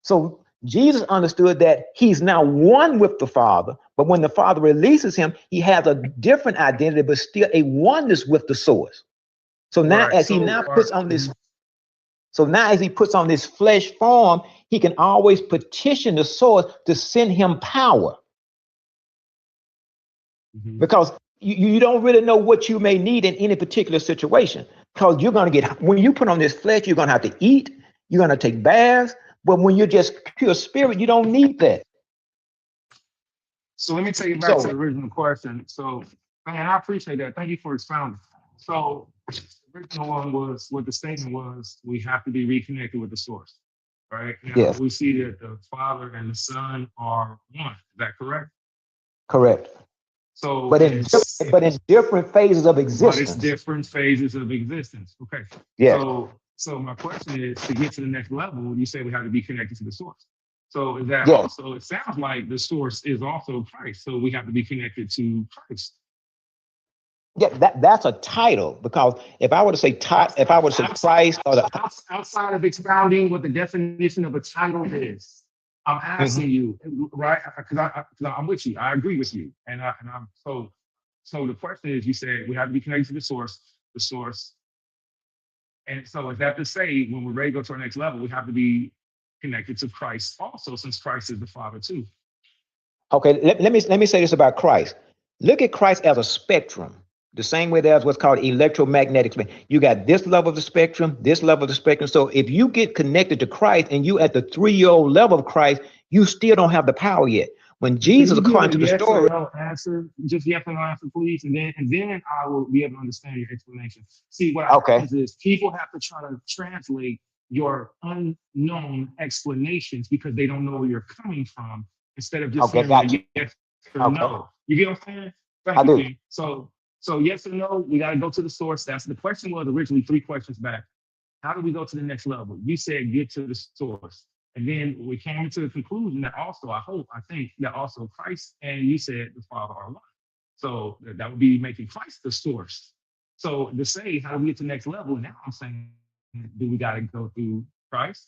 So Jesus understood that he's now one with the Father, but when the Father releases him, he has a different identity, but still a oneness with the source. So now, as he now puts on this, so now as he puts on this flesh form, he can always petition the source to send him power. Because you don't really know what you may need in any particular situation. Because you're going to get, when you put on this flesh, you're going to have to eat, you're going to take baths. But when you're just pure spirit, you don't need that. So let me take you back to the original question. So, man, I appreciate that. Thank you for expounding. So the original one was, what the statement was, we have to be reconnected with the source, right? Now, yes. We see that the Father and the Son are one. Is that correct? Correct. So, but in different phases of existence. But it's different phases of existence. Okay. Yes. So my question is, to get to the next level, you say we have to be connected to the source. So is that yes. Also, it sounds like the source is also Christ. So we have to be connected to Christ. Yeah, that's a title, because if I were to say Christ or outside of expounding what the definition of a title is, I'm asking you, right? Because I'm with you. I agree with you, and I'm so. So the question is, you said we have to be connected to the source. And so is that to say, when we're ready to go to our next level, we have to be connected to Christ also, since Christ is the Father too? Okay, let me say this about Christ. Look at Christ as a spectrum. The same way there's what's called electromagnetic spectrum. You got this level of the spectrum, this level of the spectrum. So if you get connected to Christ and you at the 3-year-old level of Christ, you still don't have the power yet. When Jesus, according to the story, just yes or no answer, please, and then I will be able to understand your explanation. See, what happens is people have to try to translate your unknown explanations because they don't know where you're coming from, instead of just saying yes or no. You get what I'm saying? Thank you, King. So yes or no, we got to go to the source. That's the question. Was originally 3 questions back. How do we go to the next level? You said get to the source. And then we came to the conclusion that also, I think that also Christ and you said the Father are one. So that would be making Christ the source. So to say, how do we get to the next level? Now I'm saying, do we got to go through Christ?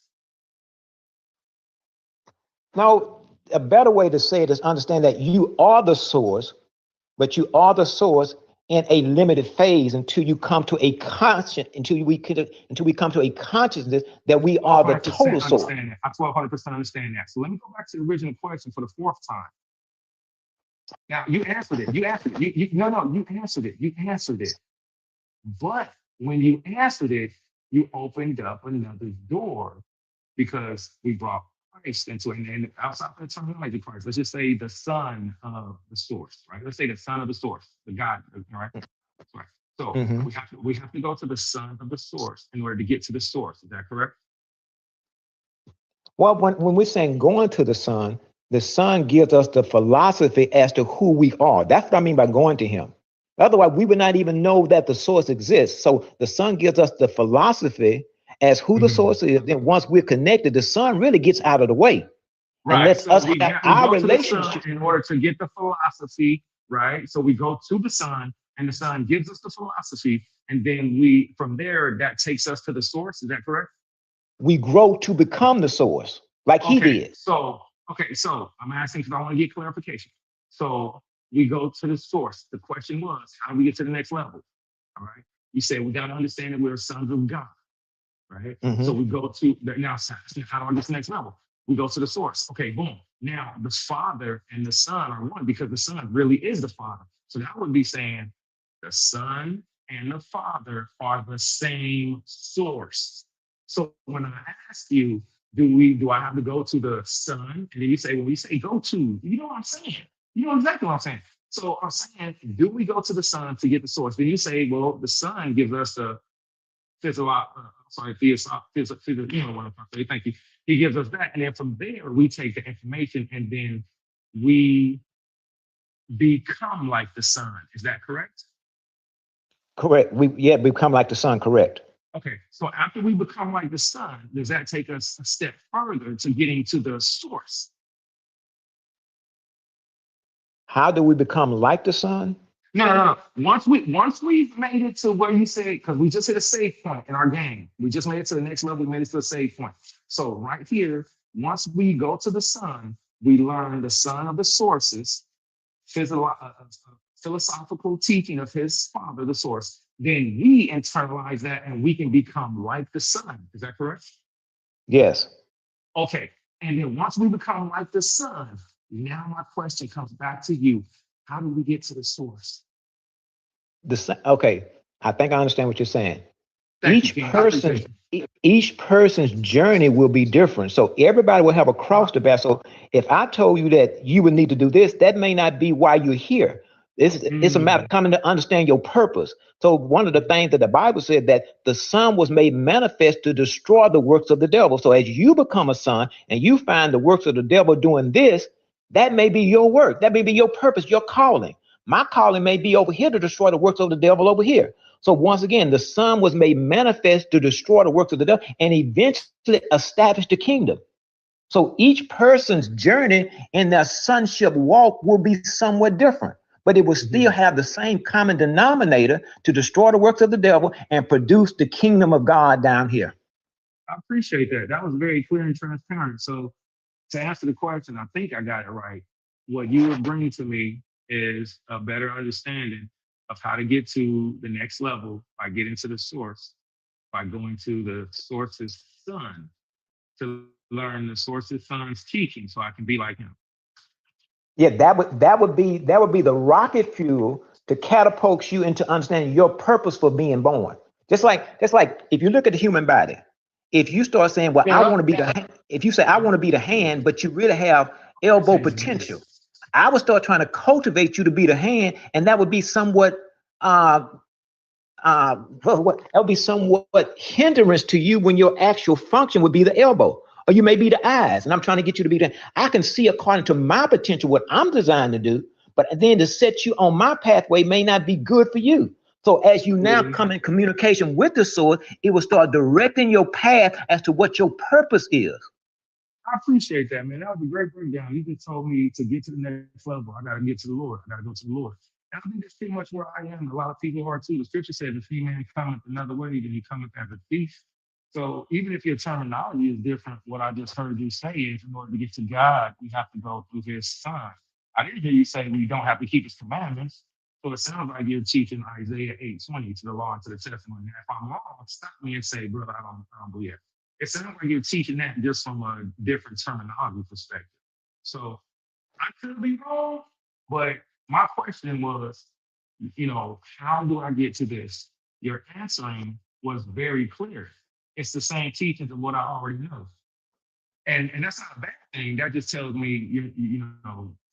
No, a better way to say it is understand that you are the source, but you are the source in a limited phase until you come to a until we come to a consciousness that we are the total source. Understand that. I 1200% understand that. So let me go back to the original question for the 4th time. Now you answered it. You answered it. You answered it. You answered it. But when you answered it, you opened up another door, because we brought Christ into it. And outside of the terminology of Christ, let's just say the Son of the source, right? Let's say the Son of the source, the God, right? Right. So Mhm. we have to go to the son of the source in order to get to the source. Is that correct? Well, when we're saying going to the Son gives us the philosophy as to who we are. That's what I mean by going to Him. Otherwise, we would not even know that the source exists. So the Son gives us the philosophy as who the Mhm. source is. Then once we're connected, the Son really gets out of the way and Right. lets So us have we our go to the sun relationship. in order to get the philosophy, right? So we go to the sun and the sun gives us the philosophy. And then we, from there, that takes us to the source. Is that correct? We grow to become the source, like He Okay. did. So I'm asking because I want to get clarification. So we go to the source. The question was, how do we get to the next level? All right. You say we got to understand that we're sons of God, right? So Mhm. we go to the now, how do I get to the next level? We go to the source. Okay, boom. Now the Father and the Son are one because the Son really is the Father. So that would be saying the Son and the Father are the same source. So when I ask you, do I have to go to the Son? And then you say, when we say go to, you know what I'm saying? You know exactly what I'm saying. So I'm saying, do we go to the Son to get the source? Then you say, well, the Son gives us the you know what I'm trying to say. Thank you. He gives us that. And then from there, we take the information and then we become like the Son. Is that correct? Correct. We become like the Son. Correct. Okay. So after we become like the Son, does that take us a step further to getting to the source? How do we become like the Son? No. Once we've made it to where you say, because we just hit a save point in our game. We just made it to the next level, we made it to a save point. So right here, once we go to the sun, we learn the son of the sources, philosophical teaching of his father, the source. Then we internalize that and we can become like the son. Is that correct? Yes. Okay. And then once we become like the son, now my question comes back to you. How do we get to the source? Okay. I think I understand what you're saying. Thank you, King. I appreciate you. Each person's journey will be different. So everybody will have a cross to bear. So if I told you that you would need to do this, that may not be why you're here. It's a matter of Mm, coming to understand your purpose. So one of the things that the Bible said that the Son was made manifest to destroy the works of the devil. So as you become a son and you find the works of the devil doing this, that may be your work. That may be your purpose, your calling. My calling may be over here to destroy the works of the devil over here. So once again, the Son was made manifest to destroy the works of the devil and eventually establish the kingdom. So each person's journey in their sonship walk will be somewhat different, but it will still mhm. have the same common denominator to destroy the works of the devil and produce the kingdom of God down here. I appreciate that. That was very clear and transparent. So to answer the question, I think I got it right. What you were bringing to me is a better understanding of how to get to the next level by getting to the source, by going to the source's son, to learn the source's son's teaching so I can be like him. Yeah, that would be the rocket fuel to catapult you into understanding your purpose for being born. Just like if you look at the human body, if you start saying, "Well, I Yeah. want to be if you say I want to be the hand, but you really have elbow potential, I would start trying to cultivate you to be the hand, and that would be somewhat uh that would be somewhat hindrance to you when your actual function would be the elbow. Or you may be the eyes, and I'm trying to get you to be the. I can see according to my potential what I'm designed to do, but then to set you on my pathway may not be good for you. So as you now Absolutely. come in communication with the source, it will start directing your path as to what your purpose is. I appreciate that, man. That was a great breakdown. You just told me to get to the next level. I got to get to the Lord. I got to go to the Lord. And I think that's pretty much where I am. A lot of people are too. The scripture says, if any man cometh another way, then he cometh as a thief. So even if your terminology is different, what I just heard you say is in order to get to God, we have to go through his son. I didn't hear you say we don't have to keep his commandments. So it sounds like you're teaching Isaiah 8:20 to the law and to the testimony. And if I'm wrong, stop me and say, brother, I don't believe it. It sounds like you're teaching that just from a different terminology perspective. So I could be wrong, but my question was, how do I get to this? Your answering was very clear. It's the same teachings of what I already know. And that's not a bad thing. That just tells me,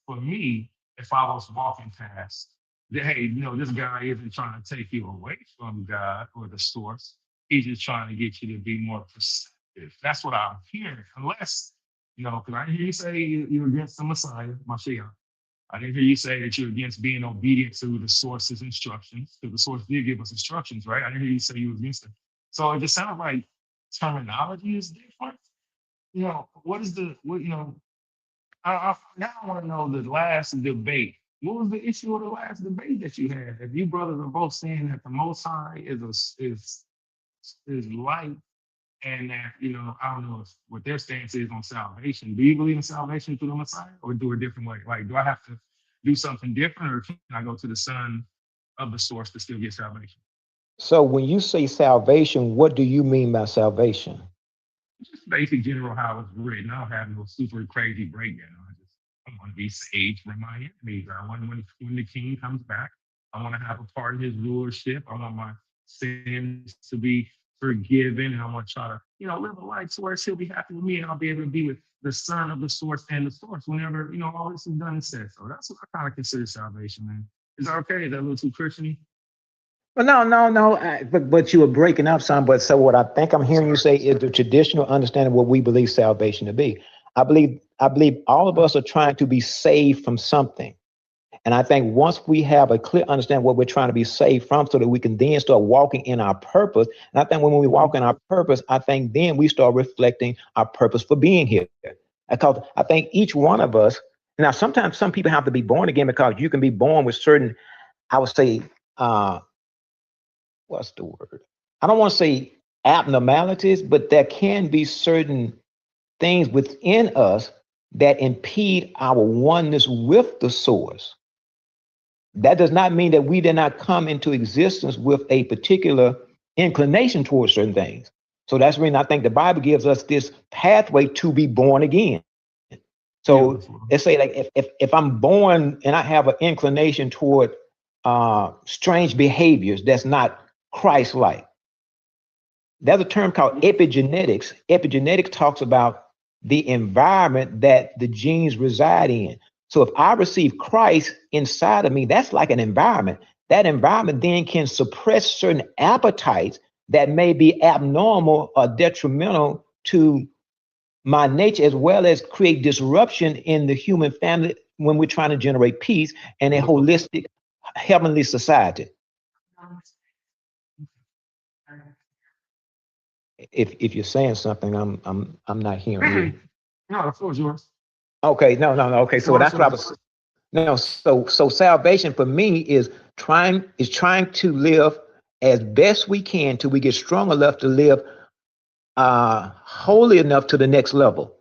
for me, if I was walking past that, hey, this guy isn't trying to take you away from God or the source. He's just trying to get you to be more perceptive. That's what I'm hearing. Unless, because I didn't hear you say you're against the Messiah, Mashiach. I didn't hear you say that you're against being obedient to the source's instructions, because the source did give us instructions, right? I didn't hear you say you were against it. So it just sounds like terminology is different. What is now I want to know the last debate. What was the issue of the last debate that you had? If you brothers are both saying that the Most High is light, and that I don't know what their stance is on salvation. Do you believe in salvation through the Messiah, or do it a different way? Like, do I have to do something different, or can I go to the Son of the source to still get salvation? So when you say salvation, what do you mean by salvation? Just basic general how it's written. I don't have no super crazy breakdown. I want to be saved from my enemies. I want when the King comes back, I want to have a part of his rulership. I want my sins to be forgiven, and I want to try to, live a life to where he'll be happy with me, and I'll be able to be with the Son of the source and the source whenever, all this is done and said. So that's what I kind of consider salvation, man. Is that okay? Is that a little too Christian-y? Well, no. But you were breaking up some. But so what I think I'm hearing you say is the traditional understanding of what we believe salvation to be. I believe all of us are trying to be saved from something. And I think once we have a clear understanding of what we're trying to be saved from, so that we can then start walking in our purpose. And I think when we walk in our purpose, I think then we start reflecting our purpose for being here. Because I think each one of us, now sometimes some people have to be born again, because you can be born with certain, I would say, what's the word? I don't want to say abnormalities, but there can be certain things within us that impede our oneness with the source. That does not mean that we did not come into existence with a particular inclination towards certain things. So that's when I think the Bible gives us this pathway to be born again. So let's say, like, if I'm born and I have an inclination toward strange behaviors that's not Christ-like, there's a term called epigenetics. Epigenetics talks about the environment that the genes reside in. So if I receive Christ inside of me, that's like an environment. That environment then can suppress certain appetites that may be abnormal or detrimental to my nature, as well as create disruption in the human family when we're trying to generate peace and a holistic heavenly society. If you're saying something, I'm not hearing you. No, the floor is yours. Okay, no. Okay, so that's what I was. No, so salvation for me is trying to live as best we can till we get strong enough to live holy enough to the next level.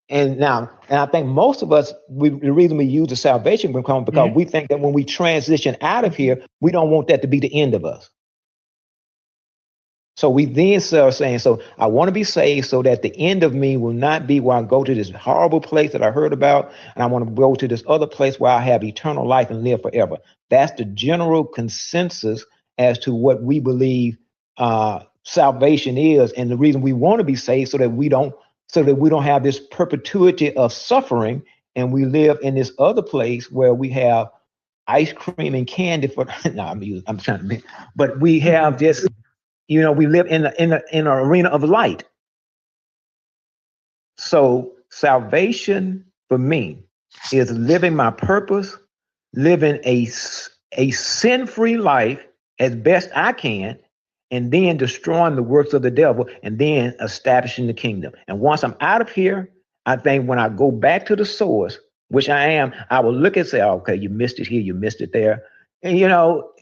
And I think most of us, the reason we use the salvation because we think that when we transition out of here, we don't want that to be the end of us. So we then start saying, so I want to be saved so that the end of me will not be where I go to this horrible place that I heard about, and I want to go to this other place where I have eternal life and live forever. That's the general consensus as to what we believe salvation is, and the reason we want to be saved so that we don't have this perpetuity of suffering, and we live in this other place where we have ice cream and candy for. No, I'm trying to be, but we have this. We live in an arena of light. So salvation for me is living my purpose, living a sin-free life as best I can, and then destroying the works of the devil, and then establishing the kingdom. And once I'm out of here, I think when I go back to the source, which I am, I will look and say, okay, you missed it here, you missed it there. And,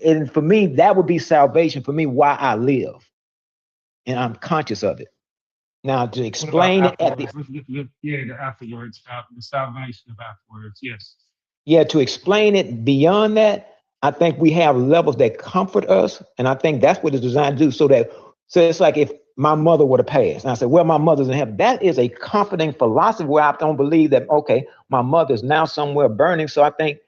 and for me, that would be salvation for me, why I live. And I'm conscious of it. Now, to explain it at the afterwards, the salvation of afterwards, yes. Yeah, to explain it beyond that, I think we have levels that comfort us. And I think that's what it's designed to do. So it's like if my mother would have passed, and I said, well, my mother's in heaven. That is a comforting philosophy where I don't believe that, okay, my mother's now somewhere burning. So I think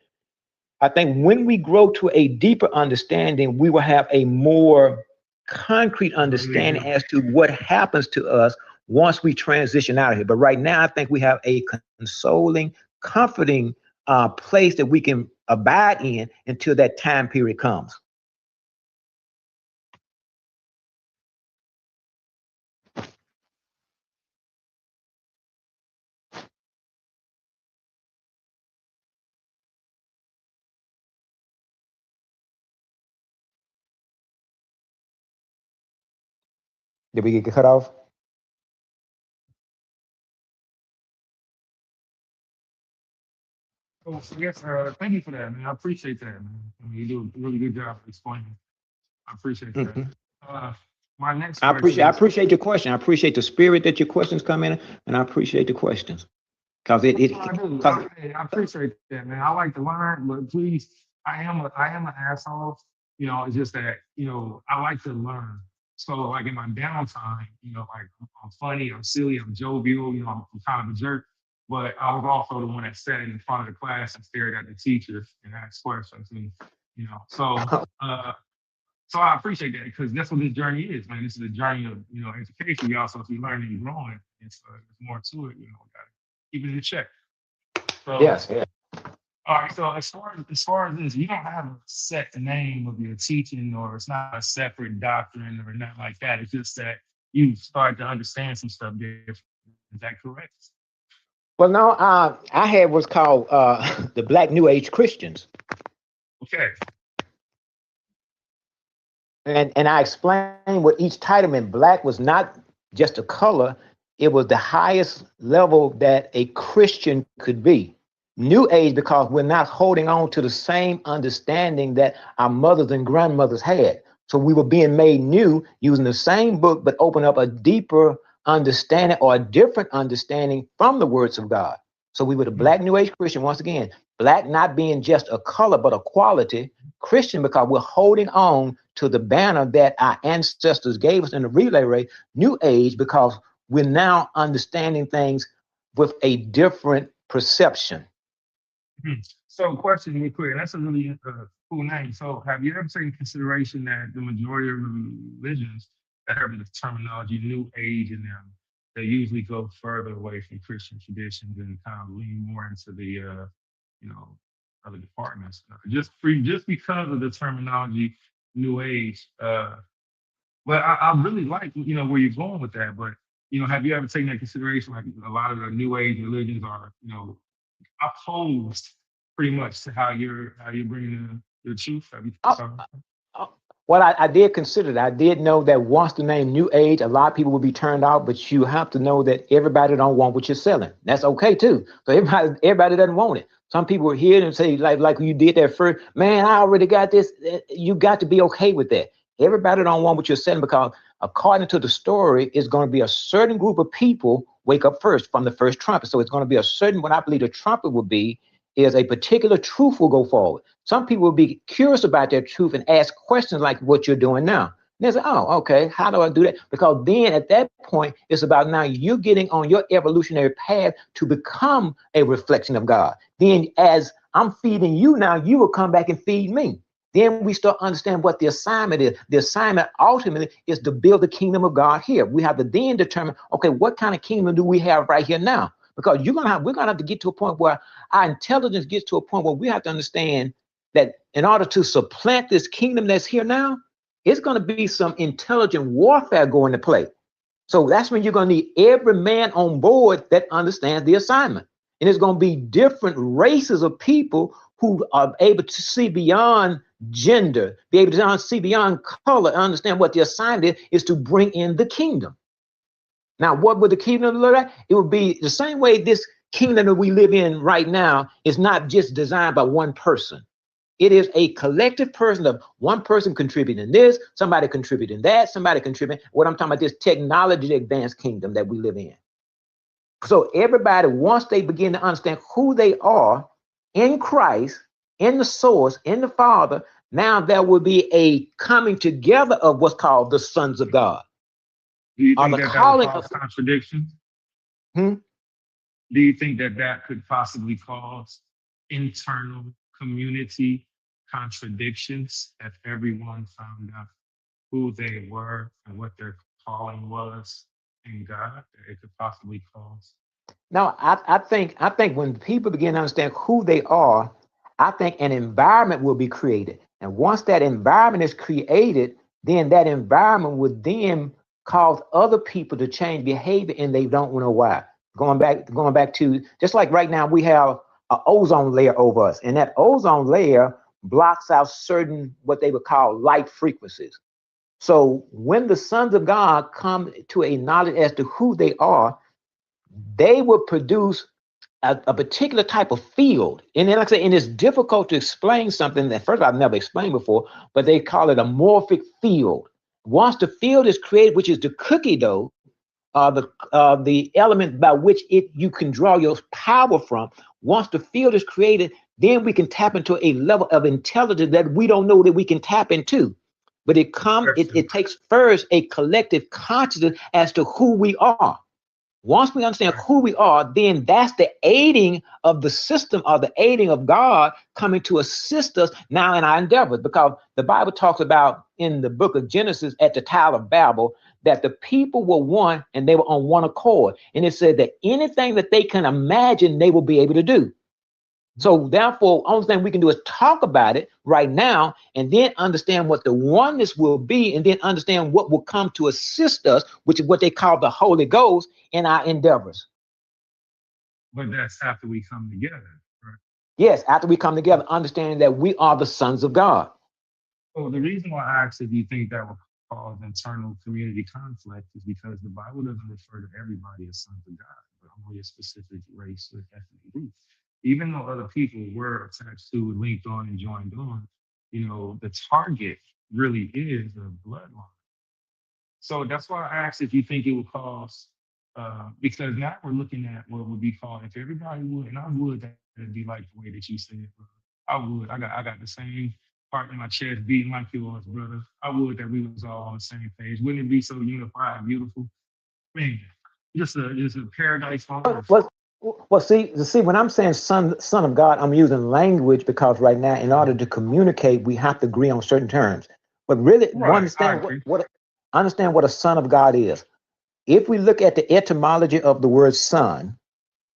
when we grow to a deeper understanding, we will have a more concrete understanding as to what happens to us once we transition out of here. But right now, I think we have a consoling, comforting place that we can abide in until that time period comes. Did we get cut off? Oh, so yes, thank you for that, man. I appreciate that, man. I mean, you do a really good job explaining. I appreciate that. Mhm. My next I question I is, appreciate your question. I appreciate the spirit that your questions come in, and I appreciate the questions because I do. I appreciate that, man. I like to learn, but please, I am an asshole. You know, it's just that, you know, I like to learn. So like in my downtime, you know, like I'm funny, I'm silly, I'm jovial, you know, I'm kind of a jerk. But I was also the one that sat in front of the class and stared at the teacher and asked questions. And, you know, so I appreciate that because that's what this journey is, man. This is a journey of, you know, education. We also keep learning and growing. And so there's more to it, you know, we gotta keep it in check. So, yes, yes. all right. So as far as this, you don't have a set name of your teaching, or it's not a separate doctrine, or not like that. It's just that you start to understand some stuff different. Is that correct? Well, no, I had what's called the Black New Age Christians, Okay. and I explained what each title meant. Black was not just a color; it was the highest level that a Christian could be. New Age because we're not holding on to the same understanding that our mothers and grandmothers had. So we were being made new using the same book, but open up a deeper understanding or a different understanding from the words of God. So we were the Black New Age Christian, once again, Black not being just a color, but a quality, Christian because we're holding on to the banner that our ancestors gave us in the relay race, New Age, because we're now understanding things with a different perception. Mhm. So, question real quick. That's a really cool name. So, have you ever taken consideration that the majority of religions that have the terminology New Age in them, they usually go further away from Christian traditions and kind of lean more into the, you know, other departments, just because of the terminology New Age. But I really like, you know, where you're going with that. But you know, have you ever taken that consideration? Like a lot of the New Age religions are, you know, opposed pretty much to how you're bringing the truth. Have you Uh, Well, I did consider that. I did know that once the name New Age, a lot of people will be turned out, but you have to know that everybody don't want what you're selling. That's okay too. So everybody doesn't want it. Some people are here and say, like you did that first, man, I already got this. You got to be okay with that. Everybody don't want what you're selling because according to the story, it's going to be a certain group of people wake up first from the first trumpet. So it's going to be a certain, what I believe the trumpet will be, is a particular truth will go forward. Some people will be curious about their truth and ask questions like what you're doing now. And they say, oh, okay, how do I do that? Because then at that point, it's about now you're getting on your evolutionary path to become a reflection of God. Then as I'm feeding you now, you will come back and feed me. Then we start understanding what the assignment is. The assignment ultimately is to build the kingdom of God here. We have to then determine, okay, what kind of kingdom do we have right here now? Because we're gonna have to get to a point where our intelligence gets to a point where we have to understand that in order to supplant this kingdom that's here now, it's going to be some intelligent warfare going to play. So that's when you're going to need every man on board that understands the assignment. And it's going to be different races of people who are able to see beyond gender, be able to see beyond color, understand what the assignment is to bring in the kingdom. Now, what would the kingdom look like? It would be the same way this kingdom that we live in right now is not just designed by one person. It is a collective person of one person contributing this, somebody contributing that, somebody contributing. What I'm talking about, this technology advanced kingdom that we live in. So everybody, once they begin to understand who they are in Christ, in the source, in the Father, now there will be a coming together of what's called the sons of God. Do you Or think the that would calling cause of contradiction? hmm? Do you think that could possibly cause internal community contradictions if everyone found out who they were and what their calling was in God? It could possibly cause. No, I think when people begin to understand who they are, I think an environment will be created. And once that environment is created, then that environment would then cause other people to change behavior and they don't know why. Going back to just like right now, we have an ozone layer over us, and that ozone layer blocks out certain what they would call light frequencies. So when the sons of God come to a knowledge as to who they are, they will produce a particular type of field. And then, like I say, and it's difficult to explain something that, first of all, I've never explained before, but they call it a morphic field. Once the field is created, which is the cookie dough, the element by which you can draw your power from, once the field is created, then we can tap into a level of intelligence that we don't know that we can tap into. But it takes first a collective consciousness as to who we are. Once we understand who we are, then that's the aiding of the system, or the aiding of God coming to assist us now in our endeavors. Because the Bible talks about in the book of Genesis at the Tower of Babel that the people were one and they were on one accord. And it said that anything that they can imagine, they will be able to do. So therefore, only thing we can do is talk about it right now and then understand what the oneness will be, and then understand what will come to assist us, which is what they call the Holy Ghost in our endeavors. But that's after we come together, right? Yes, after we come together, understanding that we are the sons of God. So the reason why I asked if you think that will cause internal community conflict is because the Bible doesn't refer to everybody as sons of God, but only a specific race or ethnic group. Even though other people were attached to, linked on, and joined on, the target really is the bloodline. So that's why I asked if you think it would cause, because now we're looking at what would be called, if everybody would, and I would, that would be like the way that you said, I would. I got the same heart in my chest beating like yours, brother. I would that we was all on the same page. Wouldn't it be so unified and beautiful? Man, just a paradise on earth. Well, see, when I'm saying son of God, I'm using language because right now, in order to communicate, we have to agree on certain terms. But really, understand what a son of God is. If we look at the etymology of the word son,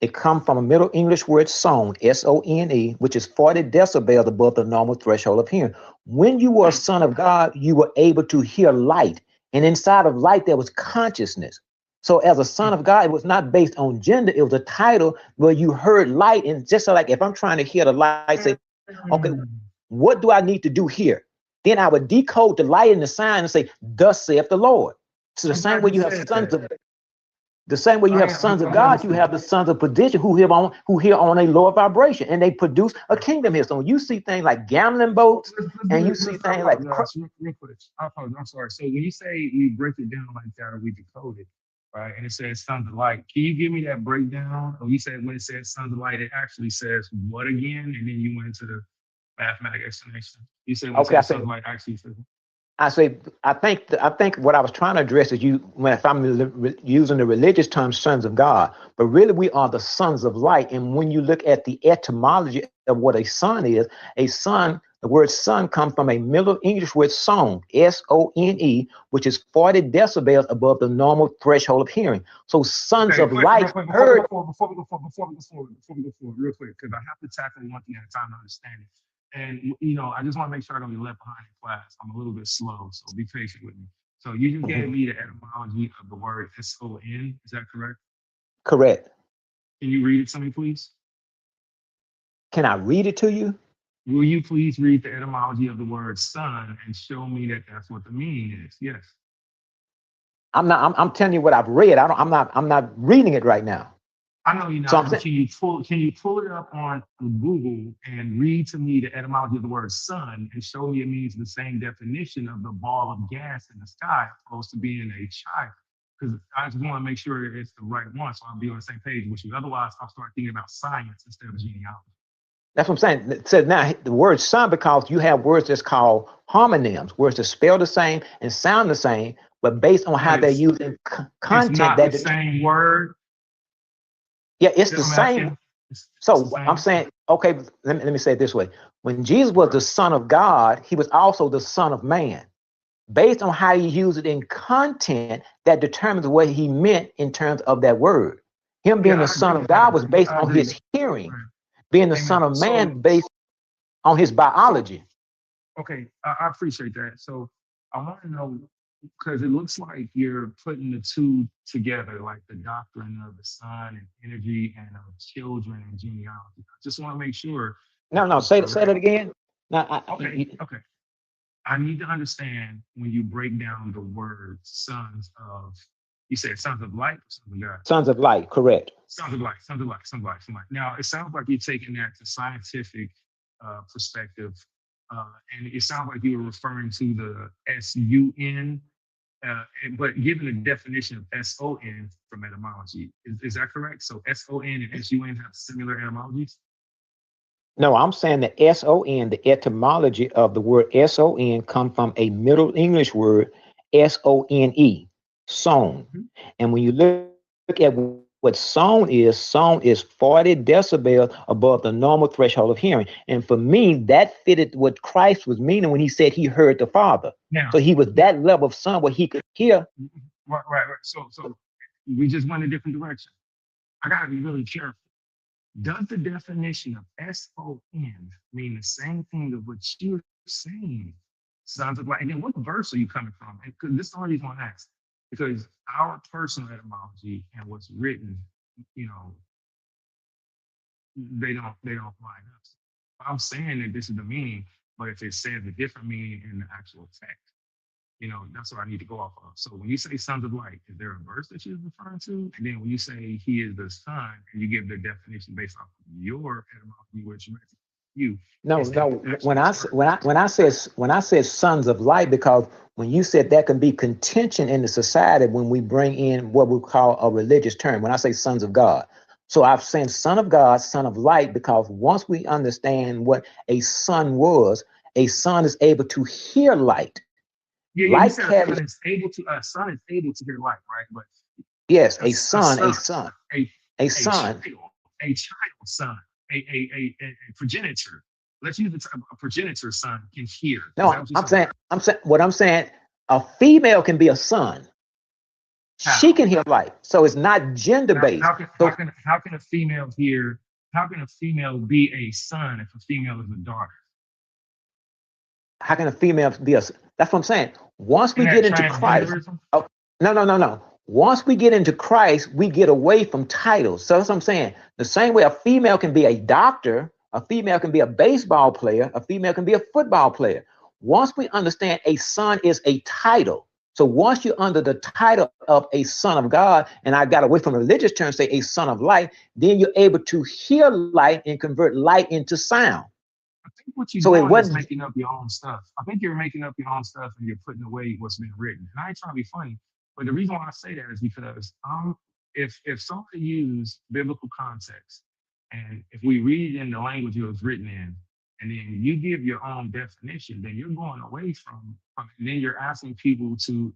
it comes from a Middle English word sone, S-O-N-E, which is 40 decibels above the normal threshold of hearing. When you were a son of God, you were able to hear light, and inside of light there was consciousness. So as a son of God, it was not based on gender. It was a title where you heard light. And just like if I'm trying to hear the light, say, okay, what do I need to do here? Then I would decode the light and the sign and say, thus saith the Lord. So the same way you have sons of God, you have the sons of perdition who hear on a lower vibration, and they produce a kingdom here. So when you see things like gambling boats, and you see things like real quick. I'm sorry. So when you say we break it down like that, or we decode it, right? And it says sons of light. Can you give me that breakdown? Or you said when it says sons of light, it actually says what again? And then you went into the mathematical explanation. You said when it says sons of light actually says. I think what I was trying to address is if I'm using the religious term sons of God, but really we are the sons of light. And when you look at the etymology of what a son is, the word son comes from a Middle English word sone, S-O-N-E, which is 40 decibels above the normal threshold of hearing. So sons of light heard. Before we go forward, real quick, because I have to tackle one thing at a time to understand it. And, I just want to make sure I don't get left behind in class. I'm a little bit slow, so be patient with me. So you just gave me the etymology of the word S-O-N. Is that correct? Correct. Can you read it to me, please? Can I read it to you? Will you please read the etymology of the word son and show me that that's what the meaning is? Yes. I'm telling you what I've read. I'm not reading it right now. I know you're not. So can you pull it up on Google and read to me the etymology of the word sun and show me it means the same definition of the ball of gas in the sky opposed to being a child? Because I just want to make sure it's the right one, so I'll be on the same page with you. Otherwise, I'll start thinking about science instead of genealogy. That's what I'm saying. It says now the word son, because you have words that's called homonyms, words that spell the same and sound the same, but based on how they're used in content. It's not the same word. Yeah, it's the same. So I'm saying, okay, let me say it this way. When Jesus was the Son of God, he was also the Son of Man. Based on how you use it in content, that determines what he meant in terms of that word. Him being Yeah, the I son agree. of God was based I on agree. his hearing. Right. Being the Amen. son of So, man based on his biology. okay, I appreciate that. So I want to know, because it looks like you're putting the two together, like the doctrine of the sun and energy and of children and genealogy. I just want to make sure that No, I'm say correct. that again. Now, Okay. I need to understand when you break down the word sons of, you said sons of light or sons of God? sons of light, correct. Sons of light, sons of light, sons of light, sons of light. Now, it sounds like you're taking that to scientific perspective. And it sounds like you were referring to the S-U-N, but given the definition of S-O-N from etymology, is that correct? So S-O-N and S-U-N have similar etymologies? No, I'm saying the S-O-N, the etymology of the word S-O-N come from a Middle English word, S-O-N-E, sown. Mhm. And when you look at what sown is 40 decibels above the normal threshold of hearing. And for me, that fitted what Christ was meaning when he said he heard the Father. Now, So he was that level of son where he could hear. right. So we just went a different direction. I gotta be really careful. Does the definition of S-O-N mean the same thing of what you're saying? Sons of light. And then what verse are you coming from? Because this is the only reason I ask. Because our personal etymology and what's written, you know, they don't line up. I'm saying that this is the meaning, but if it says a different meaning in the actual text, you know, that's what I need to go off of. So when you say sons of light, is there a verse that you're referring to? And then when you say he is the son, and you give the definition based off of your etymology, which you. No, is that when actually I said sons of light, because when you said that can be contention in the society when we bring in what we call a religious term, when I say sons of God. So I've said son of God, son of light, because once we understand what a son was, a son is able to hear light. Yeah, you Light said carries, a son is able to hear light, right? But yes, a son, a son, a a child, son. a child son, a progenitor. Let's use the term a progenitor son can hear. Is that No, what you're saying? I'm saying, a female can be a son. She How? can hear light. So it's not gender based. So How can a female hear? How can a female be a son if a female is a daughter? how can a female be a, that's what I'm saying. Once we Isn't that get into Christ, transgenderism? oh, no. Once we get into Christ, we get away from titles. So that's what I'm saying. The same way a female can be a doctor, a female can be a baseball player, a female can be a football player. Once we understand a son is a title. So once you're under the title of a son of God, and I got away from religious terms, say a son of light, then you're able to hear light and convert light into sound. I think what you're So it doing is wasn't, making up your own stuff. I think you're making up your own stuff and you're putting away what's been written. And I ain't trying to be funny, but the reason why I say that is because if somebody used biblical context and if we read in the language it was written in, and then you give your own definition, then you're going away from and then you're asking people to,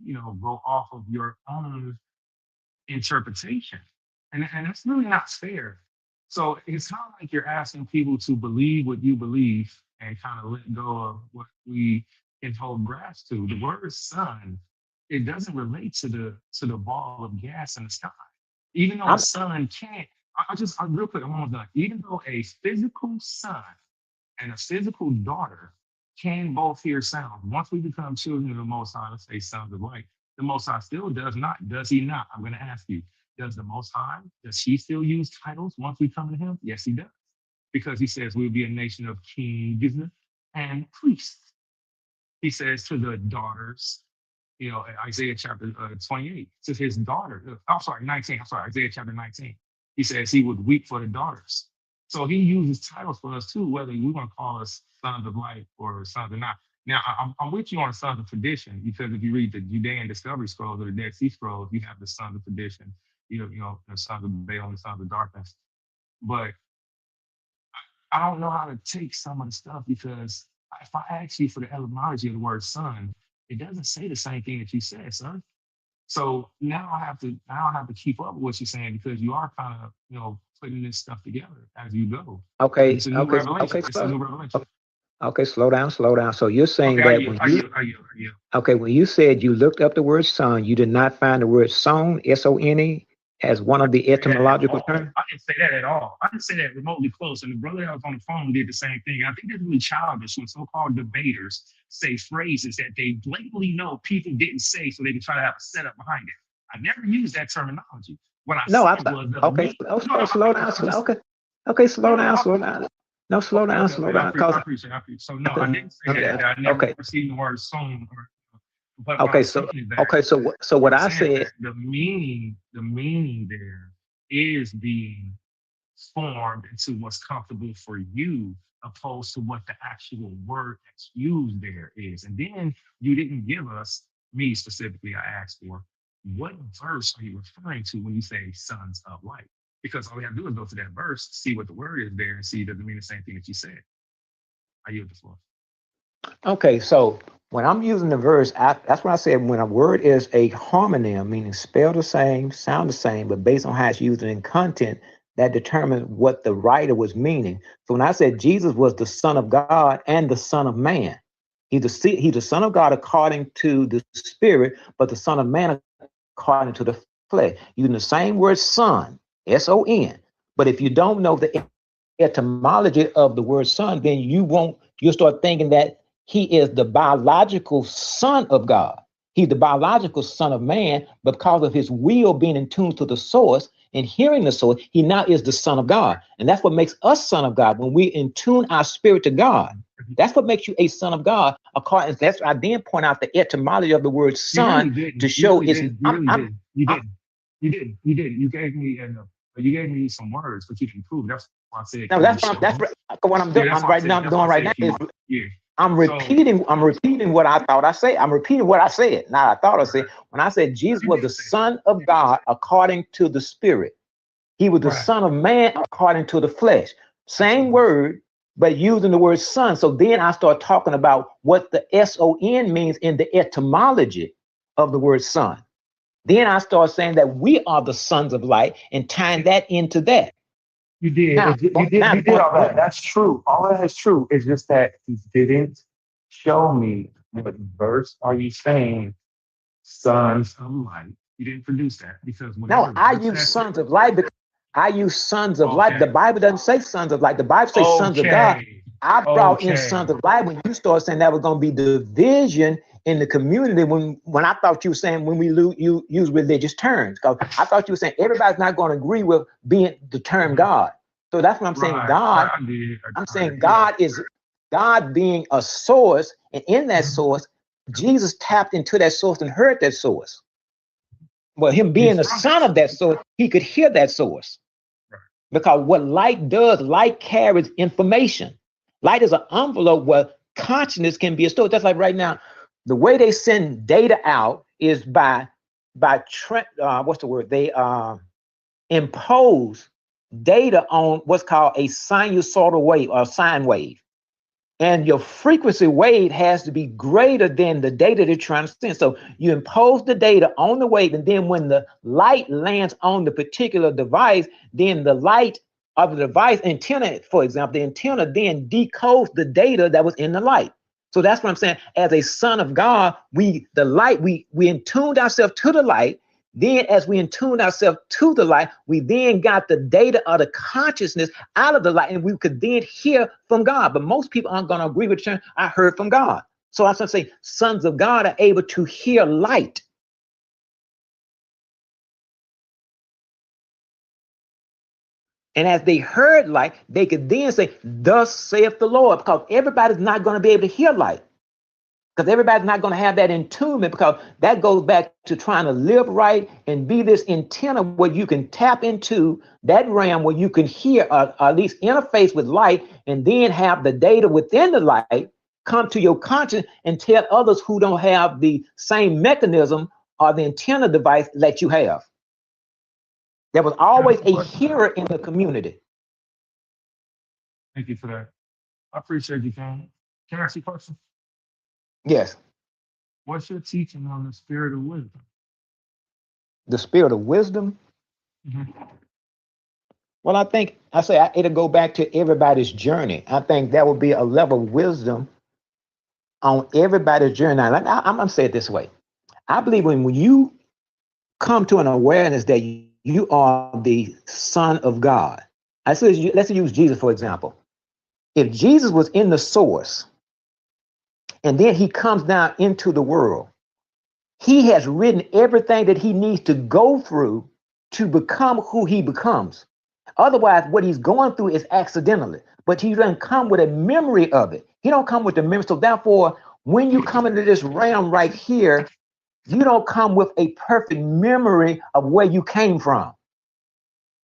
you know, go off of your own interpretation. And that's really not fair. So it's not like you're asking people to believe what you believe and kind of let go of what we can hold grasp to. The word sun, it doesn't relate to the ball of gas in the sky. Even though a I'm, sun can't, I real quick, I'm almost done. Even though a physical son and a physical daughter can both hear sound. Once we become children of the Most High, let's say sons of light, the Most High still does not. Does he not? I'm going to ask you, does the Most High, does he still use titles once we come to him? Yes, he does. Because he says we'll be a nation of kings and priests. He says to the daughters, you know, Isaiah chapter 28, to his daughter, 19, Isaiah chapter 19. He says he would weep for the daughters. So he uses titles for us too, whether we want to call us sons of light or sons of not. Now, I'm with you on sons of tradition, because if you read the Judean Discovery Scrolls or the Dead Sea Scrolls, you have the sons of tradition, you know, the sons of Baal and the sons of darkness. But I don't know how to take some of the stuff, because if I ask you for the etymology of the word son, it doesn't say the same thing that you said, son. So now I have to keep up with what you're saying, because you are kind of, you know, putting this stuff together as you go. okay, It's a new revelation. It's a new revelation. okay, slow down. So you're saying Okay, that when you, you. okay, when you said you looked up the word son, you did not find the word sown, S-O-N-E? as one of the etymological terms? I didn't say that at all. I didn't say that remotely close. And the brother that was on the phone did the same thing. I think it's really childish when so-called debaters say phrases that they blatantly know people didn't say, so they can try to have a setup behind it. I never used that terminology. What I No, I said thought, was okay, slow down, okay, slow down. No, slow down, I cause, appreciate it. So no, I didn't say that. I never okay, received the word sown. But what okay, I'm so, saying is that okay, so what I I'm saying said, that the meaning there is being formed into what's comfortable for you, opposed to what the actual word that's used there is. And then you didn't give us, me specifically, I asked for, what verse are you referring to when you say sons of light? Because all we have to do is go to that verse, see what the word is there, and see it doesn't mean the same thing that you said. I yield the floor. okay, so when I'm using the verse, that's what I said, when a word is a homonym, meaning spelled the same, sound the same, but based on how it's used in content, that determines what the writer was meaning. So when I said Jesus was the Son of God and the Son of Man, he's the Son of God according to the Spirit, but the Son of Man according to the flesh, using the same word son, S-O-N. But if you don't know the etymology of the word son, then you'll start thinking that he is the biological son of God. He's the biological son of man, but because of his will being in tune to the source and hearing the source, he now is the son of God. And that's what makes us son of God. When we in tune our spirit to God, that's what makes you a son of God. According, that's I then point out the etymology of the word son to show it's. You didn't. You gave me some words, but you didn't prove. That's why I said. No, that's what I'm doing. Yeah, I'm right now. I'm doing right now is I'm repeating what I thought I said. I'm repeating what I said. Now I thought I said when I said Jesus was the Son of God according to the Spirit. He was the Son of Man according to the flesh. Same word, but using the word son. So then I start talking about what the S-O-N means in the etymology of the word son. Then I start saying that we are the sons of light and tying that into that. You did. You did all that. That's true. All that is true. It's just that you didn't show me what verse are you saying sons of light. You didn't produce that because no, I use sons of light because I use sons of light. The Bible doesn't say sons of light. The Bible says sons of God. I brought in sons of light when you start saying that was going to be division in the community when I thought you were saying when we use religious terms, because I thought you were saying everybody's not going to agree with being the term God. So that's what I'm saying. God, I'm saying God is God being a source, and in that source, Jesus tapped into that source and heard that source. Well, him being the son of that source, he could hear that source. Because what light does, light carries information. Light is an envelope where consciousness can be stored. That's like right now, the way they send data out is by what's the word? They impose data on what's called a sinusoidal wave or sine wave. And your frequency wave has to be greater than the data they're trying to send. So you impose the data on the wave, and then when the light lands on the particular device, then the light of the device antenna, for example, the antenna then decodes the data that was in the light. So that's what I'm saying. As a son of God, we intuned ourselves to the light. Then as we intune ourselves to the light, we then got the data of the consciousness out of the light, and we could then hear from God. But most people aren't going to agree with you. I heard from God. So I was going to say, sons of God are able to hear light. And as they heard light, they could then say, thus saith the Lord, because everybody's not going to be able to hear light. Because everybody's not going to have that attunement, because that goes back to trying to live right and be this antenna where you can tap into that realm where you can hear, or at least interface with light, and then have the data within the light come to your conscience and tell others who don't have the same mechanism or the antenna device that you have. There was always a hearer in the community. Thank you for that. I appreciate you, Ken. Can I ask you a question? Yes. What's your teaching on the spirit of wisdom? The spirit of wisdom? Mm-hmm. Well, I think it'll go back to everybody's journey. I think that would be a level of wisdom on everybody's journey. Now, I'm going to say it this way. I believe when you come to an awareness that you are the Son of God. Let's use Jesus, for example. If Jesus was in the source, and then he comes down into the world, he has written everything that he needs to go through to become who he becomes. Otherwise, what he's going through is accidentally, but he doesn't come with a memory of it. He don't come with the memory. So therefore, when you come into this realm right here, you don't come with a perfect memory of where you came from.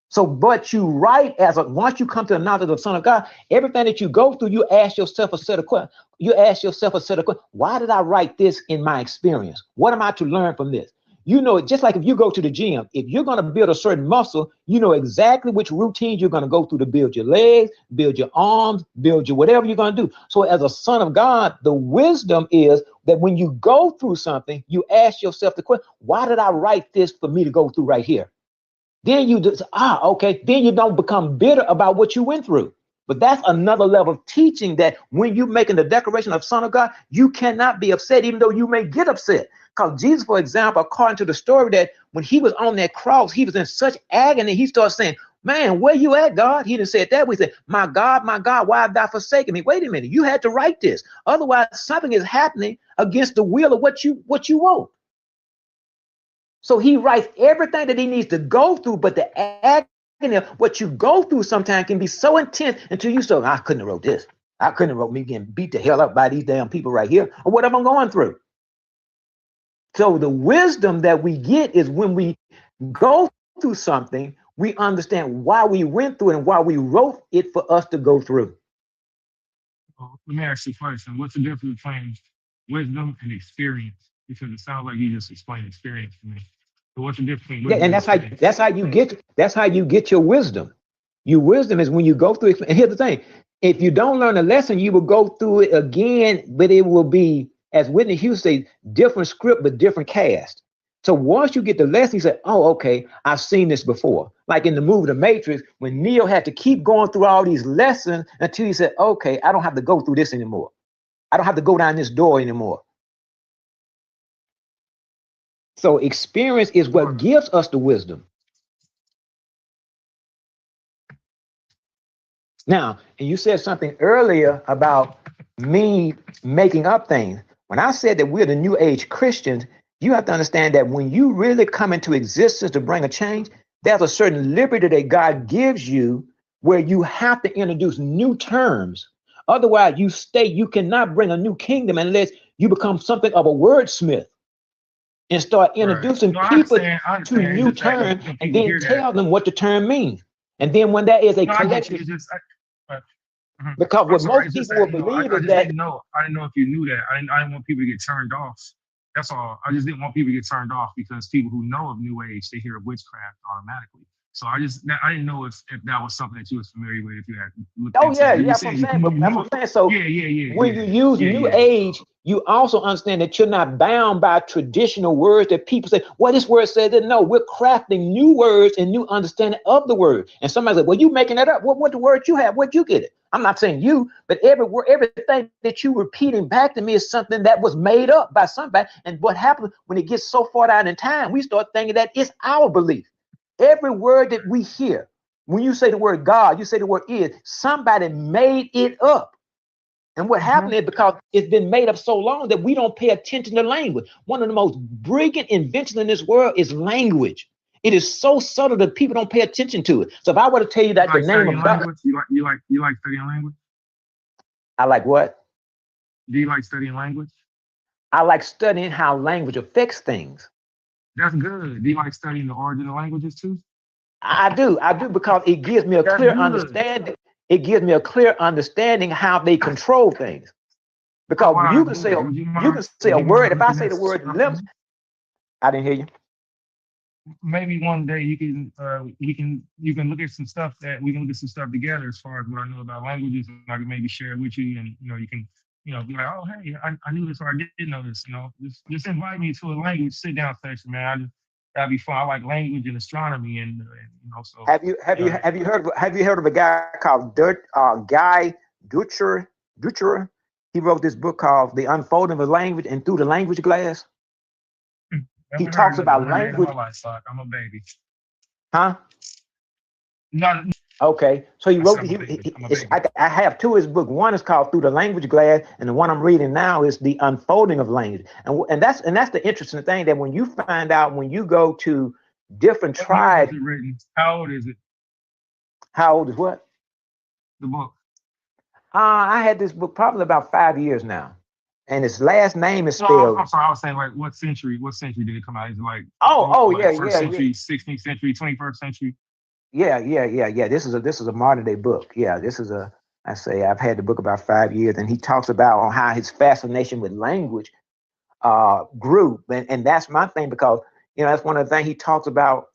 So, but you write once you come to the knowledge of the Son of God, everything that you go through, you ask yourself a set of questions. Why did I write this in my experience? What am I to learn from this? You know, just like if you go to the gym, if you're going to build a certain muscle, you know exactly which routines you're going to go through to build your legs, build your arms, build your whatever you're going to do. So as a son of God, the wisdom is that when you go through something, you ask yourself the question, why did I write this for me to go through right here? Then you just, okay, then you don't become bitter about what you went through. But that's another level of teaching, that when you're making the declaration of Son of God, you cannot be upset, even though you may get upset. Because Jesus, for example, according to the story, that when he was on that cross, he was in such agony, he started saying, man, where you at, God? He didn't say it that way. He said, my God, why have thou forsaken me? Wait a minute, you had to write this. Otherwise, something is happening against the will of what you want. So he writes everything that he needs to go through, but the agony of what you go through sometimes can be so intense until you say, I couldn't have wrote this. I couldn't have wrote me getting beat the hell up by these damn people right here, or whatever I'm going through. So the wisdom that we get is when we go through something, we understand why we went through it and why we wrote it for us to go through. Well, let me ask you a question. What's the difference between wisdom and experience? Because it sounds like you just explained experience to me. So what's the difference between wisdom and that's how you get your wisdom. Your wisdom is when you go through it. And here's the thing: if you don't learn a lesson, you will go through it again, but it will be, as Whitney Houston says, different script but different cast. So once you get the lesson, you say, oh, okay, I've seen this before. Like in the movie The Matrix, when Neo had to keep going through all these lessons until he said, okay, I don't have to go through this anymore. I don't have to go down this door anymore. So experience is what gives us the wisdom. Now, and you said something earlier about me making up things. When I said that we're the New Age Christians, you have to understand that when you really come into existence to bring a change, there's a certain liberty that God gives you where you have to introduce new terms. Otherwise, you cannot bring a new kingdom unless you become something of a wordsmith and start introducing people to new terms and then tell them what the term means. And then when that is a collective, because what most people will believe is that. I didn't know if you knew that. I didn't want people to get turned off. That's all. I just didn't want people to get turned off because people who know of New Age, they hear of witchcraft automatically. So I didn't know if that was something that you was familiar with, if you had looked into it. That's what I'm saying. But that's what I'm saying. So when you use New Age, you also understand that you're not bound by traditional words that people say, well, this word said that. No, we're crafting new words and new understanding of the word. And somebody said, well, you making that up. What the word you have? Where'd you get it? I'm not saying you, but everything that you repeating back to me is something that was made up by somebody. And what happens when it gets so far down in time, we start thinking that it's our belief. Every word that we hear, when you say the word God, you say the word is, somebody made it up. And what happened is because it's been made up so long that we don't pay attention to language. One of the most brilliant inventions in this world is language. It is so subtle that people don't pay attention to it. So if I were to tell you that the name of God, you like studying language? I like what? Do you like studying language? I like studying how language affects things. That's good. Do you like studying the origin of languages too? I do because it gives me a clear understanding. It gives me a clear understanding how they control things. Because you can say a word. If I say the word limp, I didn't hear you. Maybe one day you can look at some stuff together as far as what I know about languages, and I can maybe share it with you, and you can be like, oh hey, I knew this or I didn't know this. Just invite me to a language sit down session, man. That'd be fun. I like language and astronomy, and so. Have you heard of a guy called Guy Ducher? He wrote this book called The Unfolding of Language and Through the Language Glass. He talks about language. I'm a baby. Huh? No, Okay, so he I wrote. said I'm a baby. I'm a It's, baby. I have two of his book. One is called Through the Language Glass, and the one I'm reading now is The Unfolding of Language. And that's the interesting thing, that when you find out, when you go to different What year was tribes, it written? How old is it? how old is what? The book. I had this book probably about 5 years now, and his last name is No, spelled. I'm sorry. I was saying, like, what century? What century did it come out? Is it like Yeah, first yeah, century, 16th century, 21st century? yeah. This is a modern day book. Yeah, I've had the book about 5 years, and he talks about on how his fascination with language grew, and that's my thing, because that's one of the things he talks about.